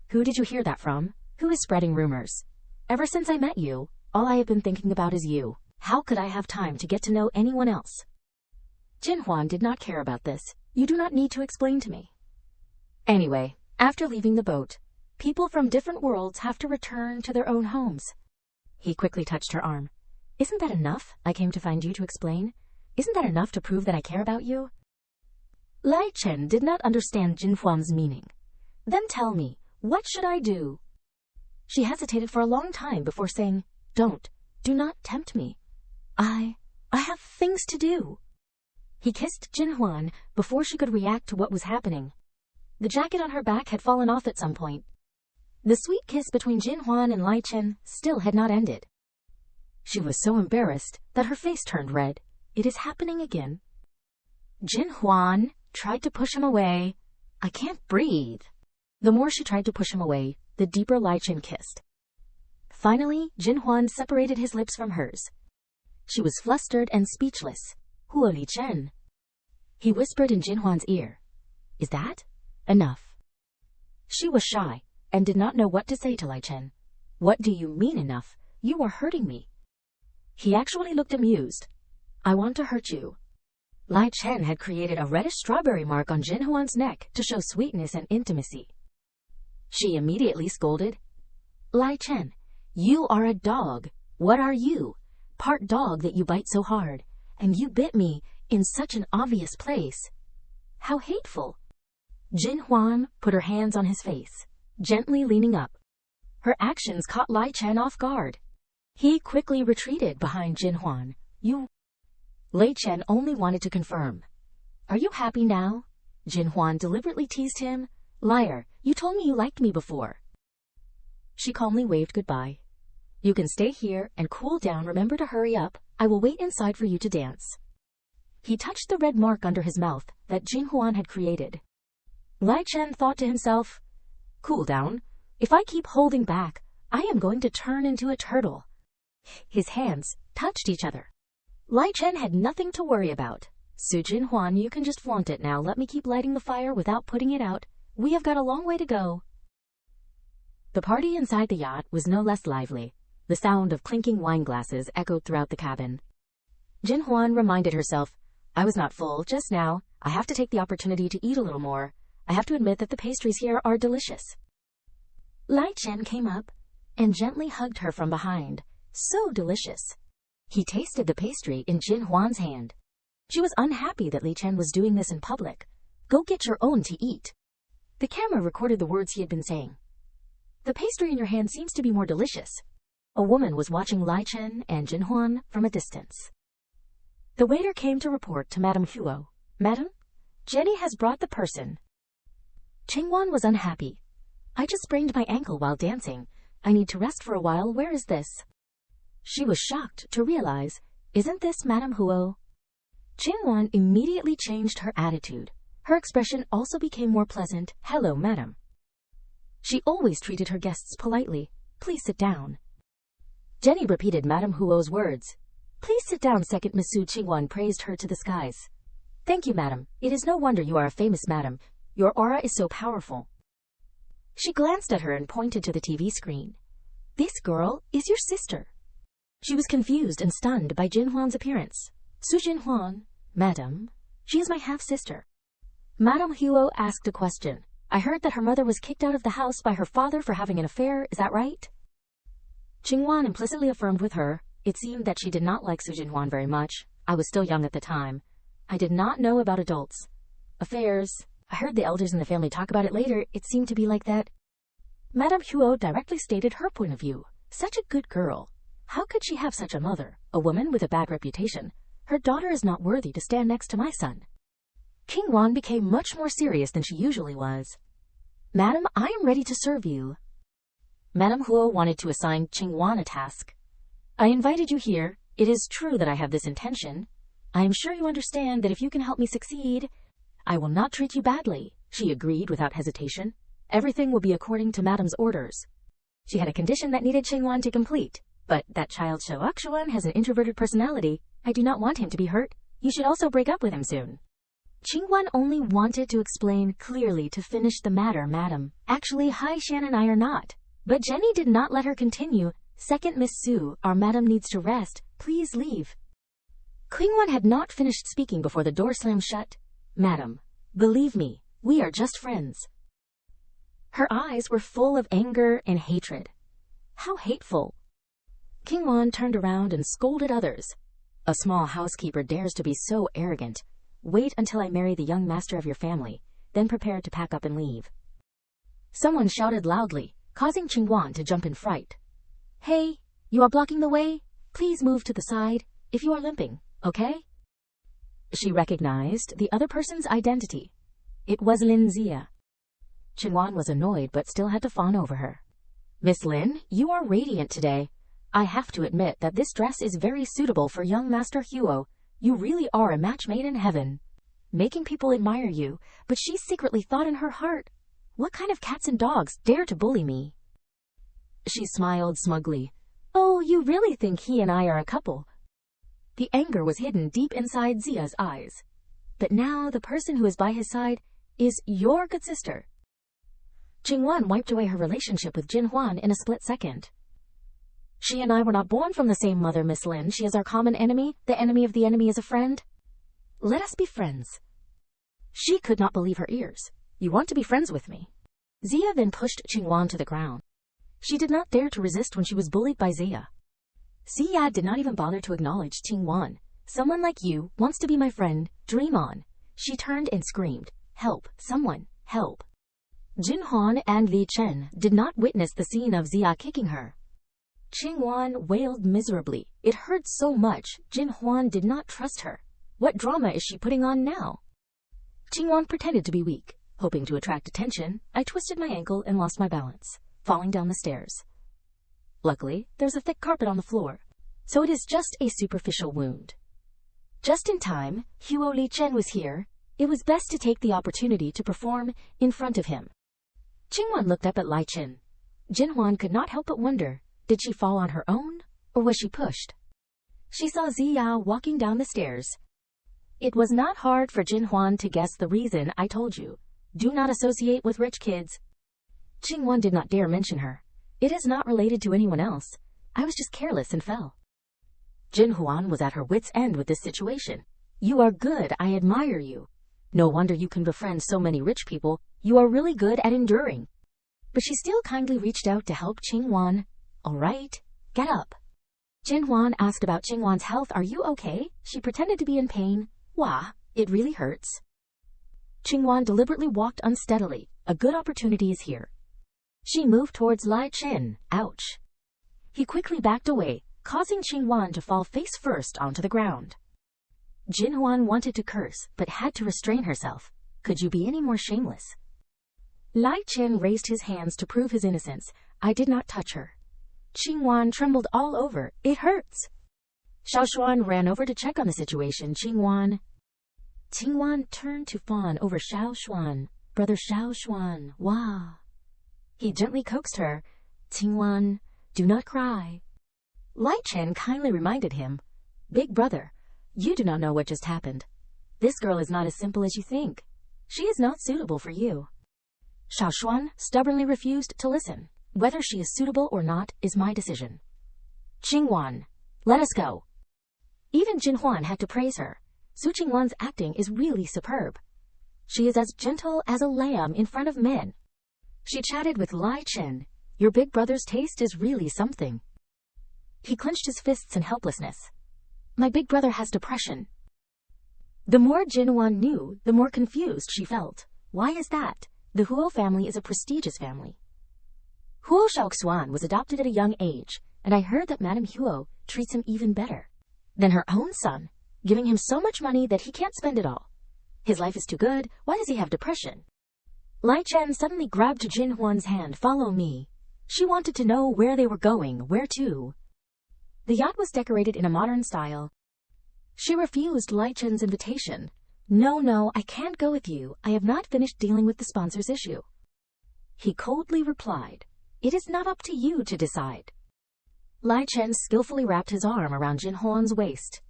A: Who did you hear that from? Who is spreading rumors? Ever since I met you, all I have been thinking about is you. How could I have time to get to know anyone else? Jin Huan did not care about this. You do not need to explain to me. Anyway, after leaving the boat, people from different worlds have to return to their own homes. He quickly touched her arm. Isn't that enough? I came to find you to explain. Isn't that enough to prove that I care about you? Lai Chen did not understand Jin Huan's meaning. Then tell me, what should I do? She hesitated for a long time before saying, do not tempt me. I have things to do. He kissed Jin Huan before she could react to what was happening. The jacket on her back had fallen off at some point. The sweet kiss between Jin Huan and Lai Chen still had not ended. She was so embarrassed that her face turned red. It is happening again. Jin Huan tried to push him away. I can't breathe. The more she tried to push him away, the deeper Lai Chen kissed. Finally, Jin Huan separated his lips from hers. She was flustered and speechless. Huo Li Chen. He whispered in Jin Huan's ear. Is that enough? She was shy and did not know what to say to Lai Chen. What do you mean enough? You are hurting me. He actually looked amused. I want to hurt you. Lai Chen had created a reddish strawberry mark on Jin Huan's neck to show sweetness and intimacy. She immediately scolded. Lai Chen, you are a dog. What are you? Part dog that you bite so hard. And you bit me in such an obvious place. How hateful. Jin Huan put her hands on his face, gently leaning up. Her actions caught Lai Chen off guard. He quickly retreated behind Jin Huan. You... Lai Chen only wanted to confirm. Are you happy now? Jin Huan deliberately teased him. Liar, you told me you liked me before. She calmly waved goodbye. You can stay here and cool down. Remember to hurry up. I will wait inside for you to dance. He touched the red mark under his mouth that Jin Huan had created. Lai Chen thought to himself, cool down. If I keep holding back, I am going to turn into a turtle. His hands touched each other. Lai Chen had nothing to worry about. Jin Huan, you can just flaunt it now. Let me keep lighting the fire without putting it out. We have got a long way to go. The party inside the yacht was no less lively. The sound of clinking wine glasses echoed throughout the cabin. Jin Huan reminded herself, I was not full just now. I have to take the opportunity to eat a little more. I have to admit that the pastries here are delicious. Lai Chen came up and gently hugged her from behind. So delicious. He tasted the pastry in Jin Huan's hand. She was unhappy that Li Chen was doing this in public. Go get your own to eat. The camera recorded the words he had been saying. The pastry in your hand seems to be more delicious. A woman was watching Lai Chen and Jin Huan from a distance. The waiter came to report to Madame Huo. Madam, Jenny has brought the person. Qing Wan was unhappy. I just sprained my ankle while dancing. I need to rest for a while. Where is this? She was shocked to realize, isn't this Madame Huo? Qing Wan immediately changed her attitude. Her expression also became more pleasant. Hello, madam. She always treated her guests politely. Please sit down. Jenny repeated Madame Huo's words. Please sit down. Second Miss Su Qing Wan praised her to the skies. Thank you, madam. It is no wonder you are a famous madam. Your aura is so powerful. She glanced at her and pointed to the TV screen. This girl is your sister. She was confused and stunned by Jin Huan's appearance. Su Jin Huan, madam, she is my half-sister. Madame Huo asked a question. I heard that her mother was kicked out of the house by her father for having an affair, is that right? Qing Wan implicitly affirmed with her. It seemed that she did not like Su Jin Huan very much. I was still young at the time. I did not know about adults. Affairs. I heard the elders in the family talk about it later. It seemed to be like that. Madame Huo directly stated her point of view. Such a good girl. How could she have such a mother, a woman with a bad reputation? Her daughter is not worthy to stand next to my son. Qing Wan became much more serious than she usually was. Madam, I am ready to serve you. Madame Huo wanted to assign Qing Wan a task. I invited you here. It is true that I have this intention. I am sure you understand that if you can help me succeed, I will not treat you badly. She agreed without hesitation. Everything will be according to Madame's orders. She had a condition that needed Qing Wan to complete. But that child Shou Xuan has an introverted personality. I do not want him to be hurt. You should also break up with him soon. Qing Wan only wanted to explain clearly to finish the matter, madam. Actually, Hai Shan and I are not. But Jenny did not let her continue. Second Miss Su, our madam needs to rest. Please leave. Qing Wan had not finished speaking before the door slammed shut. Madam, believe me, we are just friends. Her eyes were full of anger and hatred. How hateful. Qing Wan turned around and scolded others. A small housekeeper dares to be so arrogant. Wait until I marry the young master of your family, then prepare to pack up and leave. Someone shouted loudly, causing Qing Wan to jump in fright. Hey, you are blocking the way. Please move to the side, if you are limping, okay? She recognized the other person's identity. It was Lin Zia. Qing Wan was annoyed but still had to fawn over her. Miss Lin, you are radiant today. I have to admit that this dress is very suitable for young Master Huo. You really are a match made in heaven. Making people admire you, but she secretly thought in her heart, what kind of cats and dogs dare to bully me? She smiled smugly. Oh, you really think he and I are a couple? The anger was hidden deep inside Zia's eyes. But now the person who is by his side is your good sister. Qing Wan wiped away her relationship with Jin Huan in a split second. She and I were not born from the same mother, Miss Lin. She is our common enemy. The enemy of the enemy is a friend. Let us be friends. She could not believe her ears. You want to be friends with me? Zia then pushed Qing Wan to the ground. She did not dare to resist when she was bullied by Zia. Zia did not even bother to acknowledge Qing Wan. Someone like you wants to be my friend. Dream on. She turned and screamed, help, someone, help. Jin Huan and Li Chen did not witness the scene of Zia kicking her. Qing Wan wailed miserably. It hurt so much, Jin Huan did not trust her. What drama is she putting on now? Qing Wan pretended to be weak. Hoping to attract attention, I twisted my ankle and lost my balance, falling down the stairs. Luckily, there's a thick carpet on the floor, so it is just a superficial wound. Just in time, Huo Li Chen was here. It was best to take the opportunity to perform in front of him. Jin Huan looked up at Li Chen. Jin Huan could not help but wonder, did she fall on her own, or was she pushed? She saw Ziya walking down the stairs. It was not hard for Jin Huan to guess the reason. I told you. Do not associate with rich kids. Jin Huan did not dare mention her. It is not related to anyone else. I was just careless and fell. Jin Huan was at her wit's end with this situation. You are good. I admire you. No wonder you can befriend so many rich people. You are really good at enduring. But she still kindly reached out to help Jin Huan. All right, get up. Jin Huan asked about Jin Huan's health. Are you okay? She pretended to be in pain. Wah, it really hurts. Jin Huan deliberately walked unsteadily. A good opportunity is here. She moved towards Li Chen. Ouch. He quickly backed away, causing Jin Huan to fall face first onto the ground. Jin Huan wanted to curse, but had to restrain herself. Could you be any more shameless? Li Chen raised his hands to prove his innocence. I did not touch her. Jin Huan trembled all over. It hurts. Xiao Xuan ran over to check on the situation. Jin Huan turned to fawn over Xiao Xuan. Brother Xiao Xuan, wah. He gently coaxed her. Jin Huan, do not cry. Li Chen kindly reminded him, Big brother, you do not know what just happened. This girl is not as simple as you think. She is not suitable for you. Xiao Xuan stubbornly refused to listen. Whether she is suitable or not is my decision. Jin Huan, let us go. Even Jin Huan had to praise her. Su Jingwan's acting is really superb. She is as gentle as a lamb in front of men. She chatted with Li Chen. Your big brother's taste is really something. He clenched his fists in helplessness. My big brother has depression. The more Jin Huan knew, the more confused she felt. Why is that? The Huo family is a prestigious family. Huo Shaoxuan was adopted at a young age, and I heard that Madame Huo treats him even better than her own son, giving him so much money that he can't spend it all. His life is too good. Why does he have depression? Li Chen suddenly grabbed Jin Huan's hand. Follow me. She wanted to know where they were going. Where to? The yacht was decorated in a modern style. She refused Li Chen's invitation. No, I can't go with you. I have not finished dealing with the sponsor's issue. He coldly replied, It is not up to you to decide. Li Chen skillfully wrapped his arm around Jin Huan's waist.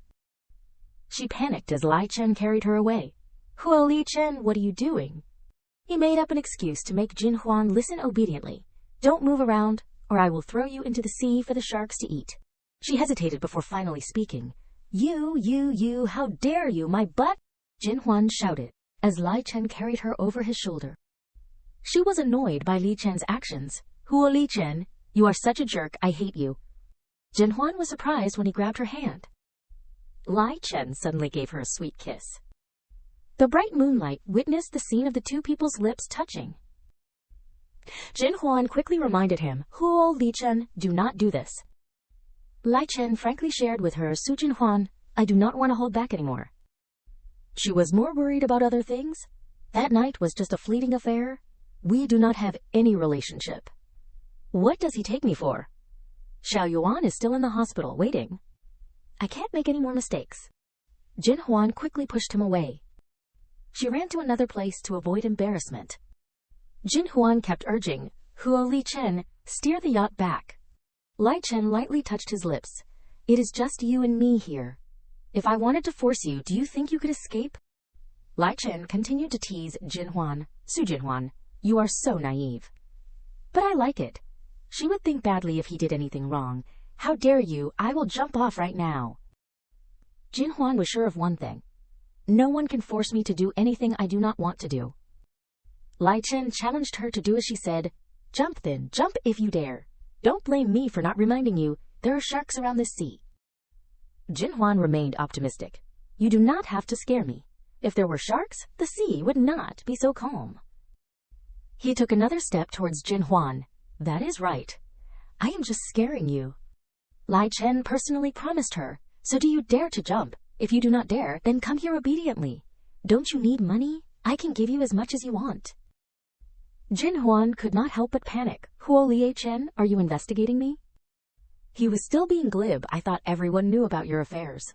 A: She panicked as Li Chen carried her away. Huo Li Chen, what are you doing? He made up an excuse to make Jin Huan listen obediently. Don't move around, or I will throw you into the sea for the sharks to eat. She hesitated before finally speaking. You, how dare you, my butt? Jin Huan shouted, as Li Chen carried her over his shoulder. She was annoyed by Li Chen's actions. Huo Li Chen, you are such a jerk, I hate you. Jin Huan was surprised when he grabbed her hand. Li Chen suddenly gave her a sweet kiss. The bright moonlight witnessed the scene of the two people's lips touching. Jin Huan quickly reminded him, Huo Li Chen, do not do this. Li Chen frankly shared with her, Su Jin Huan, I do not want to hold back anymore. She was more worried about other things. That night was just a fleeting affair. We do not have any relationship. What does he take me for? Xiao Yuan is still in the hospital, waiting. I can't make any more mistakes. Jin Huan quickly pushed him away. She ran to another place to avoid embarrassment. Jin Huan kept urging, Huo Li Chen, steer the yacht back. Li Chen lightly touched his lips. It is just you and me here. If I wanted to force you, do you think you could escape? Li Chen continued to tease Jin Huan. Su Jin Huan, you are so naive. But I like it. She would think badly if he did anything wrong. How dare you? I will jump off right now. Jin Huan was sure of one thing. No one can force me to do anything I do not want to do. Li Chen challenged her to do as she said. Jump then, jump if you dare. Don't blame me for not reminding you, there are sharks around this sea. Jin Huan remained optimistic. You do not have to scare me. If there were sharks, the sea would not be so calm. He took another step towards Jin Huan. That is right. I am just scaring you. Li Chen personally promised her. So do you dare to jump? If you do not dare, then come here obediently. Don't you need money? I can give you as much as you want. Jin Huan could not help but panic. Huo Li Chen, are you investigating me? He was still being glib. I thought everyone knew about your affairs.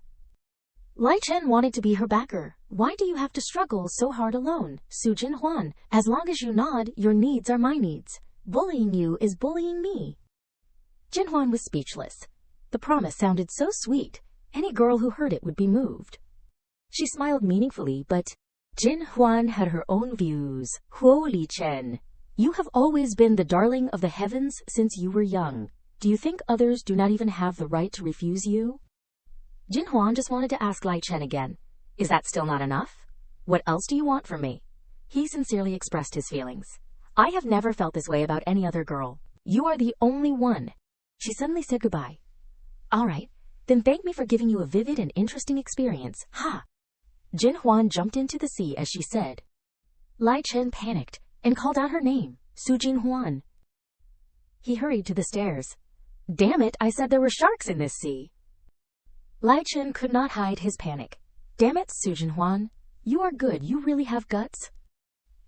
A: Lai Chen wanted to be her backer. Why do you have to struggle so hard alone? Jin Huan, as long as you nod, your needs are my needs. Bullying you is bullying me. Jin Huan was speechless. The promise sounded so sweet. Any girl who heard it would be moved. She smiled meaningfully, but Jin Huan had her own views. Huo Li Chen, you have always been the darling of the heavens since you were young. Do you think others do not even have the right to refuse you? Jin Huan just wanted to ask Lai Chen again. Is that still not enough? What else do you want from me? He sincerely expressed his feelings. I have never felt this way about any other girl. You are the only one. She suddenly said goodbye. All right, then thank me for giving you a vivid and interesting experience. Ha! Jin Huan jumped into the sea as she said. Lai Chen panicked and called out her name, Jin Huan. He hurried to the stairs. Damn it, I said there were sharks in this sea. Lai Chen could not hide his panic. Damn it, Jin Huan. You are good, you really have guts.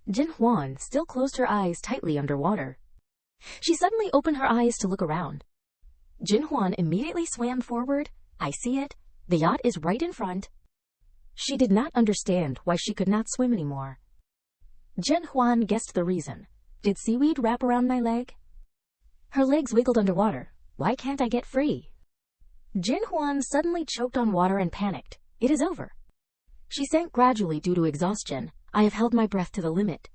A: Jin Huan still closed her eyes tightly underwater. She suddenly opened her eyes to look around. Jin Huan immediately swam forward. I see it. The yacht is right in front. She did not understand why she could not swim anymore. Jin Huan guessed the reason. Did seaweed wrap around my leg? Her legs wiggled underwater. Why can't I get free? Jin Huan suddenly choked on water and panicked. It is over. She sank gradually due to exhaustion. I have held my breath to the limit.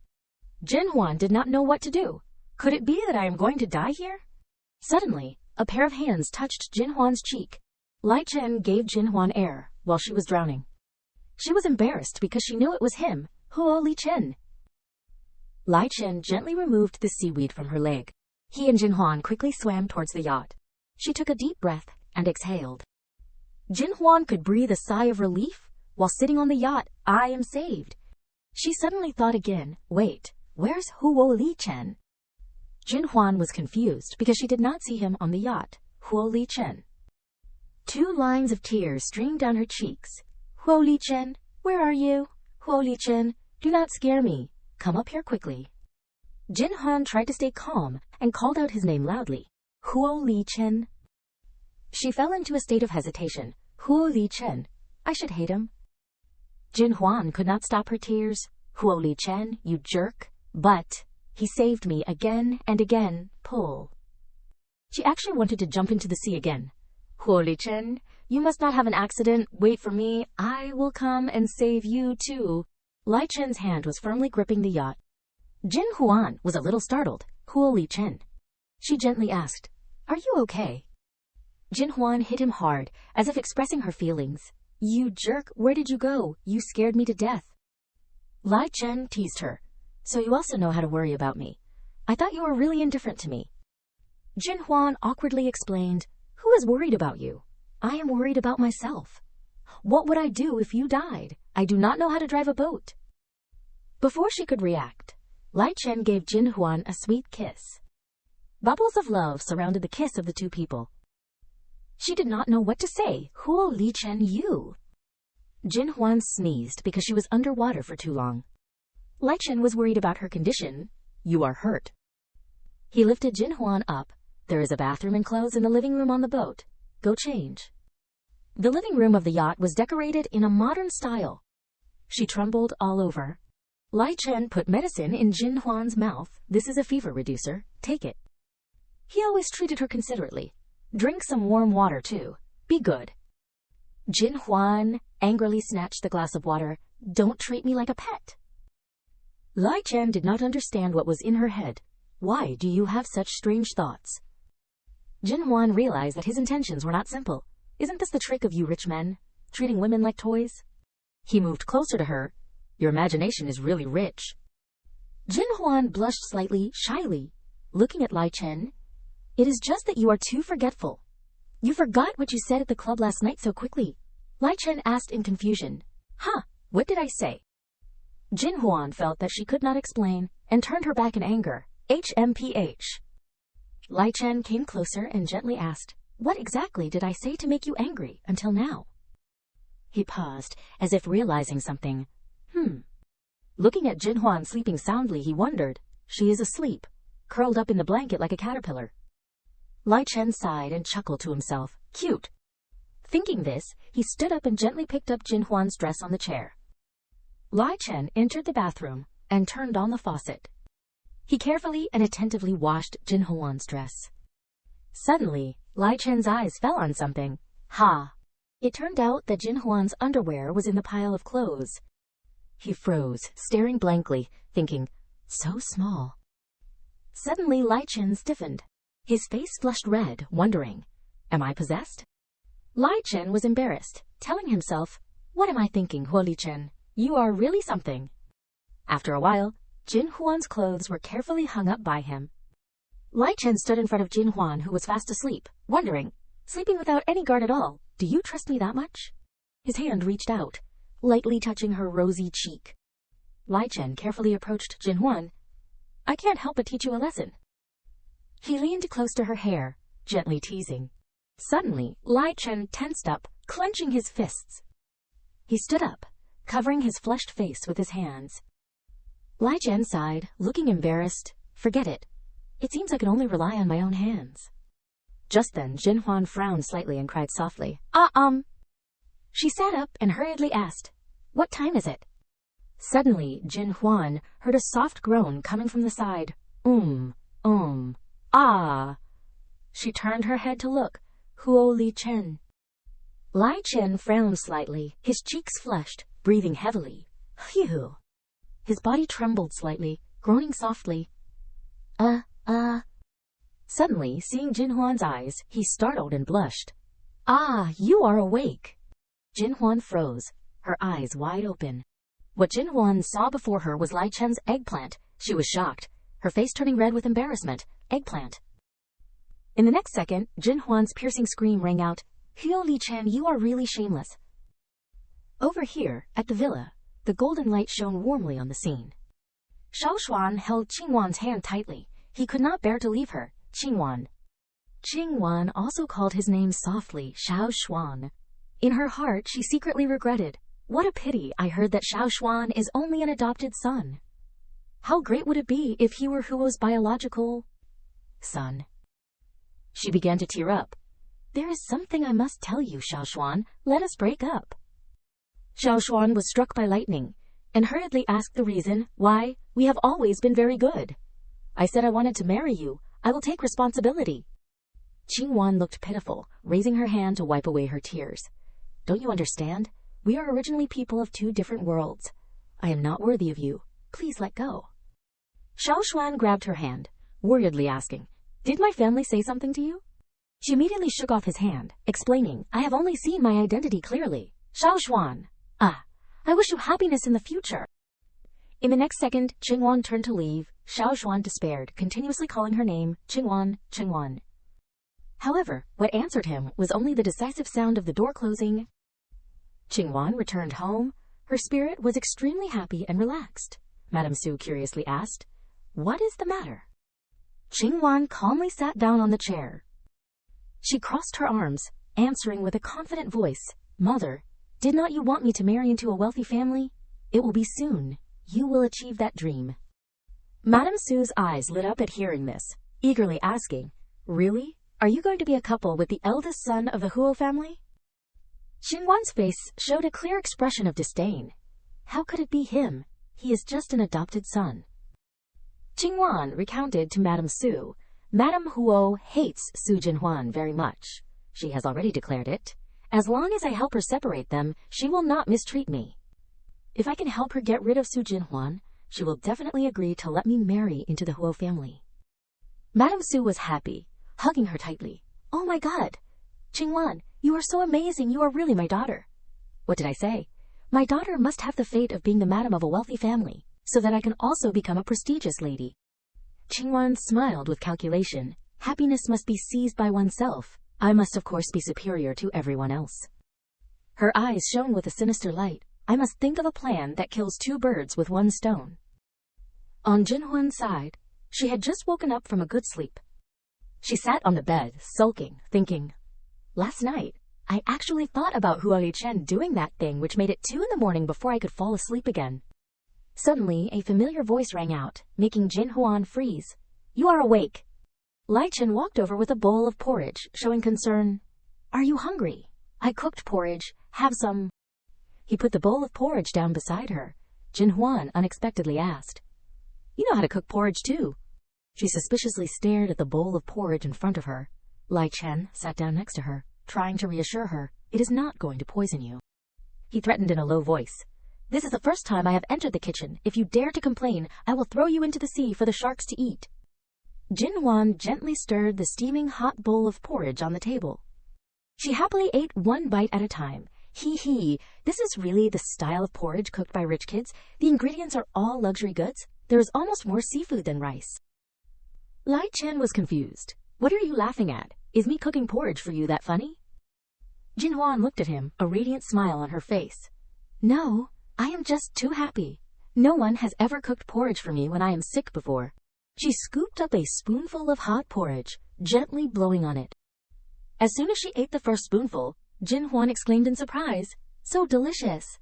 A: Jin Huan did not know what to do. Could it be that I am going to die here? Suddenly, a pair of hands touched Jin Huan's cheek. Lai Chen gave Jin Huan air while she was drowning. She was embarrassed because she knew it was him, Huo Li Chen. Lai Chen gently removed the seaweed from her leg. He and Jin Huan quickly swam towards the yacht. She took a deep breath and exhaled. Jin Huan could breathe a sigh of relief while sitting on the yacht. I am saved. She suddenly thought again. Wait, where's Huo Li Chen? Jin Huan was confused because she did not see him on the yacht. Huo Li Chen. 2 lines of tears streamed down her cheeks. Huo Li Chen, where are you? Huo Li Chen, do not scare me. Come up here quickly. Jin Huan tried to stay calm and called out his name loudly. Huo Li Chen. She fell into a state of hesitation. Huo Li Chen. I should hate him. Jin Huan could not stop her tears. Huo Li Chen, you jerk. But he saved me again and again. Pull. She actually wanted to jump into the sea again. Huo Li Chen, you must not have an accident. Wait for me. I will come and save you too. Lai Chen's hand was firmly gripping the yacht. Jin Huan was a little startled. Huo Li Chen. She gently asked, are you okay? Jin Huan hit him hard, as if expressing her feelings. You jerk, where did you go? You scared me to death. Lai Chen teased her. So you also know how to worry about me. I thought you were really indifferent to me. Jin Huan awkwardly explained, who is worried about you? I am worried about myself. What would I do if you died? I do not know how to drive a boat. Before she could react, Lai Chen gave Jin Huan a sweet kiss. Bubbles of love surrounded the kiss of the 2 people. She did not know what to say. Huo Li Chen, you. Jin Huan sneezed because she was underwater for too long. Lai Chen was worried about her condition. You are hurt. He lifted Jin Huan up. There is a bathroom and clothes in the living room on the boat. Go change. The living room of the yacht was decorated in a modern style. She trembled all over. Lai Chen put medicine in Jin Huan's mouth. This is a fever reducer. Take it. He always treated her considerately. Drink some warm water too. Be good. Jin Huan angrily snatched the glass of water. Don't treat me like a pet. Lai Chen did not understand what was in her head. Why do you have such strange thoughts? Jin Huan realized that his intentions were not simple. Isn't this the trick of you rich men, treating women like toys? He moved closer to her. Your imagination is really rich. Jin Huan blushed slightly, shyly, looking at Lai Chen. It is just that you are too forgetful. You forgot what you said at the club last night so quickly. Lai Chen asked in confusion. Huh, what did I say? Jin Huan felt that she could not explain and turned her back in anger. HMPH. Lai Chen came closer and gently asked, what exactly did I say to make you angry until now? He paused, as if realizing something. Looking at Jin Huan sleeping soundly, he wondered. She is asleep, curled up in the blanket like a caterpillar. Lai Chen sighed and chuckled to himself. Cute. Thinking this, he stood up and gently picked up Jin Huan's dress on the chair. Lai Chen entered the bathroom and turned on the faucet. He carefully and attentively washed Jin Huan's dress. Suddenly, Lai Chen's eyes fell on something. Ha! It turned out that Jin Huan's underwear was in the pile of clothes. He froze, staring blankly, thinking, so small. Suddenly, Lai Chen stiffened. His face flushed red, wondering, am I possessed? Lai Chen was embarrassed, telling himself, what am I thinking, Huo Li Chen? You are really something. After a while, Jin Huan's clothes were carefully hung up by him. Lai Chen stood in front of Jin Huan, who was fast asleep, wondering, sleeping without any guard at all, do you trust me that much? His hand reached out, lightly touching her rosy cheek. Lai Chen carefully approached Jin Huan. I can't help but teach you a lesson. He leaned close to her hair, gently teasing. Suddenly, Lai Chen tensed up, clenching his fists. He stood up, covering his flushed face with his hands. Lai Chen sighed, looking embarrassed. Forget it. It seems I can only rely on my own hands. Just then, Jin Huan frowned slightly and cried softly, She sat up and hurriedly asked, what time is it? Suddenly, Jin Huan heard a soft groan coming from the side. Ah! She turned her head to look. Huo Li Chen. Lai Chen frowned slightly, his cheeks flushed, breathing heavily. Phew! His body trembled slightly, groaning softly. Suddenly, seeing Jin Huan's eyes, he startled and blushed. Ah, you are awake! Jin Huan froze, her eyes wide open. What Jin Huan saw before her was Lai Chen's eggplant. She was shocked, her face turning red with embarrassment. Eggplant. In the next second, Jin Huan's piercing scream rang out. Huo Li Chen, you are really shameless. Over here, at the villa, the golden light shone warmly on the scene. Xiaoshuan held Qingwan's hand tightly. He could not bear to leave her. Qingwan. Qingwan also called his name softly, Xiaoshuan. In her heart, she secretly regretted. What a pity I heard that Xiaoshuan is only an adopted son. How great would it be if he were Huo's biological son? She began to tear up. There is something I must tell you, Xiaoshuan. Let us break up. Xiaoshuan was struck by lightning and hurriedly asked the reason. Why, we have always been very good. I said I wanted to marry you. I will take responsibility. Qingwan looked pitiful, raising her hand to wipe away her tears. Don't you understand? We are originally people of two different worlds. I am not worthy of you. Please let go. Xiaoshuan grabbed her hand, worriedly asking, did my family say something to you? She immediately shook off his hand, explaining, I have only seen my identity clearly. Xiaoshuan. I wish you happiness in the future. In the next second, Qingwan turned to leave. Xiaoshuan despaired, continuously calling her name, Qingwan, Qingwan. However, what answered him was only the decisive sound of the door closing. Qingwan returned home. Her spirit was extremely happy and relaxed. Madame Su curiously asked, what is the matter? Qingwan calmly sat down on the chair. She crossed her arms, answering with a confident voice, Mother, did not you want me to marry into a wealthy family? It will be soon. You will achieve that dream. Madame Su's eyes lit up at hearing this, eagerly asking, really? Are you going to be a couple with the eldest son of the Huo family? Qingwan's face showed a clear expression of disdain. How could it be him? He is just an adopted son. Qingwan recounted to Madame Su, Madame Huo hates Su Jinhuan very much. She has already declared it. As long as I help her separate them, she will not mistreat me. If I can help her get rid of Su Jinhuan, she will definitely agree to let me marry into the Huo family. Madame Su was happy, hugging her tightly. Oh my God! Qingwan, you are so amazing. You are really my daughter. What did I say? My daughter must have the fate of being the madam of a wealthy family, so that I can also become a prestigious lady. Qingwan smiled with calculation. Happiness must be seized by oneself. I must of course be superior to everyone else. Her eyes shone with a sinister light. I must think of a plan that kills two birds with one stone. On Jin Huan's side, she had just woken up from a good sleep. She sat on the bed, sulking, thinking, last night, I actually thought about Huo Li Chen doing that thing which made it 2 in the morning before I could fall asleep again. Suddenly, a familiar voice rang out, making Jin Huan freeze. You are awake. Lai Chen walked over with a bowl of porridge, showing concern. Are you hungry? I cooked porridge. Have some. He put the bowl of porridge down beside her. Jin Huan unexpectedly asked, You know how to cook porridge too. She suspiciously stared at the bowl of porridge in front of her. Lai Chen sat down next to her, trying to reassure her, It is not going to poison you. He threatened in a low voice, This is the first time I have entered the kitchen. If you dare to complain, I will throw you into the sea for the sharks to eat. Jin Huan gently stirred the steaming hot bowl of porridge on the table. She happily ate one bite at a time. Hee, this is really the style of porridge cooked by rich kids. The ingredients are all luxury goods. There is almost more seafood than rice. Lai Chen was confused. What are you laughing at? Is me cooking porridge for you that funny? Jin Huan looked at him, a radiant smile on her face. No, I am just too happy. No one has ever cooked porridge for me when I am sick before. She scooped up a spoonful of hot porridge, gently blowing on it. As soon as she ate the first spoonful, Jin Huan exclaimed in surprise, So delicious!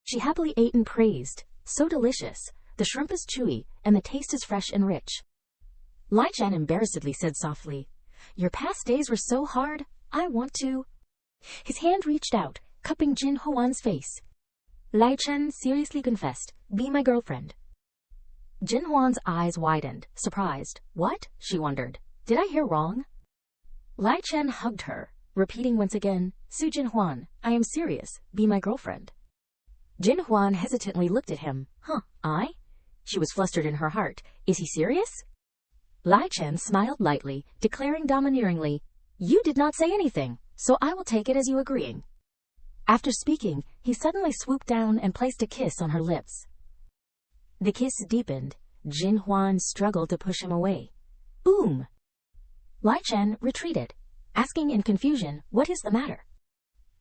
A: She happily ate and praised, So delicious! The shrimp is chewy, and the taste is fresh and rich. Lai Chen embarrassedly said softly, Your past days were so hard, I want to. His hand reached out, cupping Jin Huan's face. Lai Chen seriously confessed, Be my girlfriend. Jin Huan's eyes widened, surprised. What? She wondered. Did I hear wrong? Lai Chen hugged her, repeating once again, Su Jin Huan, I am serious. Be my girlfriend. Jin Huan hesitantly looked at him. I? She was flustered in her heart. Is he serious? Lai Chen smiled lightly, declaring domineeringly, You did not say anything, so I will take it as you agreeing. After speaking, he suddenly swooped down and placed a kiss on her lips. The kiss deepened. Jin Huan struggled to push him away. Boom! Lai Chen retreated, asking in confusion, What is the matter?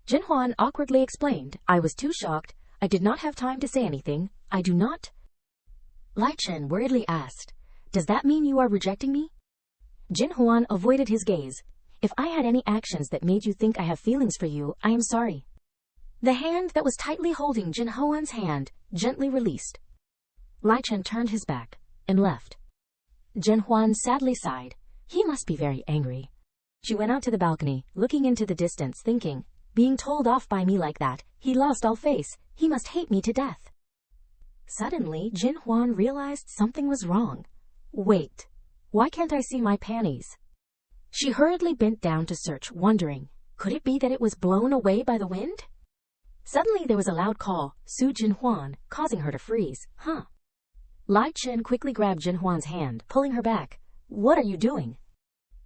A: Jin Huan awkwardly explained, I was too shocked. I did not have time to say anything. I do not. Lai Chen worriedly asked, Does that mean you are rejecting me? Jin Huan avoided his gaze. If I had any actions that made you think I have feelings for you, I am sorry. The hand that was tightly holding Jin Huan's hand gently released. Lai Chen turned his back and left. Jin Huan sadly sighed. He must be very angry. She went out to the balcony, looking into the distance, thinking, Being told off by me like that, he lost all face. He must hate me to death. Suddenly, Jin Huan realized something was wrong. Wait, why can't I see my panties? She hurriedly bent down to search, wondering, could it be that it was blown away by the wind? Suddenly there was a loud call, Su Jin Huan, causing her to freeze. Lai Chen quickly grabbed Jin Huan's hand, pulling her back. What are you doing?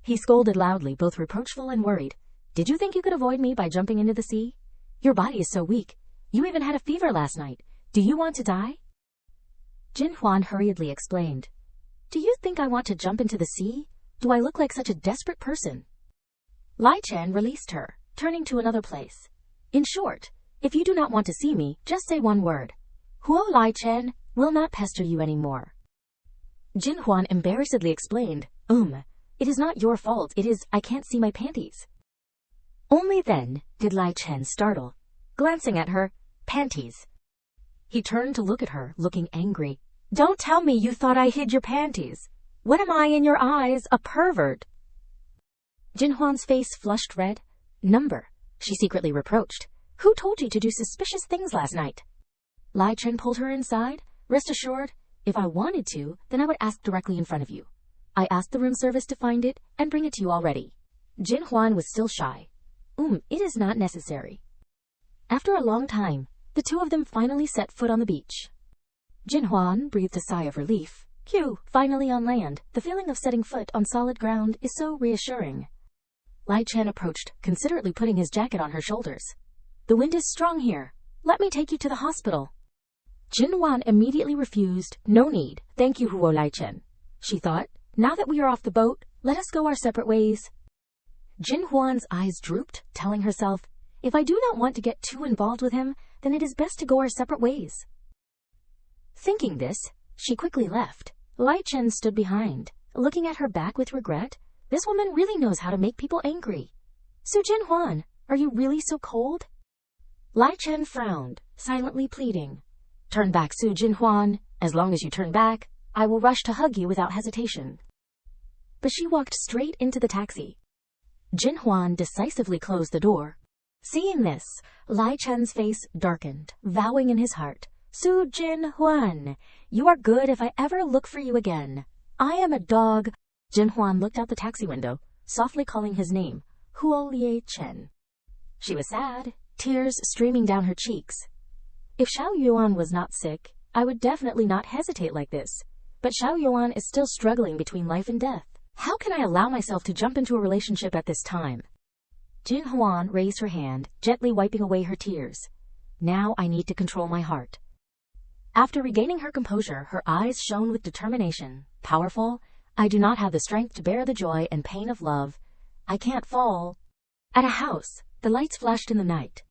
A: He scolded loudly, both reproachful and worried. Did you think you could avoid me by jumping into the sea? Your body is so weak. You even had a fever last night. Do you want to die? Jin Huan hurriedly explained. Do you think I want to jump into the sea? Do I look like such a desperate person? Lai Chen released her, turning to another place. In short, if you do not want to see me, just say one word. Huo Lai Chen will not pester you anymore. Jin Huan embarrassedly explained, it is not your fault, it is I can't see my panties. Only then did Lai Chen startle, glancing at her panties. He turned to look at her, looking angry. Don't tell me you thought I hid your panties. What am I in your eyes, a pervert? Jin Huan's face flushed red. Number, she secretly reproached. Who told you to do suspicious things last night? Lai Chen pulled her inside. Rest assured, if I wanted to, then I would ask directly in front of you. I asked the room service to find it and bring it to you already. Jin Huan was still shy. It is not necessary. After a long time, the two of them finally set foot on the beach. Jin Huan breathed a sigh of relief. Finally on land. The feeling of setting foot on solid ground is so reassuring. Lai Chen approached, considerately putting his jacket on her shoulders. The wind is strong here. Let me take you to the hospital. Jin Huan immediately refused. No need, thank you, Huo Lai Chen. She thought, now that we are off the boat, let us go our separate ways. Jin Huan's eyes drooped, telling herself, if I do not want to get too involved with him, then it is best to go our separate ways. Thinking this, she quickly left. Lai Chen stood behind, looking at her back with regret. This woman really knows how to make people angry. Su Jin Huan, are you really so cold? Lai Chen frowned, silently pleading. Turn back, Su Jin Huan. As long as you turn back, I will rush to hug you without hesitation. but she walked straight into the taxi. Jin Huan decisively closed the door. Seeing this, Lai Chen's face darkened, vowing in his heart, Jin Huan, you are good if I ever look for you again. I am a dog. Jin Huan looked out the taxi window, softly calling his name, Huo Lie Chen. She was sad, tears streaming down her cheeks. If Xiao Yuan was not sick, I would definitely not hesitate like this. But Xiao Yuan is still struggling between life and death. How can I allow myself to jump into a relationship at this time? Jin Huan raised her hand, gently wiping away her tears. Now I need to control my heart. After regaining her composure, her eyes shone with determination. Powerful, I do not have the strength to bear the joy and pain of love. I can't fall. At a house, the lights flashed in the night.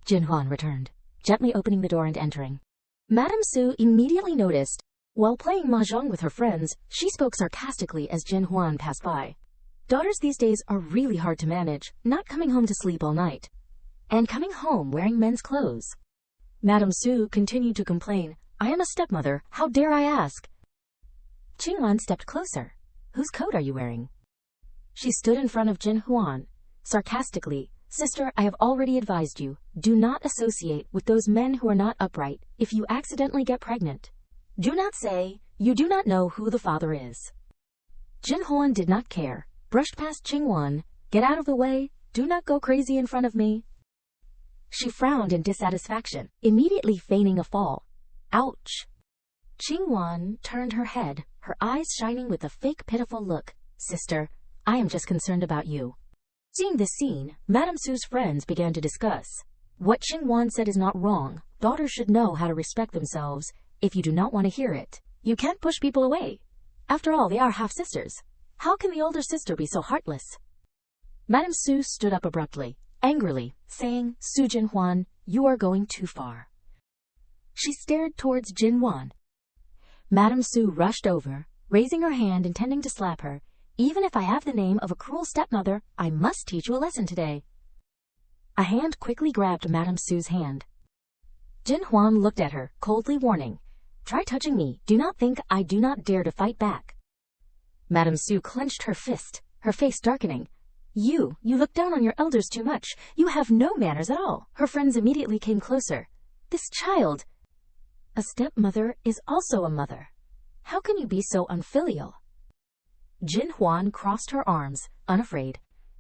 A: Jin Huan returned, gently opening the door and entering. Madame Su immediately noticed. While playing mahjong with her friends, she spoke sarcastically as Jin Huan passed by. Daughters these days are really hard to manage, not coming home to sleep all night. And coming home wearing men's clothes. Madame Su continued to complain, I am a stepmother, how dare I ask? Jin Huan stepped closer. Whose coat are you wearing? She stood in front of Jin Huan, sarcastically, Sister, I have already advised you, do not associate with those men who are not upright if you accidentally get pregnant. Do not say, you do not know who the father is. Jin Huan did not care, brushed past Qing Wan, get out of the way, do not go crazy in front of me. She frowned in dissatisfaction, immediately feigning a fall. Ouch. Qing Wan turned her head, her eyes shining with a fake pitiful look. Sister, I am just concerned about you. Seeing this scene, Madame Su's friends began to discuss. What Qing Wan said is not wrong. Daughters should know how to respect themselves. If you do not want to hear it, you can't push people away. After all, they are half-sisters. How can the older sister be so heartless? Madame Su stood up abruptly, angrily, saying, Su Jin Huan, you are going too far. She stared towards Jin Huan. Madame Su rushed over, raising her hand intending to slap her. Even if I have the name of a cruel stepmother, I must teach you a lesson today. A hand quickly grabbed Madame Su's hand. Jin Huan looked at her, coldly warning, Try touching me, do not think I do not dare to fight back. Madame Su clenched her fist, her face darkening. You look down on your elders too much. You have no manners at all. Her friends immediately came closer. This child. A stepmother is also a mother. How can you be so unfilial? Jin Huan crossed her arms, unafraid.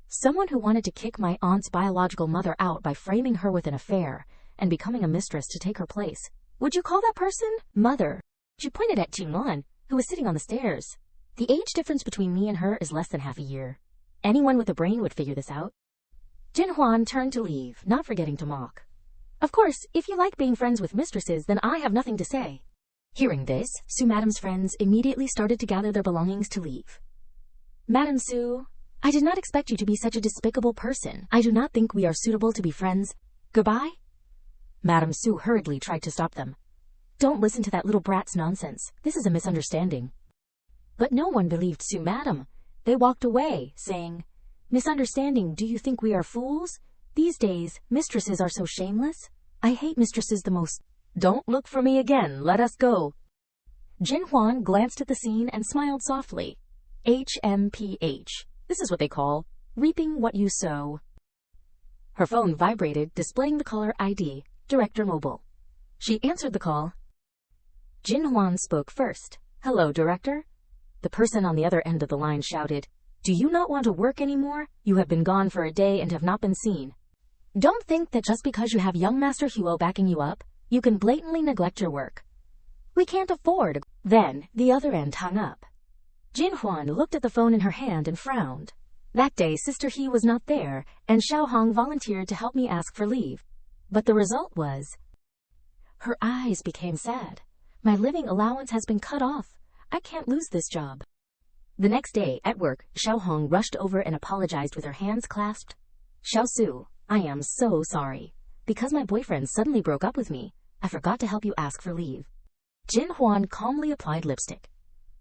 A: Someone who wanted to kick my aunt's biological mother out by framing her with an affair and becoming a mistress to take her place. Would you call that person mother? She pointed at Jin Huan, who was sitting on the stairs. The age difference between me and her is less than half a year. Anyone with a brain would figure this out. Jin Huan turned to leave, not forgetting to mock. Of course, if you like being friends with mistresses, then I have nothing to say. Hearing this, Su Madame's friends immediately started to gather their belongings to leave. Madame Su, I did not expect you to be such a despicable person. I do not think we are suitable to be friends. Goodbye? Madame Su hurriedly tried to stop them. Don't listen to that little brat's nonsense. This is a misunderstanding. But no one believed Su Madame. They walked away, saying, Misunderstanding, do you think we are fools? These days, mistresses are so shameless. I hate mistresses the most. Don't look for me again, let us go. Jin Huan glanced at the scene and smiled softly. HMPH. This is what they call reaping what you sow. Her phone vibrated, displaying the caller ID, Director Mobile. She answered the call. Jin Huan spoke first. Hello, Director. The person on the other end of the line shouted, Do you not want to work anymore? You have been gone for a day and have not been seen. Don't think that just because you have young Master Huo backing you up, you can blatantly neglect your work. We can't afford. Then, the other end hung up. Jin Huan looked at the phone in her hand and frowned. That day, Sister He was not there, and Xiao Hong volunteered to help me ask for leave. But the result was... Her eyes became sad. My living allowance has been cut off. I can't lose this job. The next day, at work, Xiao Hong rushed over and apologized with her hands clasped. Xiao Su, I am so sorry. Because my boyfriend suddenly broke up with me, I forgot to help you ask for leave. Jin Huan calmly applied lipstick.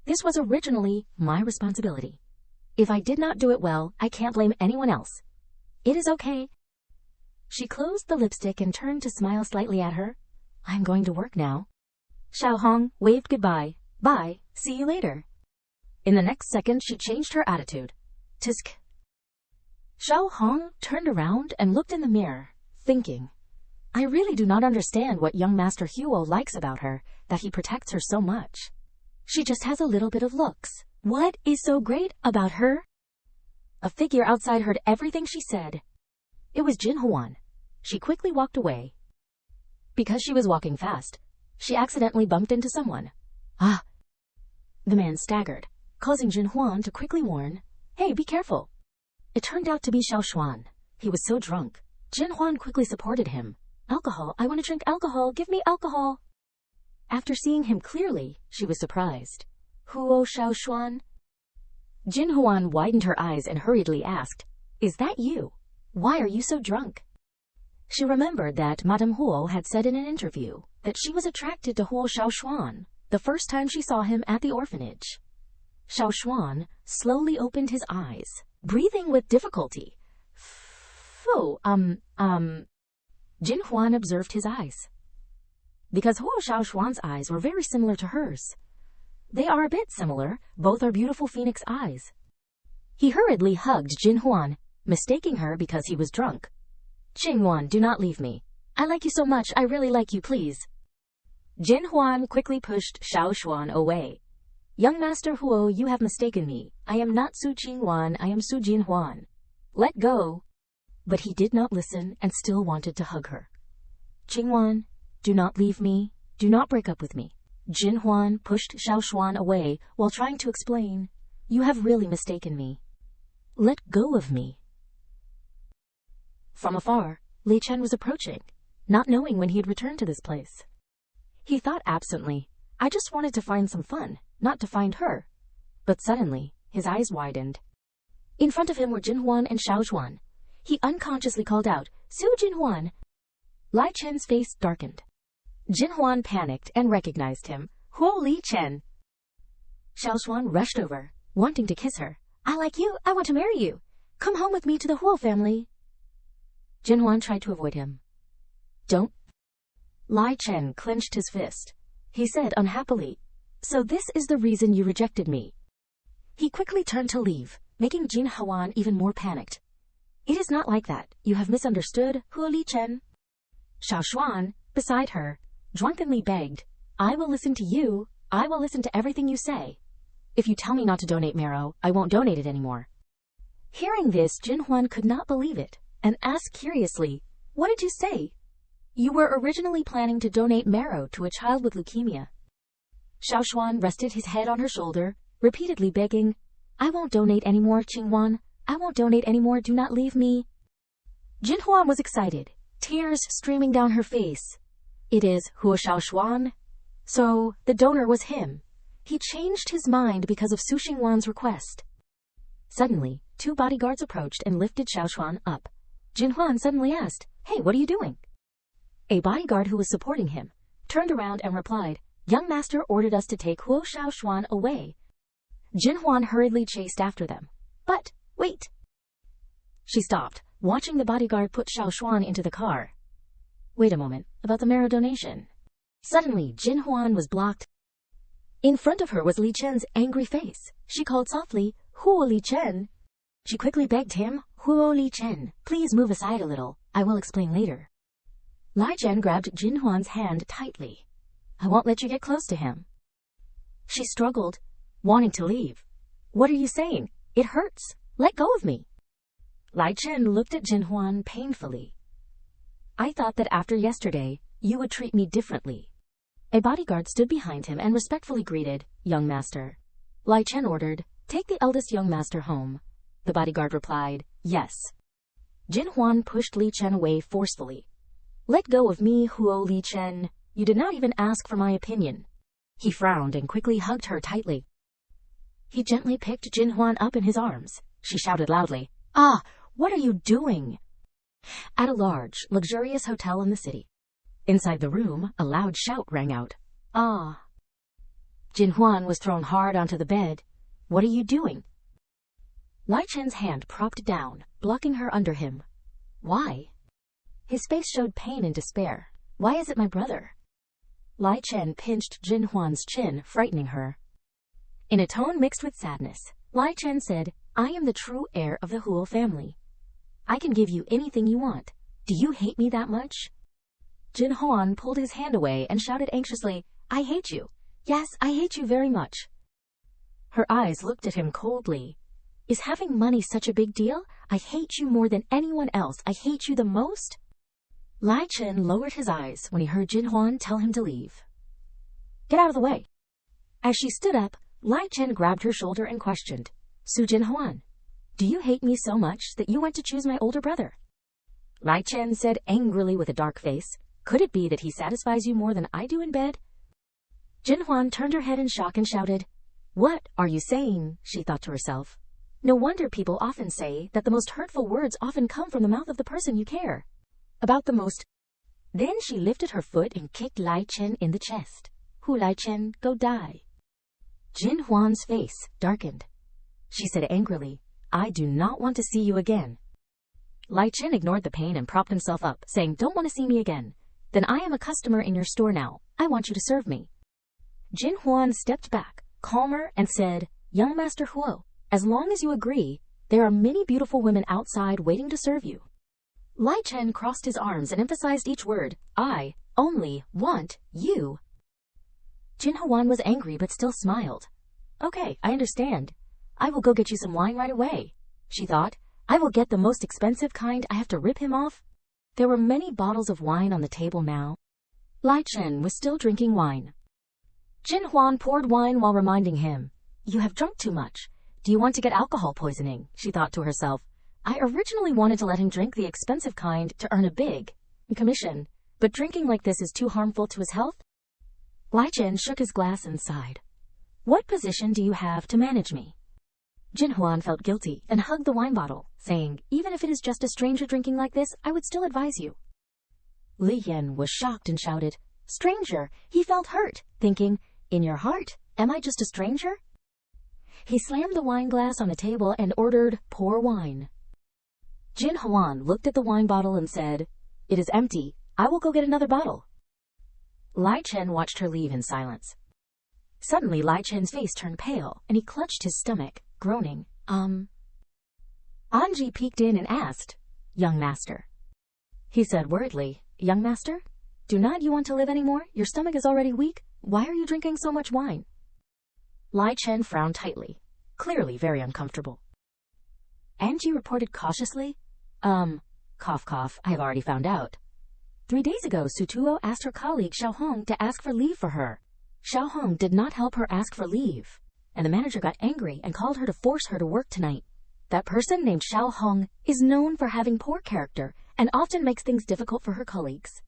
A: This was originally my responsibility. If I did not do it well, I can't blame anyone else. It is okay. She closed the lipstick and turned to smile slightly at her. I'm going to work now. Xiao Hong waved goodbye. Bye, see you later. In the next second, she changed her attitude. Tisk. Xiao Hong turned around and looked in the mirror, thinking, I really do not understand what young Master Huo likes about her, that he protects her so much. She just has a little bit of looks. What is so great about her? A figure outside heard everything she said. It was Jin Huan. She quickly walked away. Because she was walking fast, she accidentally bumped into someone. Ah! The man staggered, causing Jin Huan to quickly warn, Hey, be careful. It turned out to be Xiao Xuan. He was so drunk. Jin Huan quickly supported him. Alcohol, I want to drink alcohol, give me alcohol. After seeing him clearly, she was surprised. Huo Xiao Xuan? Jin Huan widened her eyes and hurriedly asked, Is that you? Why are you so drunk? She remembered that Madame Huo had said in an interview that she was attracted to Huo Xiao Xuan the first time she saw him at the orphanage. Xiao Xuan slowly opened his eyes, breathing with difficulty. Jin Huan observed his eyes. Because Huo Xiao Xuan's eyes were very similar to hers. They are a bit similar, both are beautiful phoenix eyes. He hurriedly hugged Jin Huan, mistaking her because he was drunk. Jin Huan, do not leave me. I like you so much, I really like you, please. Jin Huan quickly pushed Xiao Xuan away. Young Master Huo, you have mistaken me. I am not Su Jinghuan, I am Su Jin Huan. Let go. But he did not listen and still wanted to hug her. Jinghuan, do not leave me. Do not break up with me. Jin Huan pushed Xiao Xuan away while trying to explain, You have really mistaken me. Let go of me. From afar, Li Chen was approaching, not knowing when he had returned to this place. He thought absently, I just wanted to find some fun, not to find her. But suddenly, his eyes widened. In front of him were Jin Huan and Xiao Xuan. He unconsciously called out, Su Jin Huan. Li Chen's face darkened. Jin Huan panicked and recognized him. Huo Li Chen. Xiao Xuan rushed over, wanting to kiss her. I like you, I want to marry you. Come home with me to the Huo family. Jin Huan tried to avoid him. Don't. Li Chen clenched his fist. He said unhappily, So this is the reason you rejected me. He quickly turned to leave, making Jin Huan even more panicked. It is not like that. You have misunderstood, Huo Li Chen. Xiao Xuan, beside her, drunkenly begged, I will listen to you. I will listen to everything you say. If you tell me not to donate marrow, I won't donate it anymore. Hearing this, Jin Huan could not believe it, and asked curiously, What did you say? You were originally planning to donate marrow to a child with leukemia. Xiao Xuan rested his head on her shoulder, repeatedly begging, I won't donate anymore, Qinghuan. I won't donate anymore, do not leave me. Jin Huan was excited, tears streaming down her face. It is Huo Xiao Xuan. So, the donor was him. He changed his mind because of Su Xinghuan's request. Suddenly, two bodyguards approached and lifted Xiao Xuan up. Jin Huan suddenly asked, Hey, what are you doing? A bodyguard who was supporting him turned around and replied, Young Master ordered us to take Huo Xiao Xuan away. Jin Huan hurriedly chased after them. But, wait. She stopped, watching the bodyguard put Xiao Xuan into the car. Wait a moment, about the marrow donation. Suddenly, Jin Huan was blocked. In front of her was Li Chen's angry face. She called softly, Huo Li Chen. She quickly begged him, Huo Li Chen, please move aside a little. I will explain later. Li Chen grabbed Jin Huan's hand tightly. I won't let you get close to him. She struggled, wanting to leave. What are you saying? It hurts. Let go of me. Li Chen looked at Jin Huan painfully. I thought that after yesterday, you would treat me differently. A bodyguard stood behind him and respectfully greeted, Young Master. Li Chen ordered, Take the eldest young master home. The bodyguard replied, Yes. Jin Huan pushed Li Chen away forcefully. Let go of me, Huo Li Chen. You did not even ask for my opinion. He frowned and quickly hugged her tightly. He gently picked Jin Huan up in his arms. She shouted loudly, Ah, what are you doing? At a large, luxurious hotel in the city. Inside the room, a loud shout rang out. Ah. Jin Huan was thrown hard onto the bed. What are you doing? Li Chen's hand propped down, blocking her under him. Why? His face showed pain and despair. Why is it my brother? Li Chen pinched Jin Huan's chin, frightening her. In a tone mixed with sadness, Lai Chen said, I am the true heir of the Huo family. I can give you anything you want. Do you hate me that much? Jin Huan pulled his hand away and shouted anxiously, I hate you. Yes, I hate you very much. Her eyes looked at him coldly. Is having money such a big deal? I hate you more than anyone else. I hate you the most. Lai Chen lowered his eyes when he heard Jin Huan tell him to leave. Get out of the way. As she stood up, Lai Chen grabbed her shoulder and questioned, Jin Huan, do you hate me so much that you went to choose my older brother? Lai Chen said angrily with a dark face, could it be that he satisfies you more than I do in bed? Jin Huan turned her head in shock and shouted, What are you saying? She thought to herself. No wonder people often say that the most hurtful words often come from the mouth of the person you care about the most. Then she lifted her foot and kicked Lai Chen in the chest. Hu Lai Chen, go die. Jin Huan's face darkened. She said angrily, I do not want to see you again. Lai Chen ignored the pain and propped himself up, saying, Don't want to see me again. Then I am a customer in your store now. I want you to serve me. Jin Huan stepped back, calmer, and said, Young Master Huo, as long as you agree, there are many beautiful women outside waiting to serve you. Lai Chen crossed his arms and emphasized each word, I only want you. Jin Huan was angry but still smiled. Okay, I understand. I will go get you some wine right away. She thought, I will get the most expensive kind. I have to rip him off. There were many bottles of wine on the table now. Lai Chen was still drinking wine. Jin Huan poured wine while reminding him, You have drunk too much. Do you want to get alcohol poisoning? She thought to herself. I originally wanted to let him drink the expensive kind to earn a big commission, but drinking like this is too harmful to his health. Lai Chen shook his glass and sighed. What position do you have to manage me? Jin Huan felt guilty and hugged the wine bottle, saying, Even if it is just a stranger drinking like this, I would still advise you. Li Yan was shocked and shouted, Stranger! He felt hurt, thinking, In your heart, am I just a stranger? He slammed the wine glass on the table and ordered, Pour wine. Jin Huan looked at the wine bottle and said, It is empty. I will go get another bottle. Lai Chen watched her leave in silence. Suddenly, Lai Chen's face turned pale, and he clutched his stomach, groaning, Anji peeked in and asked, Young master. He said worriedly, Young master? Do not you want to live anymore? Your stomach is already weak. Why are you drinking so much wine? Lai Chen frowned tightly, clearly very uncomfortable. Anji reported cautiously, cough cough, I have already found out. 3 days ago, Sutuo asked her colleague Xiao Hong to ask for leave for her. Xiao Hong did not help her ask for leave, and the manager got angry and called her to force her to work tonight. That person named Xiao Hong is known for having poor character and often makes things difficult for her colleagues.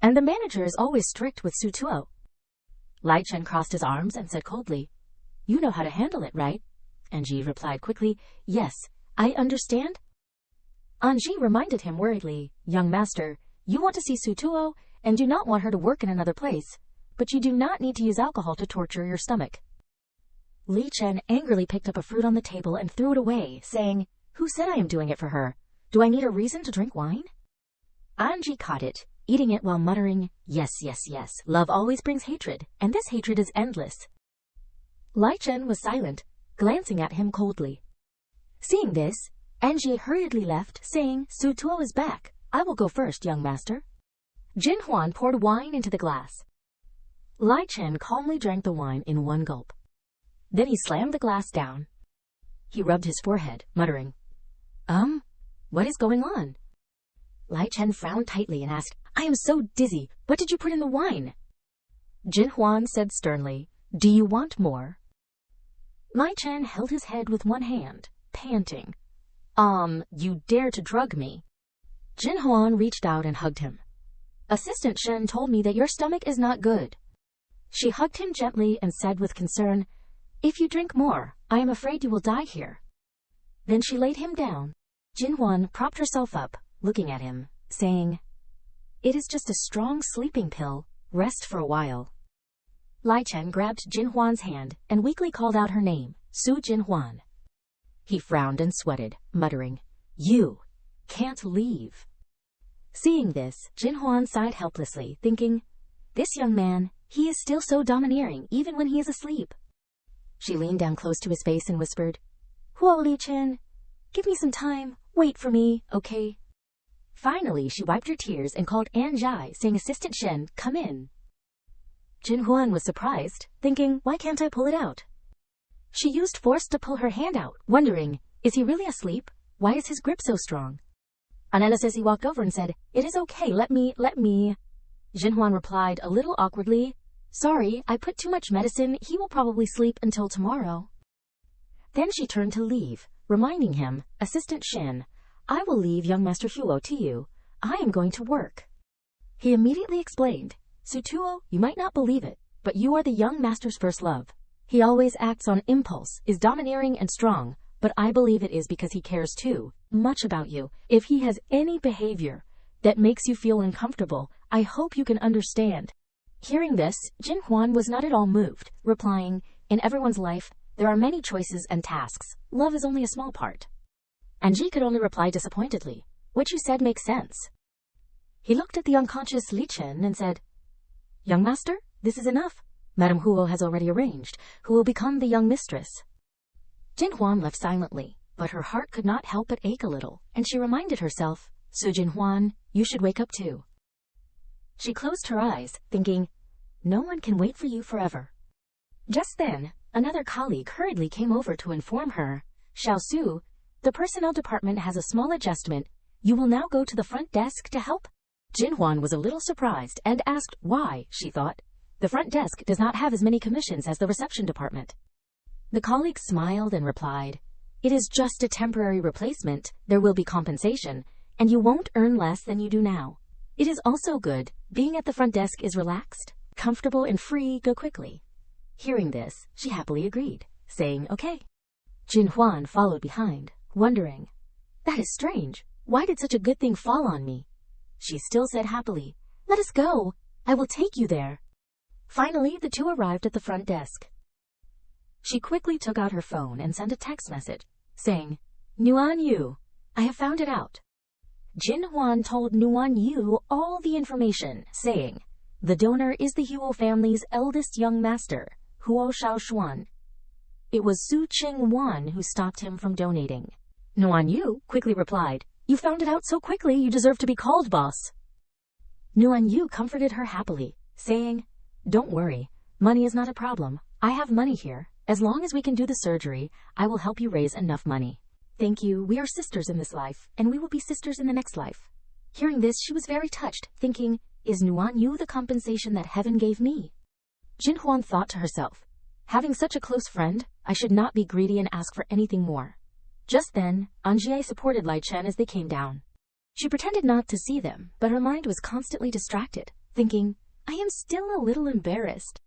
A: And the manager is always strict with Sutuo. Lai Chen crossed his arms and said coldly, You know how to handle it, right? Anji replied quickly, Yes, I understand. Anji reminded him worriedly, Young master, you want to see Sutuo and do not want her to work in another place, but you do not need to use alcohol to torture your stomach. Li Chen angrily picked up a fruit on the table and threw it away, saying, Who said I am doing it for her? Do I need a reason to drink wine? Anji caught it, eating it while muttering, Yes, yes, yes, love always brings hatred, and this hatred is endless. Lai Chen was silent, glancing at him coldly. Seeing this, Anji hurriedly left, saying, Sutuo is back. I will go first, young master. Jin Huan poured wine into the glass. Lai Chen calmly drank the wine in one gulp. Then he slammed the glass down. He rubbed his forehead, muttering, What is going on? Lai Chen frowned tightly and asked, I am so dizzy. What did you put in the wine? Jin Huan said sternly, Do you want more? Lai Chen held his head with one hand, panting. You dare to drug me? Jin Huan reached out and hugged him. Assistant Shen told me that your stomach is not good. She hugged him gently and said with concern, If you drink more, I am afraid you will die here. Then she laid him down. Jin Huan propped herself up, looking at him, saying, It is just a strong sleeping pill. Rest for a while. Lai Chen grabbed Jin Huan's hand and weakly called out her name, Jin Huan. He frowned and sweated, muttering, You can't leave. Seeing this, Jin Huan sighed helplessly, thinking, This young man, he is still so domineering even when he is asleep. She leaned down close to his face and whispered, "Huo Li-chan, give me some time. Wait for me, okay?" Finally, she wiped her tears and called An Jai, saying, "Assistant Shen, come in." Jin Huan was surprised, thinking, "Why can't I pull it out?" She used force to pull her hand out, wondering, is he really asleep? Why is his grip so strong? Analysis, he walked over and said, "It is okay, let me. Jin Huan replied a little awkwardly, "Sorry, I put too much medicine. He will probably sleep until tomorrow." Then she turned to leave, reminding him, "Assistant Shen, I will leave young Master Huo to you. I am going to work." He immediately explained, "Sutuo, you might not believe it, but you are the young master's first love. He always acts on impulse, is domineering and strong, but I believe it is because he cares too much about you. If he has any behavior that makes you feel uncomfortable, I hope you can understand." Hearing this, Jin Huan was not at all moved, replying, "In everyone's life, there are many choices and tasks. Love is only a small part." And Ji could only reply disappointedly, "What you said makes sense." He looked at the unconscious Li Chen and said, "Young master, this is enough. Madame Huo has already arranged who will become the young mistress." Jin Huan left silently, but her heart could not help but ache a little, and she reminded herself, "Su Jin Huan, you should wake up too." She closed her eyes, thinking, "No one can wait for you forever." Just then, another colleague hurriedly came over to inform her, "Xiao Su, the personnel department has a small adjustment. You will now go to the front desk to help." Jin Huan was a little surprised and asked why. She thought, the front desk does not have as many commissions as the reception department. The colleague smiled and replied, "It is just a temporary replacement. There will be compensation, and you won't earn less than you do now. It is also good. Being at the front desk is relaxed, comfortable, and free. Go quickly." Hearing this, she happily agreed, saying, "Okay." Jin Huan followed behind, wondering, "That is strange. Why did such a good thing fall on me?" She still said happily, "Let us go. I will take you there." Finally, the two arrived at the front desk. She quickly took out her phone and sent a text message, saying, "Nuan Yu, I have found it out." Jin Huan told Nuan Yu all the information, saying, "The donor is the Huo family's eldest young master, Huo Shaoshuan. It was Su Qingwan who stopped him from donating." Nuan Yu quickly replied, "You found it out so quickly, you deserve to be called boss." Nuan Yu comforted her happily, saying, "Don't worry, money is not a problem. I have money here. As long as we can do the surgery, I will help you raise enough money. Thank you, we are sisters in this life, and we will be sisters in the next life." Hearing this, she was very touched, thinking, "Is Nuan Yu the compensation that heaven gave me?" Jin Huan thought to herself, "Having such a close friend, I should not be greedy and ask for anything more." Just then, Anjie supported Lai Chen as they came down. She pretended not to see them, but her mind was constantly distracted, thinking, "I am still a little embarrassed."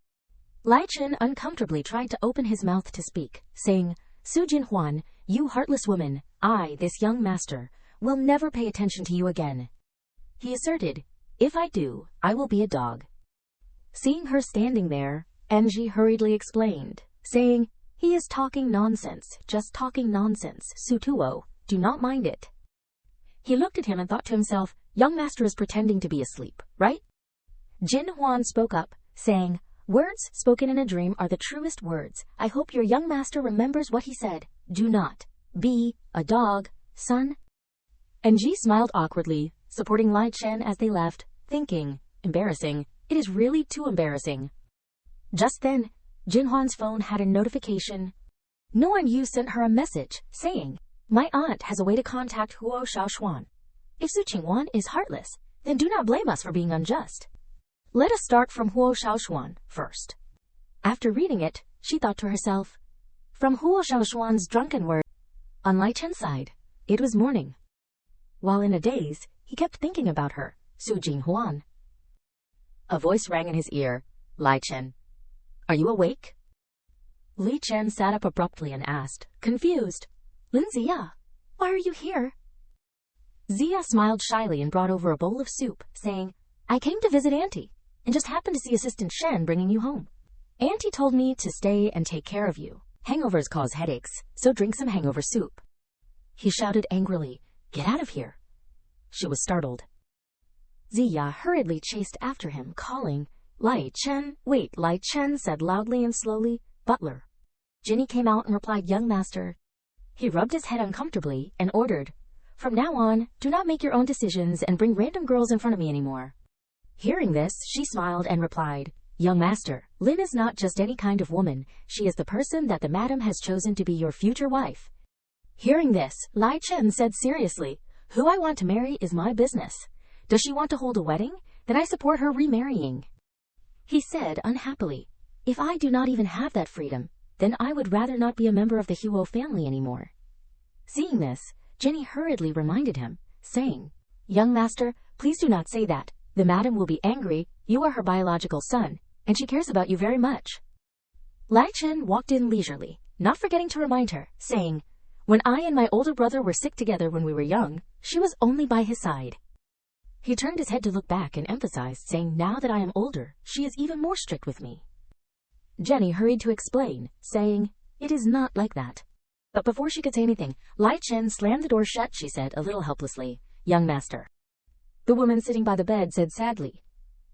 A: Lai Chen uncomfortably tried to open his mouth to speak, saying, "Su Jin Huan, you heartless woman, I, this young master, will never pay attention to you again." He asserted, "If I do, I will be a dog." Seeing her standing there, Angie hurriedly explained, saying, "He is talking nonsense, just talking nonsense. Sutuo, do not mind it." He looked at him and thought to himself, young master is pretending to be asleep, right? Jin Huan spoke up, saying, "Words spoken in a dream are the truest words. I hope your young master remembers what he said. Do not be a dog, son." And Ji smiled awkwardly, supporting Lai Chen as they left, thinking, embarrassing, it is really too embarrassing. Just then, Jin Huan's phone had a notification. Nuan Yu sent her a message, saying, "My aunt has a way to contact Huo Shaoshuan. If Su Qingwan is heartless, then do not blame us for being unjust. Let us start from Huo Shaoshuan first." After reading it, she thought to herself, from Huo Shaoshuan's drunken words. On Lai Chen's side, it was morning. While in a daze, he kept thinking about her, Su Jin Huan. A voice rang in his ear, "Lai Chen, are you awake?" Li Chen sat up abruptly and asked, confused, "Lin Zia, why are you here?" Zia smiled shyly and brought over a bowl of soup, saying, "I came to visit Auntie, and just happened to see Assistant Shen bringing you home. Auntie told me to stay and take care of you. Hangovers cause headaches, so drink some hangover soup." He shouted angrily, "Get out of here." She was startled. Zia hurriedly chased after him, calling, "Lai Chen, wait." Lai Chen said loudly and slowly, "Butler." Ginny came out and replied, "Young master." He rubbed his head uncomfortably and ordered, "From now on, do not make your own decisions and bring random girls in front of me anymore." Hearing this, she smiled and replied, "Young master, Lin is not just any kind of woman. She is the person that the madam has chosen to be your future wife." Hearing this, Lai Chen said seriously, "Who I want to marry is my business. Does she want to hold a wedding? Then I support her remarrying." He said unhappily, "If I do not even have that freedom, then I would rather not be a member of the Huo family anymore." Seeing this, Jenny hurriedly reminded him, saying, "Young master, please do not say that. The madam will be angry. You are her biological son, and she cares about you very much." Lai Chen walked in leisurely, not forgetting to remind her, saying, "When I and my older brother were sick together when we were young, she was only by his side." He turned his head to look back and emphasized, saying, "Now that I am older, she is even more strict with me." Jenny hurried to explain, saying, "It is not like that." But before she could say anything, Lai Chen slammed the door shut. She said, a little helplessly, "Young master." The woman sitting by the bed said sadly,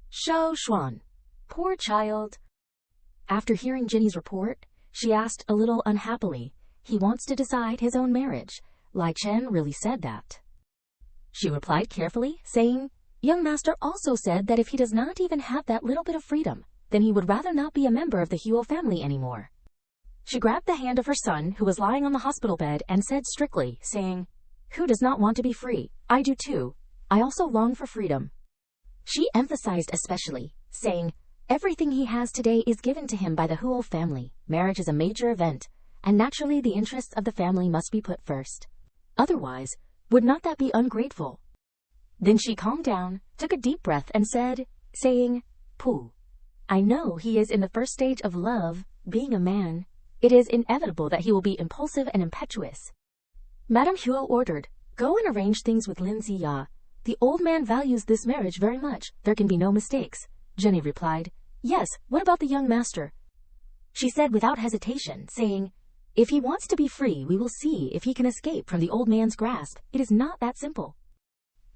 A: "Shao Xuan, poor child." After hearing Jenny's report, she asked a little unhappily, "He wants to decide his own marriage. Lai Chen really said that?" She replied carefully, saying, "Young master also said that if he does not even have that little bit of freedom, then he would rather not be a member of the Huo family anymore." She grabbed the hand of her son, who was lying on the hospital bed, and said strictly, saying, "Who does not want to be free? I do too. I also long for freedom." She emphasized especially, saying, "Everything he has today is given to him by the Huo family. Marriage is a major event, and naturally the interests of the family must be put first. Otherwise, would not that be ungrateful?" Then she calmed down, took a deep breath, and said, saying, "Pooh, I know he is in the first stage of love, being a man. It is inevitable that he will be impulsive and impetuous." Madame Huo ordered, "Go and arrange things with Lin Ziya. The old man values this marriage very much. There can be no mistakes." Jenny replied, "Yes, what about the young master?" She said without hesitation, saying, "If he wants to be free, we will see if he can escape from the old man's grasp. It is not that simple."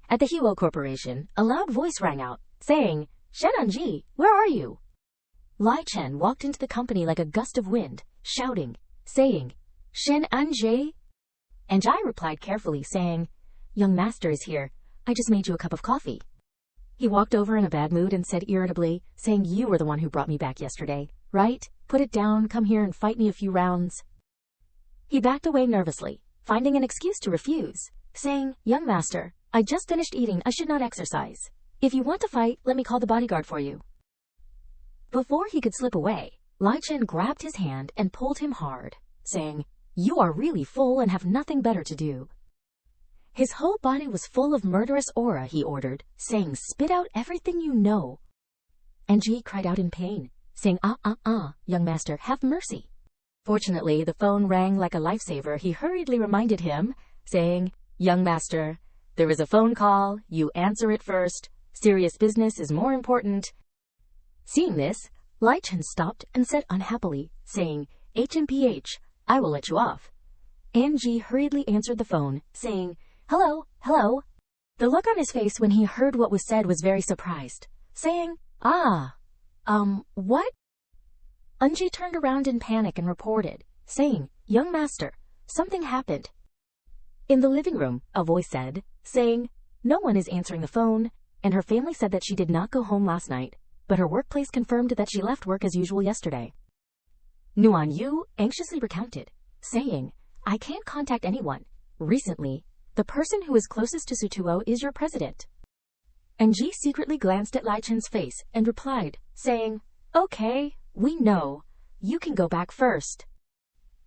A: At the Huo Corporation, a loud voice rang out, saying, "Shen Anji, where are you?" Lai Chen walked into the company like a gust of wind, shouting, saying, "Shen Anji?" And Jai replied carefully, saying, "Young master is here. I just made you a cup of coffee." He walked over in a bad mood and said irritably, saying, "You were the one who brought me back yesterday, right? Put it down, come here and fight me a few rounds." He backed away nervously, finding an excuse to refuse, saying, "Young master, I just finished eating. I should not exercise. If you want to fight, let me call the bodyguard for you." Before he could slip away, Lai Chen grabbed his hand and pulled him hard, saying, "You are really full and have nothing better to do." His whole body was full of murderous aura. He ordered, saying, "Spit out everything you know." And Ji cried out in pain, saying, Young master, have mercy." Fortunately, the phone rang like a lifesaver. He hurriedly reminded him, saying, "Young master, there is a phone call. You answer it first. Serious business is more important." Seeing this, Lai Chen stopped and said unhappily, saying, "HMPH, I will let you off." Anji hurriedly answered the phone, saying, "Hello, hello." The look on his face when he heard what was said was very surprised, saying, What? Anji turned around in panic and reported, saying, "Young master, something happened." In the living room, a voice said, saying, "No one is answering the phone," and her family said that she did not go home last night, but her workplace confirmed that she left work as usual yesterday. Nuan Yu anxiously recounted, saying, "I can't contact anyone. Recently, the person who is closest to Sutuo is your president." And Ji secretly glanced at Lai Chen's face and replied, saying, "Okay, we know. You can go back first."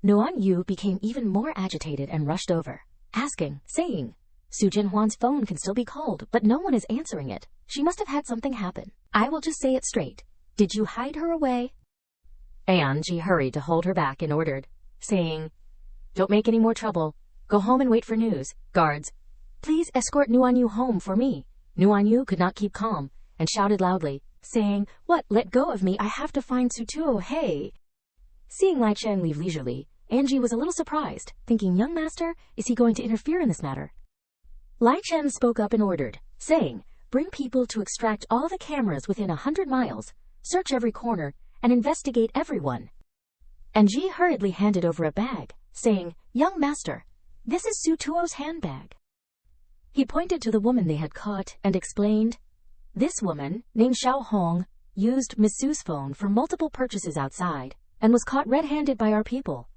A: Nuan Yu became even more agitated and rushed over, asking, saying, "Jin Huan's phone can still be called, but no one is answering it. She must have had something happen. I will just say it straight. Did you hide her away?" Ji hurried to hold her back and ordered, saying, "Don't make any more trouble. Go home and wait for news. Guards, please escort Nuan Yu home for me." Nuan Yu could not keep calm and shouted loudly, saying, "What? Let go of me. I have to find Sutuo. Hey." Seeing Lai Chen leave leisurely, Anji was a little surprised, thinking, "Young master, is he going to interfere in this matter?" Lai Chen spoke up and ordered, saying, "Bring people to extract all the cameras within 100 miles, search every corner, and investigate everyone." and Ji hurriedly handed over a bag, saying, "Young master, this is Sutuo's handbag." He pointed to the woman they had caught and explained, "This woman, named Xiao Hong, used Miss Su's phone for multiple purchases outside and was caught red-handed by our people."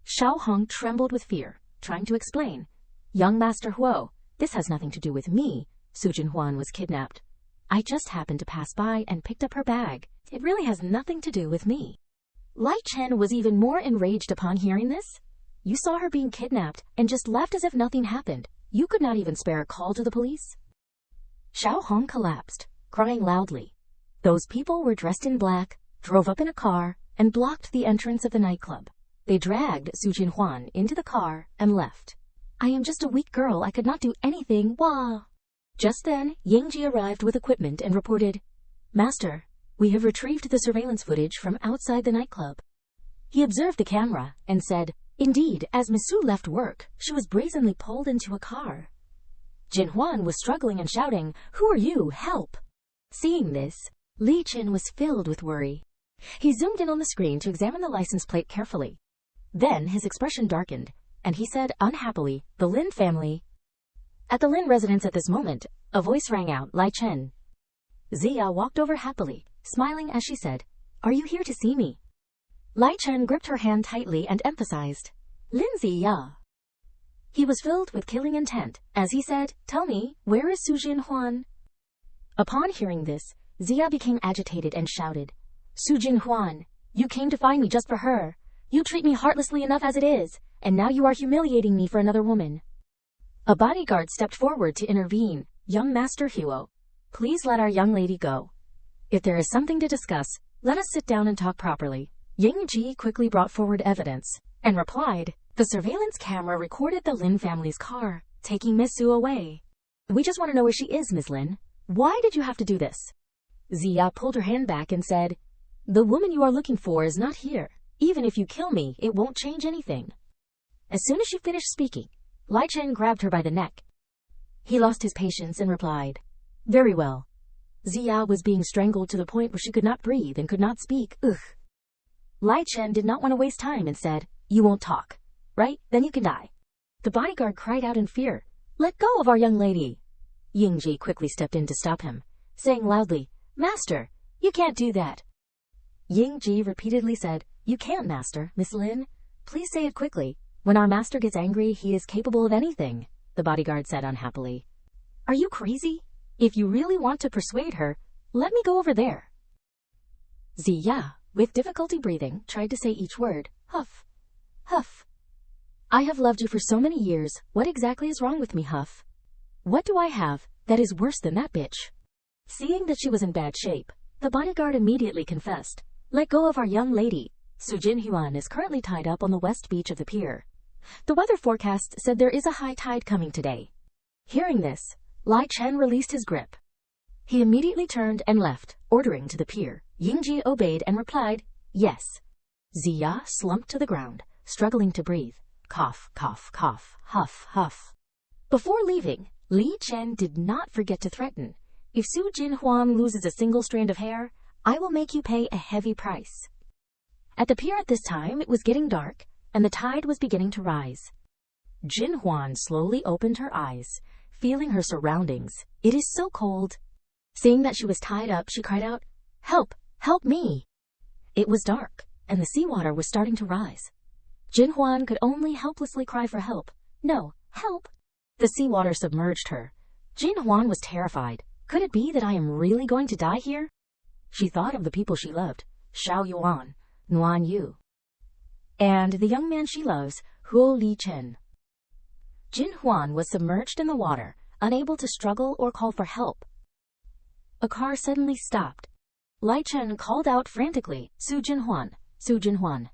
A: Xiao Hong trembled with fear, trying to explain, "Young Master Huo, this has nothing to do with me. Jin Huan was kidnapped. I just happened to pass by and picked up her bag. It really has nothing to do with me." Lai Chen was even more enraged upon hearing this. "You saw her being kidnapped and just left as if nothing happened. You could not even spare a call to the police?" Xiao Hong collapsed, crying loudly. Those people were dressed in black, drove up in a car, and blocked the entrance of the nightclub. They dragged Jin Huan into the car and left. "I am just a weak girl. I could not do anything. Wah!" Just then, Yingji arrived with equipment and reported, "Master, we have retrieved the surveillance footage from outside the nightclub." He observed the camera and said, "Indeed, as Miss Su left work, she was brazenly pulled into a car." Jin Huan was struggling and shouting, "Who are you? Help!" Seeing this, Li Qin was filled with worry. He zoomed in on the screen to examine the license plate carefully. Then his expression darkened, and he said unhappily, "The Lin family." At the Lin residence at this moment, a voice rang out, "Lai Chen." Zia walked over happily, smiling as she said, "Are you here to see me?" Lai Chen gripped her hand tightly and emphasized, "Lin Zia." He was filled with killing intent as he said, "Tell me, where is Jin Huan?" Upon hearing this, Zia became agitated and shouted, "Jin Huan, you came to find me just for her. You treat me heartlessly enough as it is, and now you are humiliating me for another woman." A bodyguard stepped forward to intervene. "Young Master Huo, please let our young lady go. If there is something to discuss, let us sit down and talk properly." Ying Ji quickly brought forward evidence and replied, "The surveillance camera recorded the Lin family's car, taking Miss Su away. We just want to know where she is, Miss Lin. Why did you have to do this?" Zia pulled her hand back and said, "The woman you are looking for is not here. Even if you kill me, it won't change anything." As soon as she finished speaking, Lai Chen grabbed her by the neck. He lost his patience and replied, "Very well." Zia was being strangled to the point where she could not breathe and could not speak. Ugh. Lai Chen did not want to waste time and said, "You won't talk, right? Then you can die." The bodyguard cried out in fear, "Let go of our young lady." Yingji quickly stepped in to stop him, saying loudly, "Master, you can't do that." Yingji repeatedly said, "You can't, Master. Miss Lin, please say it quickly. When our master gets angry, he is capable of anything," the bodyguard said unhappily. "Are you crazy? If you really want to persuade her, let me go over there." Ziya, with difficulty breathing, tried to say each word. Huff. Huff. "I have loved you for so many years. What exactly is wrong with me, Huff? What do I have that is worse than that bitch?" Seeing that she was in bad shape, the bodyguard immediately confessed, "Let go of our young lady. Jin Huan is currently tied up on the west beach of the pier. The weather forecast said there is a high tide coming today." Hearing this, Lai Chen released his grip. He immediately turned and left, ordering to the pier. Yingji obeyed and replied, "Yes." Ziya slumped to the ground, struggling to breathe. Cough, cough, cough, huff, huff. Before leaving, Li Chen did not forget to threaten, "If Jin Huan loses a single strand of hair, I will make you pay a heavy price." At the pier at this time, it was getting dark, and the tide was beginning to rise. Jin Huan slowly opened her eyes, feeling her surroundings. "It is so cold." Seeing that she was tied up, she cried out, "Help! Help me!" It was dark, and the seawater was starting to rise. Jin Huan could only helplessly cry for help. "No, help!" The seawater submerged her. Jin Huan was terrified. Could it be that I am really going to die here? She thought of the people she loved, Xiao Yuan, Nuan Yu, and the young man she loves, Huo Li Chen. Jin Huan was submerged in the water, unable to struggle or call for help. A car suddenly stopped. Lai Chen called out frantically, Jin Huan, Jin Huan."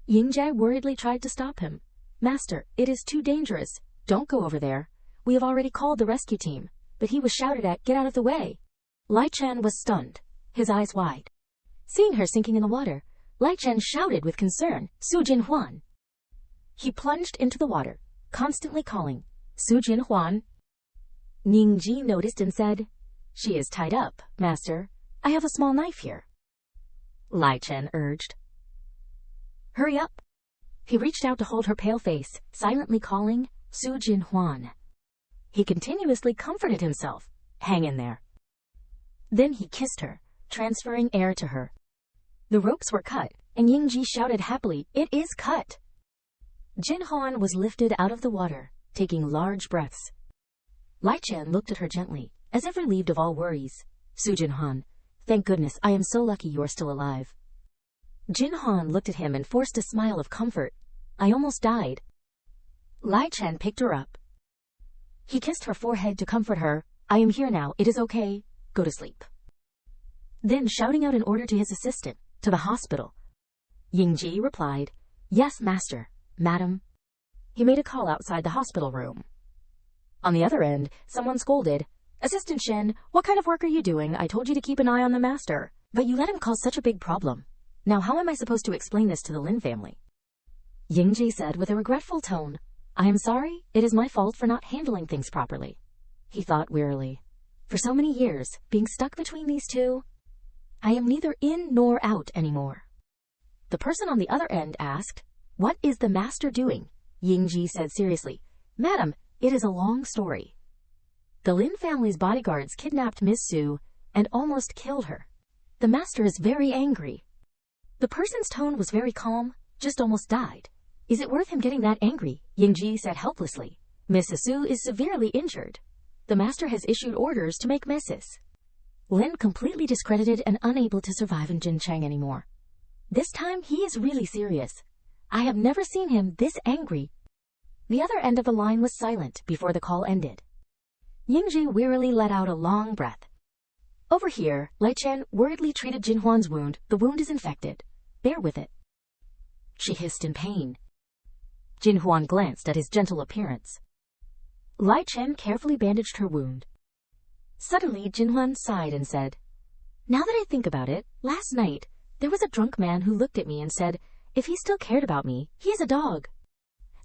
A: Yingjie worriedly tried to stop him. "Master, it is too dangerous. Don't go over there. We have already called the rescue team." But he was shouted at, "Get out of the way." Lai Chen was stunned, his eyes wide. Seeing her sinking in the water, Lai Chen shouted with concern, Jin Huan." He plunged into the water, constantly calling, Jin Huan." Ningji noticed and said, "She is tied up, Master. I have a small knife here." Lai Chen urged, Hurry up! He reached out to hold her pale face, silently calling, Jin Huan. He continuously comforted himself. Hang in there. Then he kissed her, transferring air to her. The ropes were cut, and Yingji shouted happily, "It is cut!" Jin Huan was lifted out of the water, taking large breaths. Lai Chen looked at her gently, as if relieved of all worries. Jin Huan, thank goodness, I am so lucky you are still alive. Jin Huan looked at him and forced a smile of comfort. I almost died. Lai Chen picked her up. He kissed her forehead to comfort her. I am here now, it is okay, go to sleep. Then shouting out an order to his assistant, to the hospital. Yingji replied, Yes, master, madam. He made a call outside the hospital room. On the other end, someone scolded, Assistant Shen, what kind of work are you doing? I told you to keep an eye on the master, but you let him cause such a big problem. Now how am I supposed to explain this to the Lin family? Yingji said with a regretful tone, I am sorry, it is my fault for not handling things properly. He thought wearily. For so many years, being stuck between these two, I am neither in nor out anymore. The person on the other end asked, What is the master doing? Yingji said seriously, Madam, it is a long story. The Lin family's bodyguards kidnapped Miss Su and almost killed her. The master is very angry. The person's tone was very calm, just almost died. Is it worth him getting that angry? Yingji said helplessly. Miss Su is severely injured. The master has issued orders to make messes. Lin completely discredited and unable to survive in Jincheng anymore. This time he is really serious. I have never seen him this angry. The other end of the line was silent before the call ended. Yingji wearily let out a long breath. Over here, Lai Chen worriedly treated Jin Huan's wound. The wound is infected. Bear with it. She hissed in pain. Jin Huan glanced at his gentle appearance. Lai Chen carefully bandaged her wound. Suddenly, Jin Huan sighed and said, Now that I think about it, last night, there was a drunk man who looked at me and said, if he still cared about me, he is a dog.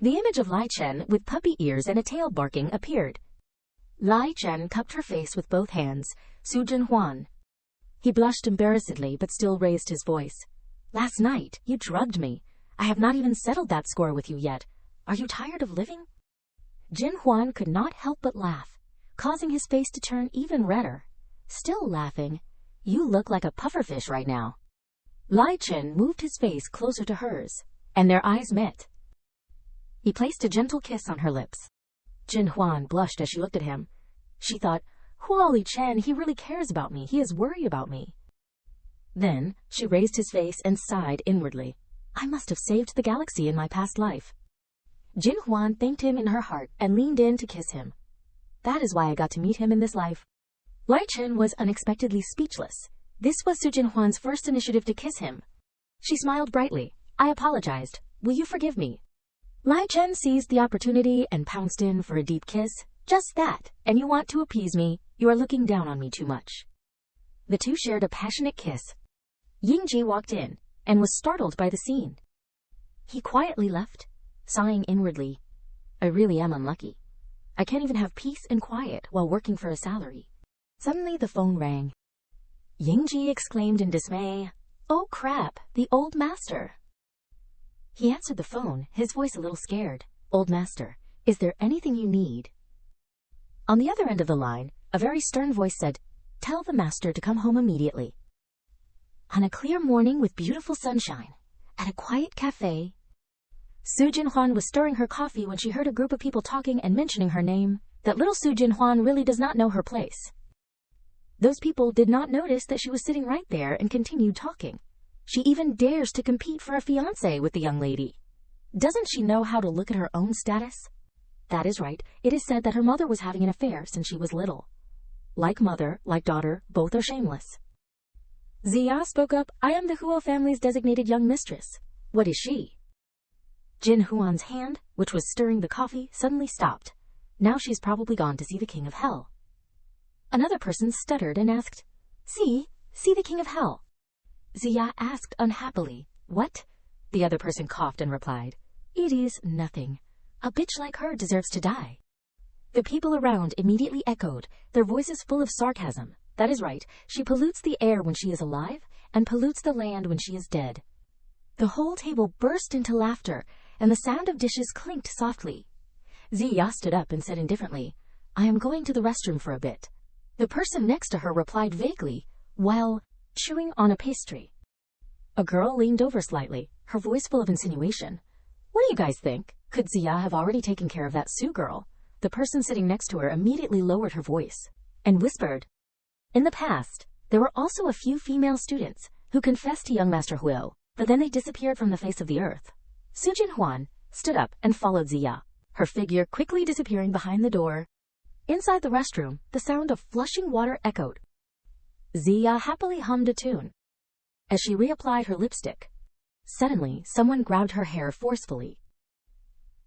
A: The image of Lai Chen with puppy ears and a tail barking appeared. Lai Chen cupped her face with both hands, Jin Huan. He blushed embarrassedly but still raised his voice. Last night, you drugged me. I have not even settled that score with you yet. Are you tired of living? Jin Huan could not help but laugh, causing his face to turn even redder. Still laughing, you look like a pufferfish right now. Lai Chen moved his face closer to hers, and their eyes met. He placed a gentle kiss on her lips. Jin Huan blushed as she looked at him. She thought, Huali Chen, he really cares about me. He is worried about me. Then she raised his face and sighed inwardly. I must have saved the galaxy in my past life. Jin Huan thanked him in her heart and leaned in to kiss him. That is why I got to meet him in this life. Lai Chen was unexpectedly speechless. This was Jin Huan's first initiative to kiss him. She smiled brightly. I apologized. Will you forgive me? Lai Chen seized the opportunity and pounced in for a deep kiss. Just that, and you want to appease me. You are looking down on me too much. The two shared a passionate kiss. Yingji walked in and was startled by the scene. He quietly left, sighing inwardly. I really am unlucky. I can't even have peace and quiet while working for a salary. Suddenly the phone rang. Yingji exclaimed in dismay, Oh crap, the old master. He answered the phone, his voice a little scared. Old master, is there anything you need? On the other end of the line, a very stern voice said, Tell the master to come home immediately. On a clear morning with beautiful sunshine, at a quiet cafe, Jin Huan was stirring her coffee when she heard a group of people talking and mentioning her name. That little Jin Huan really does not know her place. Those people did not notice that she was sitting right there and continued talking. She even dares to compete for a fiancé with the young lady. Doesn't she know how to look at her own status? That is right, it is said that her mother was having an affair since she was little. Like mother, like daughter, both are shameless. Zia spoke up, I am the Huo family's designated young mistress. What is she? Jin Huan's hand, which was stirring the coffee, suddenly stopped. Now she's probably gone to see the king of hell. Another person stuttered and asked, See the king of hell. Zia asked unhappily, What? The other person coughed and replied, It is nothing. A bitch like her deserves to die. The people around immediately echoed, their voices full of sarcasm. That is right, she pollutes the air when she is alive, and pollutes the land when she is dead. The whole table burst into laughter, and the sound of dishes clinked softly. Ziya stood up and said indifferently, "I am going to the restroom for a bit." The person next to her replied vaguely, while chewing on a pastry. A girl leaned over slightly, her voice full of insinuation. "What do you guys think? Could Ziya have already taken care of that Sue girl?" The person sitting next to her immediately lowered her voice and whispered. In the past, there were also a few female students who confessed to young Master Huo, but then they disappeared from the face of the earth. Jin Huan stood up and followed Ziya, her figure quickly disappearing behind the door. Inside the restroom, the sound of flushing water echoed. Ziya happily hummed a tune. As she reapplied her lipstick, suddenly someone grabbed her hair forcefully.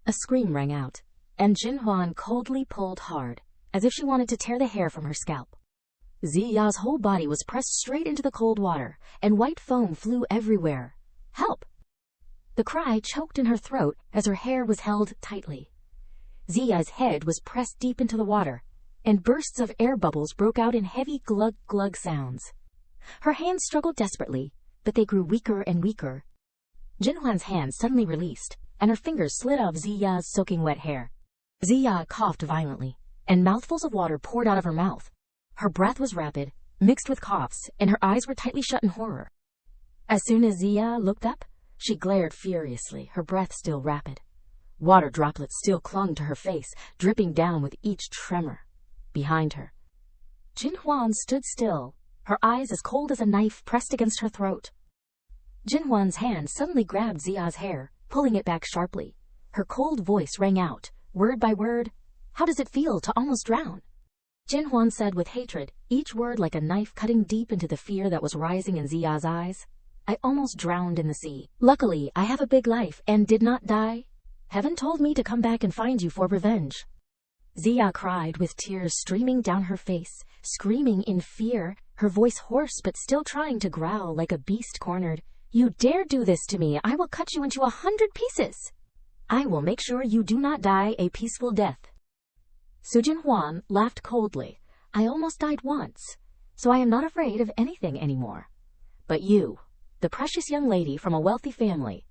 A: A scream rang out, and Jin Huan coldly pulled hard, as if she wanted to tear the hair from her scalp. Ziya's whole body was pressed straight into the cold water, and white foam flew everywhere. "Help!" The cry choked in her throat as her hair was held tightly. Ziya's head was pressed deep into the water, and bursts of air bubbles broke out in heavy glug-glug sounds. Her hands struggled desperately, but they grew weaker and weaker. Jin Huan's hand suddenly released, and her fingers slid off Ziya's soaking wet hair. Ziya coughed violently, and mouthfuls of water poured out of her mouth. Her breath was rapid, mixed with coughs, and her eyes were tightly shut in horror. As soon as Ziya looked up, she glared furiously, her breath still rapid. Water droplets still clung to her face, dripping down with each tremor. Behind her, Jin Huan stood still, her eyes as cold as a knife pressed against her throat. Jin Huan's hand suddenly grabbed Ziya's hair, pulling it back sharply. Her cold voice rang out, word by word, "How does it feel to almost drown?" Jin Huan said with hatred, each word like a knife cutting deep into the fear that was rising in Ziya's eyes. "I almost drowned in the sea. Luckily, I have a big life and did not die. Heaven told me to come back and find you for revenge." Ziya cried with tears streaming down her face, screaming in fear, her voice hoarse but still trying to growl like a beast cornered. "You dare do this to me, I will cut you into 100 pieces. I will make sure you do not die a peaceful death." Jin Huan laughed coldly. "I almost died once, so I am not afraid of anything anymore. But you, the precious young lady from a wealthy family."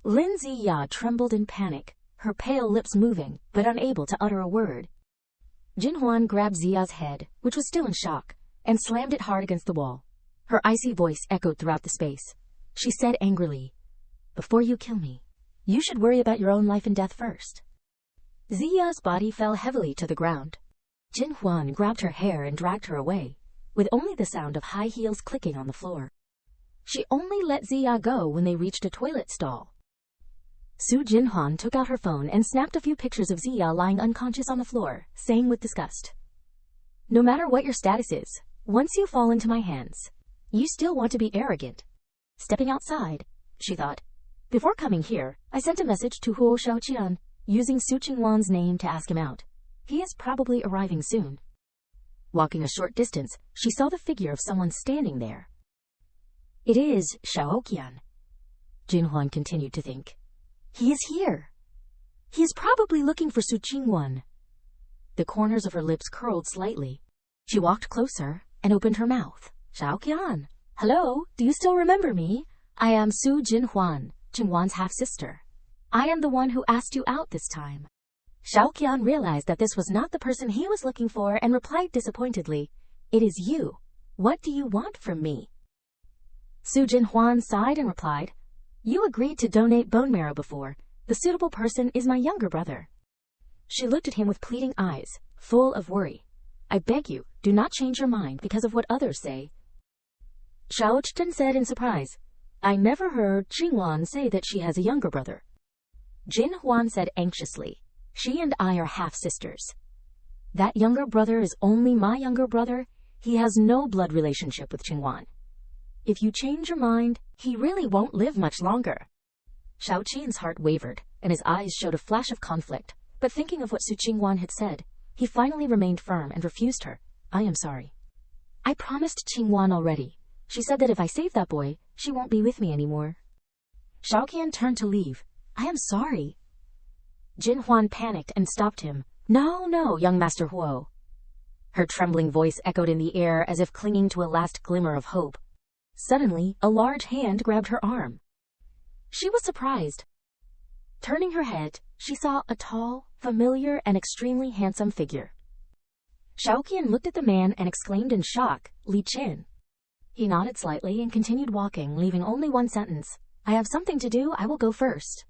A: Lin Ziya trembled in panic, her pale lips moving, but unable to utter a word. Jin Huan grabbed Ziya's head, which was still in shock, and slammed it hard against the wall. Her icy voice echoed throughout the space. She said angrily, "Before you kill me, you should worry about your own life and death first." Ziya's body fell heavily to the ground. Jin Huan grabbed her hair and dragged her away, with only the sound of high heels clicking on the floor. She only let Ziya go when they reached a toilet stall. Jin Huan took out her phone and snapped a few pictures of Ziya lying unconscious on the floor, saying with disgust, "No matter what your status is, once you fall into my hands, you still want to be arrogant." Stepping outside, she thought, "Before coming here, I sent a message to Huo Shaoqian, using Su Qingwan's name to ask him out. He is probably arriving soon." Walking a short distance, she saw the figure of someone standing there. "It is Shaoqian," Jin Huan continued to think. "He is here. He is probably looking for Su Qingwan." The corners of her lips curled slightly. She walked closer and opened her mouth. "Shaoqian, hello, do you still remember me? I am Jin Huan, Qingwan's half-sister. I am the one who asked you out this time." Shaoqian realized that this was not the person he was looking for and replied disappointedly, "It is you. What do you want from me?" Jin Huan sighed and replied, "You agreed to donate bone marrow before. The suitable person is my younger brother." She looked at him with pleading eyes, full of worry. "I beg you, do not change your mind because of what others say." Shaoqian said in surprise, "I never heard Qingwan say that she has a younger brother." Jin Huan said anxiously, "She and I are half-sisters. That younger brother is only my younger brother. He has no blood relationship with Qingwan. If you change your mind, he really won't live much longer." Shaoqian's heart wavered, and his eyes showed a flash of conflict, but thinking of what Su Qingwan had said, he finally remained firm and refused her. "I am sorry. I promised Qingwan already. She said that if I save that boy, she won't be with me anymore." Shaoqian turned to leave. "I am sorry." Jin Huan panicked and stopped him. "No, no, young Master Huo." Her trembling voice echoed in the air as if clinging to a last glimmer of hope. Suddenly, a large hand grabbed her arm. She was surprised. Turning her head, she saw a tall, familiar, and extremely handsome figure. Xiaoqian looked at the man and exclaimed in shock, "Li Chen." He nodded slightly and continued walking, leaving only one sentence. "I have something to do, I will go first."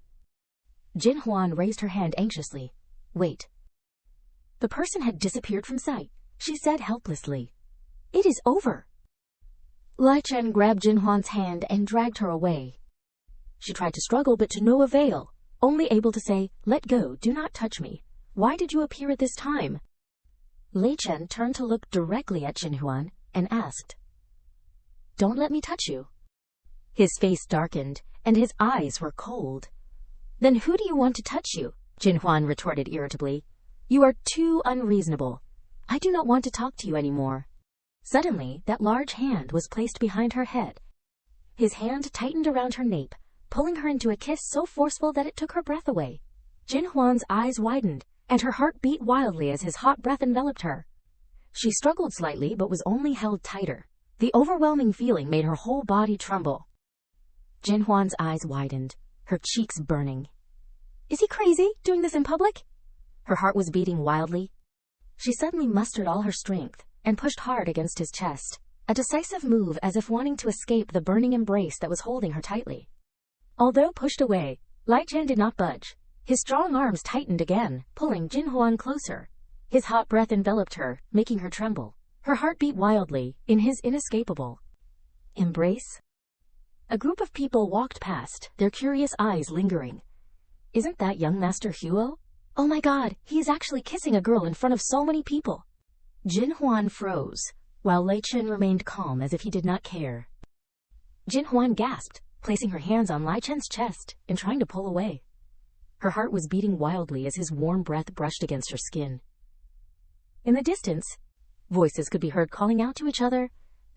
A: Jin Huan raised her hand anxiously. "Wait." The person had disappeared from sight. She said helplessly, "It is over." Li Chen grabbed Jin Huan's hand and dragged her away. She tried to struggle, but to no avail, only able to say, "Let go, do not touch me. Why did you appear at this time?" Li Chen turned to look directly at Jin Huan and asked, "Don't let me touch you." His face darkened, and his eyes were cold. "Then who do you want to touch you?" Jin Huan retorted irritably. "You are too unreasonable. I do not want to talk to you anymore." Suddenly, that large hand was placed behind her head. His hand tightened around her nape, pulling her into a kiss so forceful that it took her breath away. Jin Huan's eyes widened, and her heart beat wildly as his hot breath enveloped her. She struggled slightly, but was only held tighter. The overwhelming feeling made her whole body tremble. Jin Huan's eyes widened, her cheeks burning. Is he crazy, doing this in public? Her heart was beating wildly. She suddenly mustered all her strength and pushed hard against his chest, a decisive move as if wanting to escape the burning embrace that was holding her tightly. Although pushed away, Li Chen did not budge. His strong arms tightened again, pulling Jin Huan closer. His hot breath enveloped her, making her tremble. Her heart beat wildly in his inescapable embrace. A group of people walked past, their curious eyes lingering. Isn't that young Master Huo? Oh my god, he is actually kissing a girl in front of so many people. Jin Huan froze, while Li Chen remained calm as if he did not care. Jin Huan gasped, placing her hands on Li Chen's chest and trying to pull away. Her heart was beating wildly as his warm breath brushed against her skin. In the distance, voices could be heard calling out to each other.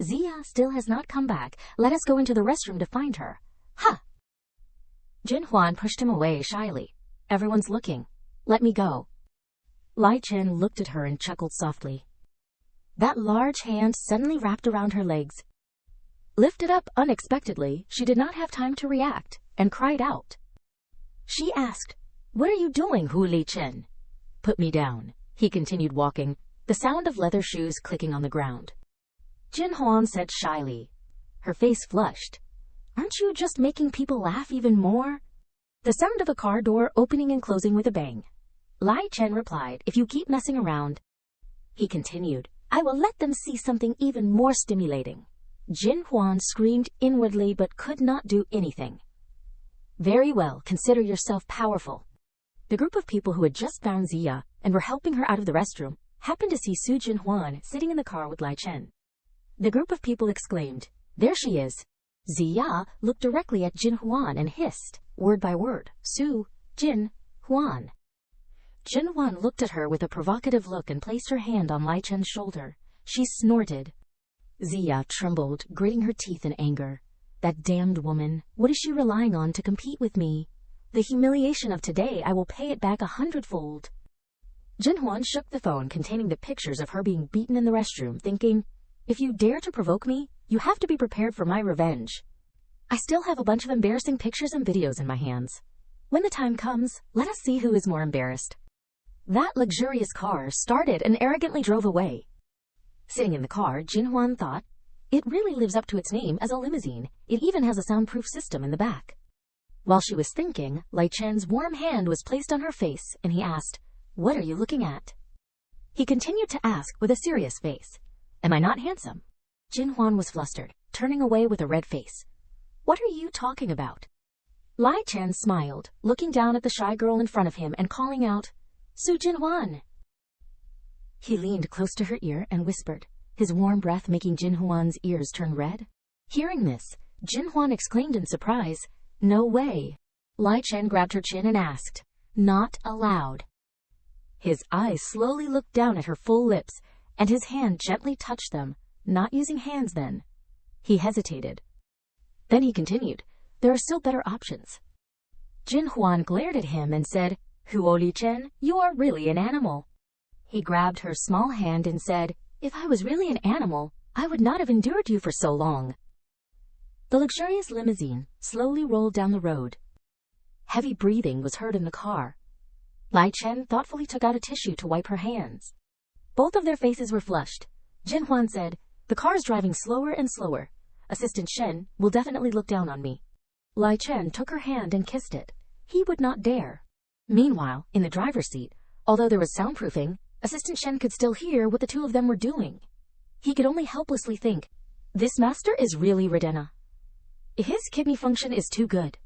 A: Zia still has not come back. Let us go into the restroom to find her. Ha! Jin Huan pushed him away shyly. Everyone's looking. Let me go. Li Chen looked at her and chuckled softly. That large hand suddenly wrapped around her legs. Lifted up unexpectedly, she did not have time to react, and cried out. She asked, "What are you doing, Hu Li Chen?" "Put me down." He continued walking, the sound of leather shoes clicking on the ground. Jin Huan said shyly. Her face flushed. "Aren't you just making people laugh even more?" The sound of a car door opening and closing with a bang. Li Chen replied, "If you keep messing around." He continued, "I will let them see something even more stimulating." Jin Huan screamed inwardly but could not do anything. "Very well, consider yourself powerful." The group of people who had just found Zia and were helping her out of the restroom happened to see Su Jin Huan sitting in the car with Li Chen. The group of people exclaimed, "There she is." Zia looked directly at Jin Huan and hissed, word by word, "Su, Jin, Huan." Jin Huan looked at her with a provocative look and placed her hand on Li Chen's shoulder. She snorted. Zia trembled, gritting her teeth in anger. That damned woman, what is she relying on to compete with me? The humiliation of today, I will pay it back 100-fold. Jin Huan shook the phone containing the pictures of her being beaten in the restroom, thinking, if you dare to provoke me, you have to be prepared for my revenge. I still have a bunch of embarrassing pictures and videos in my hands. When the time comes, let us see who is more embarrassed. That luxurious car started and arrogantly drove away. Sitting in the car, Jin Huan thought, it really lives up to its name as a limousine. It even has a soundproof system in the back. While she was thinking, Li Chen's warm hand was placed on her face, and he asked, "What are you looking at?" He continued to ask with a serious face, "Am I not handsome?" Jin Huan was flustered, turning away with a red face. "What are you talking about?" Li Chen smiled, looking down at the shy girl in front of him and calling out, "Su Jin Huan." He leaned close to her ear and whispered, his warm breath making Jin Huan's ears turn red. Hearing this, Jin Huan exclaimed in surprise, "No way." Li Chen grabbed her chin and asked, "Not allowed." His eyes slowly looked down at her full lips, and his hand gently touched them, not using hands then. He hesitated. Then he continued, "There are still better options." Jin Huan glared at him and said, "Huo Li Chen, you are really an animal." He grabbed her small hand and said, "If I was really an animal, I would not have endured you for so long." The luxurious limousine slowly rolled down the road. Heavy breathing was heard in the car. Lai Chen thoughtfully took out a tissue to wipe her hands. Both of their faces were flushed. Jin Huan said, "The car's driving slower and slower. Assistant Shen will definitely look down on me." Lai Chen took her hand and kissed it. He would not dare. Meanwhile, in the driver's seat, although there was soundproofing, Assistant Shen could still hear what the two of them were doing. He could only helplessly think, this master is really Redena. His kidney function is too good.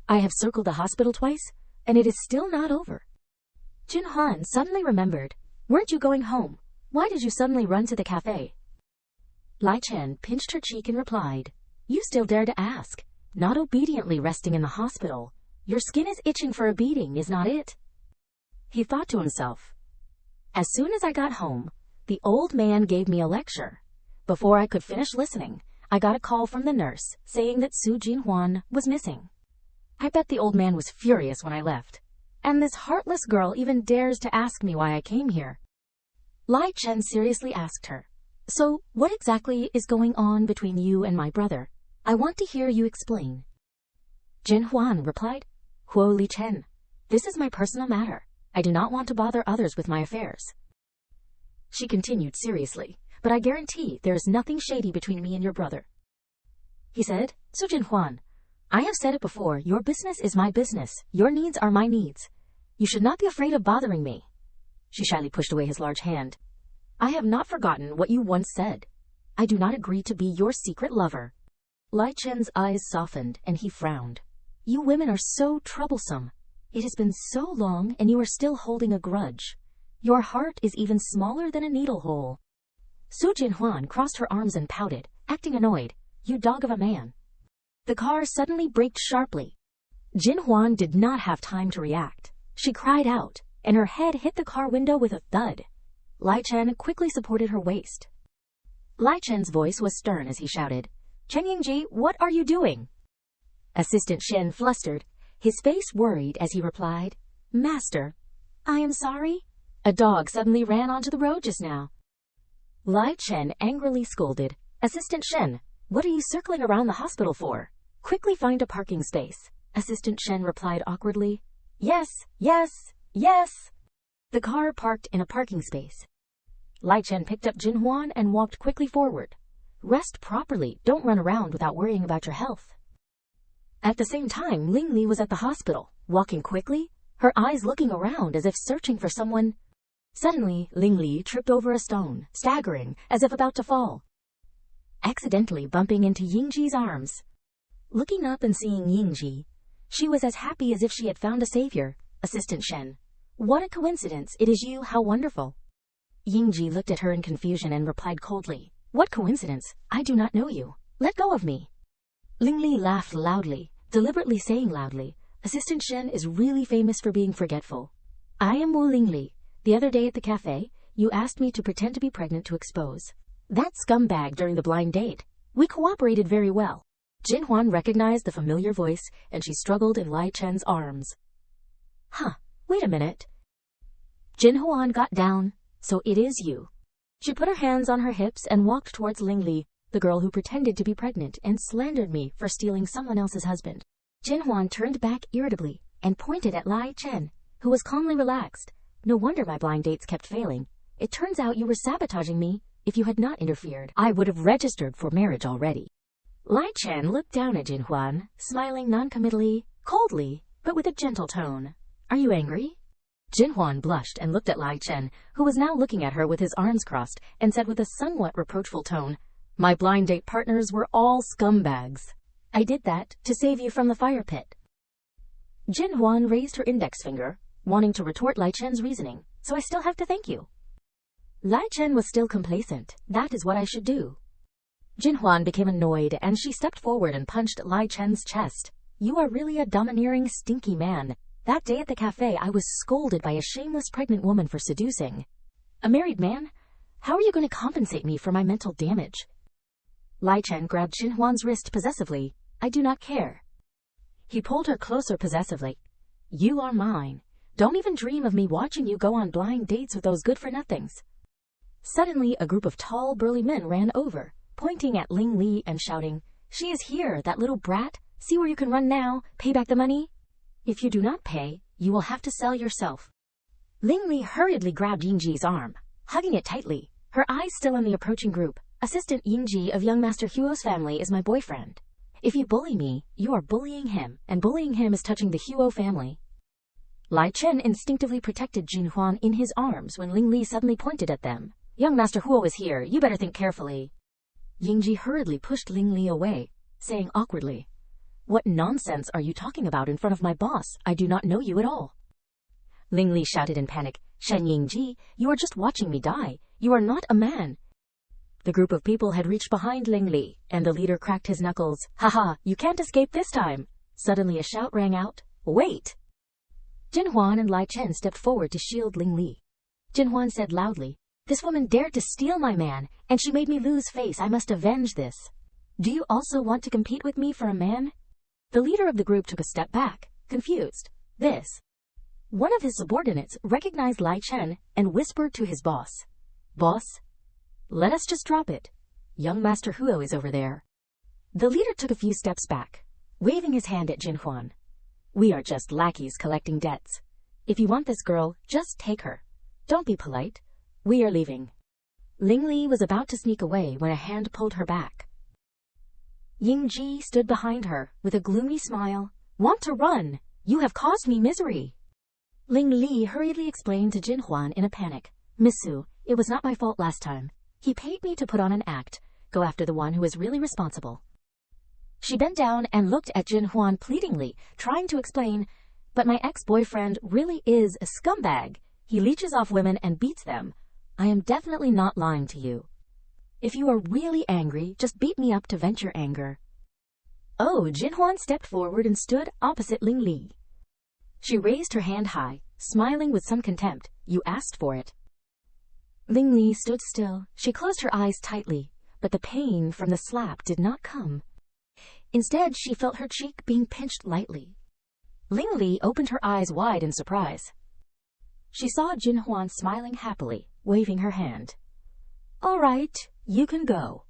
A: I have circled the hospital twice, and it is still not over. Jin Huan suddenly remembered. Weren't you going home? Why did you suddenly run to the cafe? Lai Chen pinched her cheek and replied, You still dare to ask, not obediently resting in the hospital. Your skin is itching for a beating, is not it? He thought to himself. As soon as I got home, the old man gave me a lecture. Before I could finish listening, I got a call from the nurse saying that Jin Huan was missing. I bet the old man was furious when I left. And this heartless girl even dares to ask me why I came here. Lai Chen seriously asked her, So, what exactly is going on between you and my brother? I want to hear you explain. Jin Huan replied, Huo Li Chen, this is my personal matter. I do not want to bother others with my affairs. She continued seriously, but I guarantee there is nothing shady between me and your brother. He said, So Jin Huan, I have said it before, your business is my business, your needs are my needs. You should not be afraid of bothering me. She shyly pushed away his large hand. I have not forgotten what you once said. I do not agree to be your secret lover. Lai Chen's eyes softened and he frowned. You women are so troublesome. It has been so long and you are still holding a grudge. Your heart is even smaller than a needle hole. Jin Huan crossed her arms and pouted, acting annoyed. You dog of a man. The car suddenly braked sharply. Jin Huan did not have time to react. She cried out, and her head hit the car window with a thud. Lai Chen quickly supported her waist. Lai Chen's voice was stern as he shouted, Chen Yingji, what are you doing? Assistant Shen flustered, his face worried as he replied, Master, I am sorry. A dog suddenly ran onto the road just now. Lai Chen angrily scolded, Assistant Shen, what are you circling around the hospital for? Quickly find a parking space. Assistant Shen replied awkwardly, Yes, yes, yes. The car parked in a parking space. Lai Chen picked up Jin Huan and walked quickly forward. Rest properly, don't run around without worrying about your health. At the same time, Ling Li was at the hospital, walking quickly, her eyes looking around as if searching for someone. Suddenly, Ling Li tripped over a stone, staggering, as if about to fall, accidentally bumping into Yingji's arms. Looking up and seeing Yingji, she was as happy as if she had found a savior. Assistant Shen, what a coincidence, it is you, how wonderful. Yingji looked at her in confusion and replied coldly, What coincidence? I do not know you. Let go of me. Ling Li laughed loudly, deliberately saying loudly, Assistant Shen is really famous for being forgetful. I am Wu Ling Li. The other day at the cafe, you asked me to pretend to be pregnant to expose that scumbag during the blind date. We cooperated very well. Jin Huan recognized the familiar voice, and she struggled in Lai Chen's arms. Wait a minute. Jin Huan got down. So it is you. She put her hands on her hips and walked towards Ling Li, the girl who pretended to be pregnant and slandered me for stealing someone else's husband. Jin Huan turned back irritably and pointed at Lai Chen, who was calmly relaxed. No wonder my blind dates kept failing. It turns out you were sabotaging me. If you had not interfered, I would have registered for marriage already. Lai Chen looked down at Jin Huan, smiling noncommittally, coldly, but with a gentle tone. Are you angry? Jin Huan blushed and looked at Lai Chen, who was now looking at her with his arms crossed, and said with a somewhat reproachful tone, My blind date partners were all scumbags. I did that to save you from the fire pit. Jin Huan raised her index finger, wanting to retort Lai Chen's reasoning, so I still have to thank you. Lai Chen was still complacent. That is what I should do. Jin Huan became annoyed, and she stepped forward and punched Lai Chen's chest. You are really a domineering, stinky man. That day at the cafe, I was scolded by a shameless pregnant woman for seducing a married man. How are you going to compensate me for my mental damage? Lai Chen grabbed Jin Huan's wrist possessively. I do not care. He pulled her closer possessively. You are mine. Don't even dream of me watching you go on blind dates with those good-for-nothings. Suddenly, a group of tall, burly men ran over, pointing at Ling Li and shouting, She is here, that little brat. See where you can run now. Pay back the money. If you do not pay, you will have to sell yourself. Ling Li hurriedly grabbed Yingji's arm, hugging it tightly, her eyes still on the approaching group. Assistant Yingji of young Master Huo's family is my boyfriend. If you bully me, you are bullying him, and bullying him is touching the Huo family. Lai Chen instinctively protected Jin Huan in his arms when Ling Li suddenly pointed at them. Young Master Huo is here, you better think carefully. Yingji hurriedly pushed Ling Li away, saying awkwardly, What nonsense are you talking about in front of my boss? I do not know you at all. Ling Li shouted in panic, Shen Yingji, you are just watching me die. You are not a man. The group of people had reached behind Ling Li, and the leader cracked his knuckles. Haha, you can't escape this time. Suddenly a shout rang out, Wait! Jin Huan and Lai Chen stepped forward to shield Ling Li. Jin Huan said loudly, This woman dared to steal my man, and she made me lose face. I must avenge this. Do you also want to compete with me for a man? The leader of the group took a step back, confused. One of his subordinates recognized Lai Chen and whispered to his boss, Boss, let us just drop it. Young Master Huo is over there. The leader took a few steps back, waving his hand at Jin Huan. We are just lackeys collecting debts. If you want this girl, just take her. Don't be polite. We are leaving. Ling Li was about to sneak away when a hand pulled her back. Yingji stood behind her with a gloomy smile. Want to run? You have caused me misery. Ling Li hurriedly explained to Jin Huan in a panic. Miss Su, it was not my fault last time. He paid me to put on an act. Go after the one who is really responsible. She bent down and looked at Jin Huan pleadingly, trying to explain, But my ex-boyfriend really is a scumbag. He leeches off women and beats them. I am definitely not lying to you. If you are really angry, just beat me up to vent your anger. Oh, Jin Huan stepped forward and stood opposite Ling Li. She raised her hand high, smiling with some contempt. You asked for it. Ling Li stood still. She closed her eyes tightly, but the pain from the slap did not come. Instead, she felt her cheek being pinched lightly. Ling Li opened her eyes wide in surprise. She saw Jin Huan smiling happily, waving her hand. All right, you can go.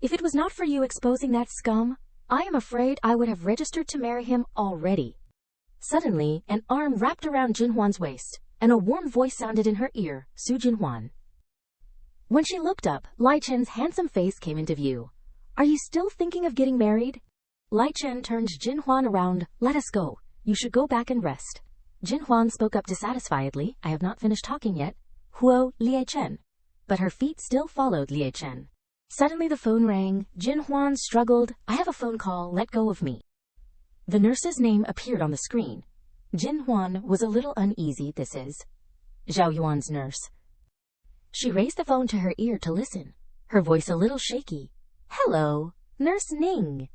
A: If it was not for you exposing that scum, I am afraid I would have registered to marry him already. Suddenly, an arm wrapped around Jin Huan's waist, and a warm voice sounded in her ear, Su Jin Huan. When she looked up, Lai Chen's handsome face came into view. Are you still thinking of getting married? Lai Chen turned Jin Huan around. Let us go. You should go back and rest. Jin Huan spoke up dissatisfiedly. I have not finished talking yet. Huo Lie Chen. But her feet still followed Lie Chen. Suddenly the phone rang. Jin Huan struggled. I have a phone call. Let go of me. The nurse's name appeared on the screen. Jin Huan was a little uneasy. This is Zhao Yuan's nurse. She raised the phone to her ear to listen, her voice a little shaky. Hello, Nurse Ning.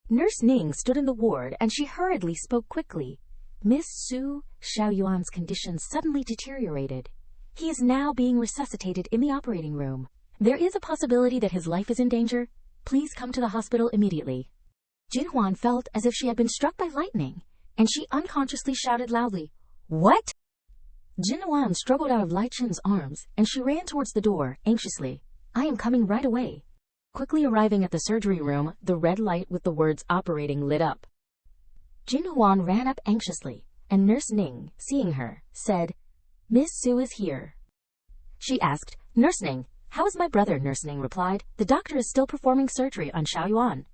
A: Nurse Ning stood in the ward and she hurriedly spoke quickly. Miss Su, Xiao Yuan's condition suddenly deteriorated. He is now being resuscitated in the operating room. There is a possibility that his life is in danger. Please come to the hospital immediately. Jin Huan felt as if she had been struck by lightning, and she unconsciously shouted loudly, What? Jin Huan struggled out of Lai Chen's arms, and she ran towards the door, anxiously. I am coming right away. Quickly arriving at the surgery room, the red light with the words operating lit up. Jin Huan ran up anxiously, and Nurse Ning, seeing her, said, Miss Su is here. She asked, Nurse Ning, how is my brother? Nurse Ning replied, the doctor is still performing surgery on Xiao Yuan.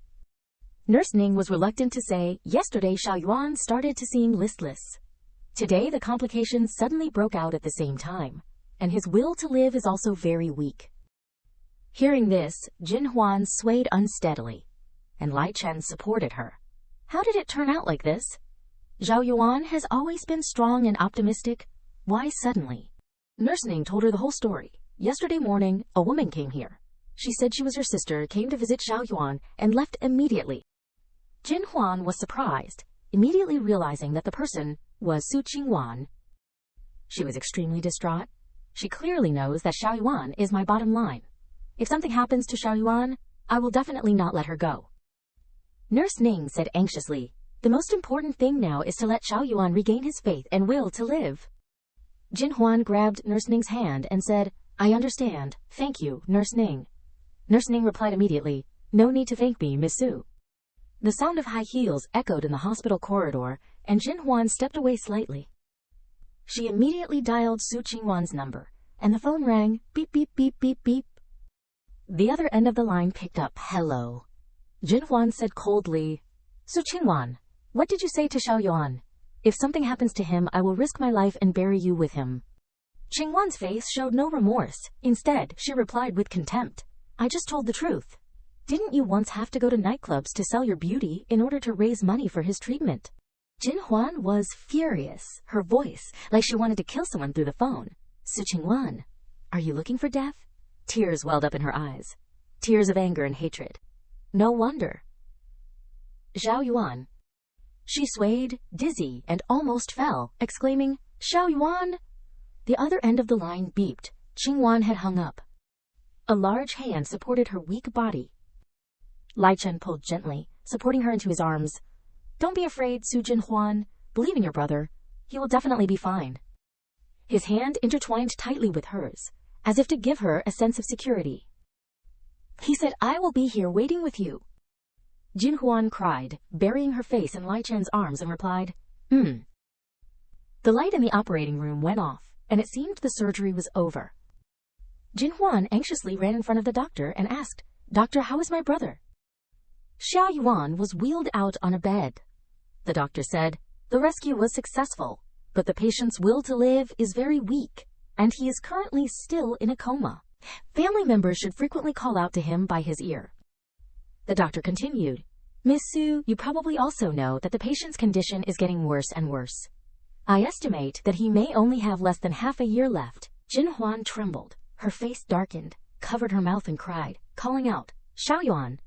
A: Nurse Ning was reluctant to say, yesterday Xiao Yuan started to seem listless. Today the complications suddenly broke out at the same time, and his will to live is also very weak. Hearing this, Jin Huan swayed unsteadily, and Lai Chen supported her. How did it turn out like this? Zhao Yuan has always been strong and optimistic. Why suddenly? Nurse Ning told her the whole story. Yesterday morning, a woman came here. She said she was her sister, came to visit Xiao Yuan, and left immediately. Jin Huan was surprised, immediately realizing that the person was Su Qingwan. She was extremely distraught. She clearly knows that Xiao Yuan is my bottom line. If something happens to Xiao Yuan, I will definitely not let her go. Nurse Ning said anxiously, the most important thing now is to let Xiao Yuan regain his faith and will to live. Jin Huan grabbed Nurse Ning's hand and said, I understand. Thank you, Nurse Ning. Nurse Ning replied immediately, no need to thank me, Miss Su. The sound of high heels echoed in the hospital corridor, and Jin Huan stepped away slightly. She immediately dialed Su Qingwan's number, and the phone rang, beep beep beep beep beep. The other end of the line picked up, "Hello." Jin Huan said coldly, "Su Qingwan, what did you say to Xiao Yuan? If something happens to him, I will risk my life and bury you with him." Qingwan's face showed no remorse. Instead, she replied with contempt, "I just told the truth. Didn't you once have to go to nightclubs to sell your beauty in order to raise money for his treatment?" Jin Huan was furious, her voice like she wanted to kill someone through the phone. "Su Qingwan, are you looking for death?" Tears welled up in her eyes. Tears of anger and hatred. No wonder. "Xiao Yuan." She swayed, dizzy, and almost fell, exclaiming, "Xiao Yuan!" The other end of the line beeped. Qingwan had hung up. A large hand supported her weak body. Lai Chen pulled gently, supporting her into his arms. "Don't be afraid, Su Jin Huan. Believe in your brother. He will definitely be fine." His hand intertwined tightly with hers, as if to give her a sense of security. He said, "I will be here waiting with you." Jin Huan cried, burying her face in Lai Chen's arms, and replied, The light in the operating room went off, and it seemed the surgery was over. Jin Huan anxiously ran in front of the doctor and asked, "Doctor, how is my brother?" Xiao Yuan was wheeled out on a bed. The doctor said, "The rescue was successful, but the patient's will to live is very weak, and he is currently still in a coma. Family members should frequently call out to him by his ear." The doctor continued, "Miss Su, you probably also know that the patient's condition is getting worse and worse. I estimate that he may only have less than half a year left." Jin Huan trembled, her face darkened, covered her mouth and cried, calling out, "Xiao Yuan."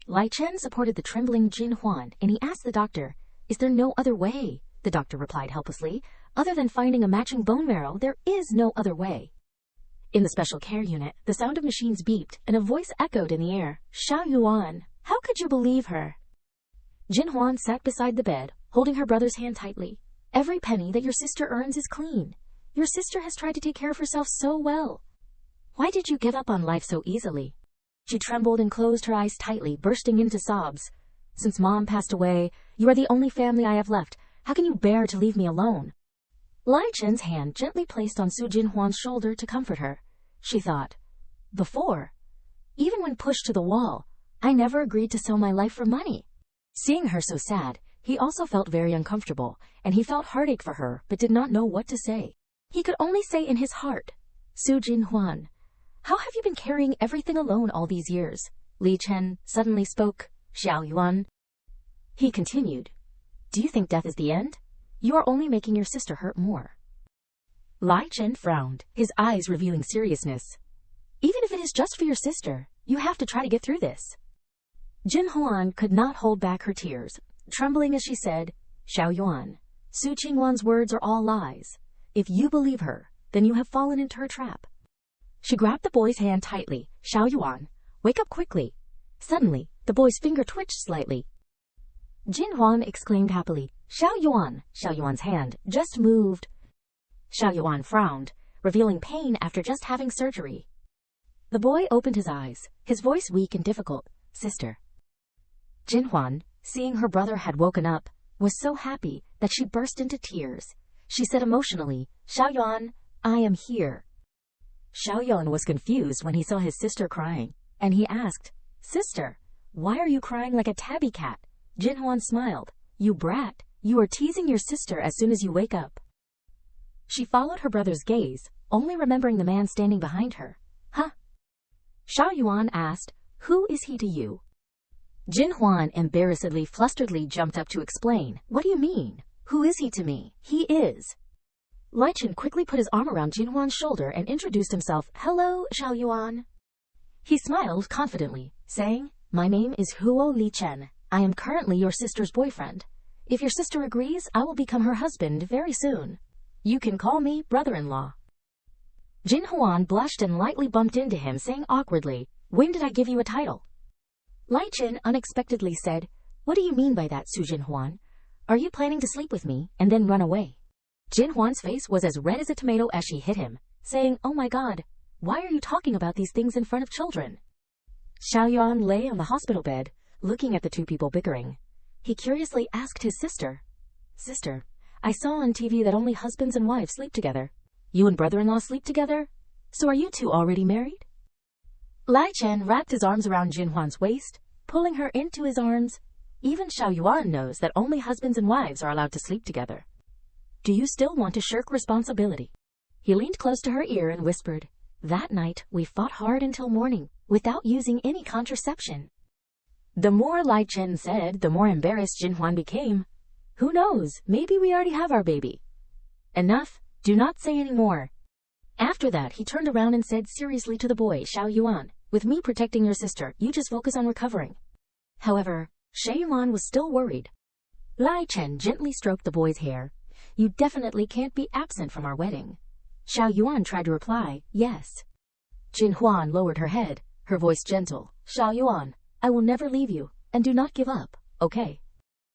A: Lai Chen supported the trembling Jin Huan, and he asked the doctor, "Is there no other way?" The doctor replied helplessly, "Other than finding a matching bone marrow, there is no other way." In the special care unit, the sound of machines beeped, and a voice echoed in the air, "Xiao Yuan, how could you believe her?" Jin Huan sat beside the bed, holding her brother's hand tightly. "Every penny that your sister earns is clean. Your sister has tried to take care of herself so well. Why did you give up on life so easily?" She trembled and closed her eyes tightly, bursting into sobs. "Since Mom passed away, you are the only family I have left. How can you bear to leave me alone?" Lai Chen's hand gently placed on Su Jin Huan's shoulder to comfort her. She thought, "Before, even when pushed to the wall, I never agreed to sell my life for money." Seeing her so sad, he also felt very uncomfortable, and he felt heartache for her, but did not know what to say. He could only say in his heart, "Su Jin Huan, how have you been carrying everything alone all these years?" Li Chen suddenly spoke, "Xiao Yuan." He continued, "Do you think death is the end? You are only making your sister hurt more." Lai Chen frowned, his eyes revealing seriousness. "Even if it is just for your sister, you have to try to get through this." Jin Huan could not hold back her tears, trembling as she said, "Xiao Yuan, Su Qingwan's words are all lies. If you believe her, then you have fallen into her trap." She grabbed the boy's hand tightly. "Xiao Yuan, wake up quickly." Suddenly, the boy's finger twitched slightly. Jin Huan exclaimed happily, "Xiao Yuan." Xiao Yuan's hand just moved. Xiao Yuan frowned, revealing pain after just having surgery. The boy opened his eyes, his voice weak and difficult. "Sister." Jin Huan, seeing her brother had woken up, was so happy that she burst into tears. She said emotionally, "Xiao Yuan, I am here." Xiao Yuan was confused when he saw his sister crying, and he asked, "Sister, why are you crying like a tabby cat?" Jin Huan smiled. "You brat, you are teasing your sister as soon as you wake up." She followed her brother's gaze, only remembering the man standing behind her. "Huh?" Xiao Yuan asked, "Who is he to you?" Jin Huan embarrassedly, flusteredly jumped up to explain. "What do you mean? Who is he to me? He is." Lai Chen quickly put his arm around Jin Huan's shoulder and introduced himself. "Hello, Xiao Yuan." He smiled confidently, saying, "My name is Huo Li Chen. I am currently your sister's boyfriend. If your sister agrees, I will become her husband very soon. You can call me brother-in-law." Jin Huan blushed and lightly bumped into him, saying awkwardly, "When did I give you a title?" Lai Chen unexpectedly said, "What do you mean by that, Su Jin Huan? Are you planning to sleep with me and then run away?" Jin Huan's face was as red as a tomato as she hit him, saying, "Oh my God, why are you talking about these things in front of children?" Xiao Yuan lay on the hospital bed, Looking at the two people bickering, he curiously asked his sister, "Sister, I saw on TV that only husbands and wives sleep together. You and brother-in-law sleep together? So are you two already married?" Lai Chen wrapped his arms around Jin Huan's waist, pulling her into his arms. Even Xiao Yuan knows that only husbands and wives are allowed to sleep together. Do you still want to shirk responsibility? He leaned close to her ear and whispered, "That night, we fought hard until morning, without using any contraception." The more Lai Chen said, the more embarrassed Jin Huan became. Who knows, maybe we already have our baby. Enough, do not say any more. After that, he turned around and said seriously to the boy, "Xiao Yuan, with me protecting your sister, you just focus on recovering." However, Xiao Yuan was still worried. Lai Chen gently stroked the boy's hair. "You definitely can't be absent from our wedding." Xiao Yuan tried to reply, "Yes." Jin Huan lowered her head, her voice gentle. "Xiao Yuan, I will never leave you, and do not give up, okay?"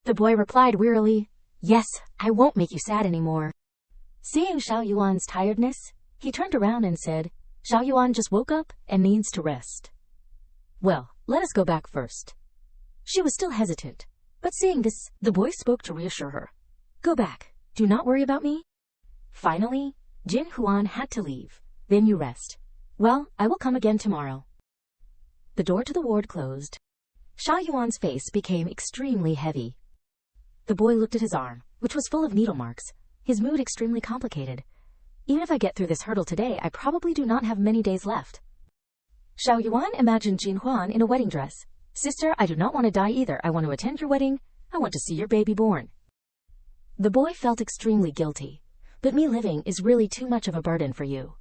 A: The boy replied wearily, "Yes, I won't make you sad anymore." Seeing Xiao Yuan's tiredness, he turned around and said, "Xiao Yuan just woke up and needs to rest." "Well, let us go back first." She was still hesitant, but seeing this, the boy spoke to reassure her. "Go back. Do not worry about me." Finally, Jin Huan had to leave. "Then you rest. Well, I will come again tomorrow." The door to the ward closed. Xiao Yuan's face became extremely heavy. The boy looked at his arm, which was full of needle marks, his mood extremely complicated. "Even if I get through this hurdle today, I probably do not have many days left." Xiao Yuan imagined Jin Huan in a wedding dress. "Sister, I do not want to die either. I want to attend your wedding. I want to see your baby born." The boy felt extremely guilty. "But me living is really too much of a burden for you."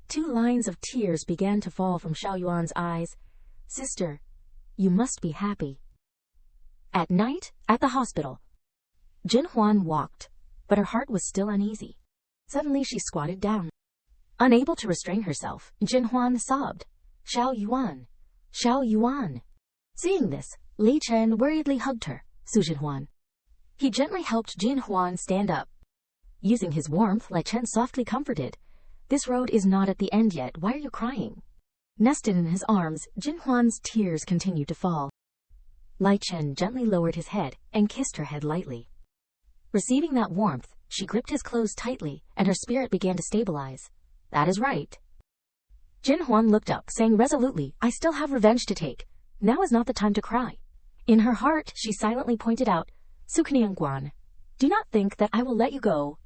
A: 2 lines of tears began to fall from Xiao Yuan's eyes. "Sister, you must be happy." At night, at the hospital, Jin Huan walked, but her heart was still uneasy. Suddenly she squatted down. Unable to restrain herself, Jin Huan sobbed, "Xiao Yuan! Xiao Yuan!" Seeing this, Li Chen worriedly hugged her, Su Jin Huan. He gently helped Jin Huan stand up. Using his warmth, Li Chen softly comforted, "This road is not at the end yet. Why are you crying?" Nested in his arms, Jin Huan's tears continued to fall. Lai Chen gently lowered his head and kissed her head lightly. Receiving that warmth, she gripped his clothes tightly, and her spirit began to stabilize. "That is right." Jin Huan looked up, saying resolutely, "I still have revenge to take. Now is not the time to cry." In her heart, she silently pointed out, "Sukniang Guan, do not think that I will let you go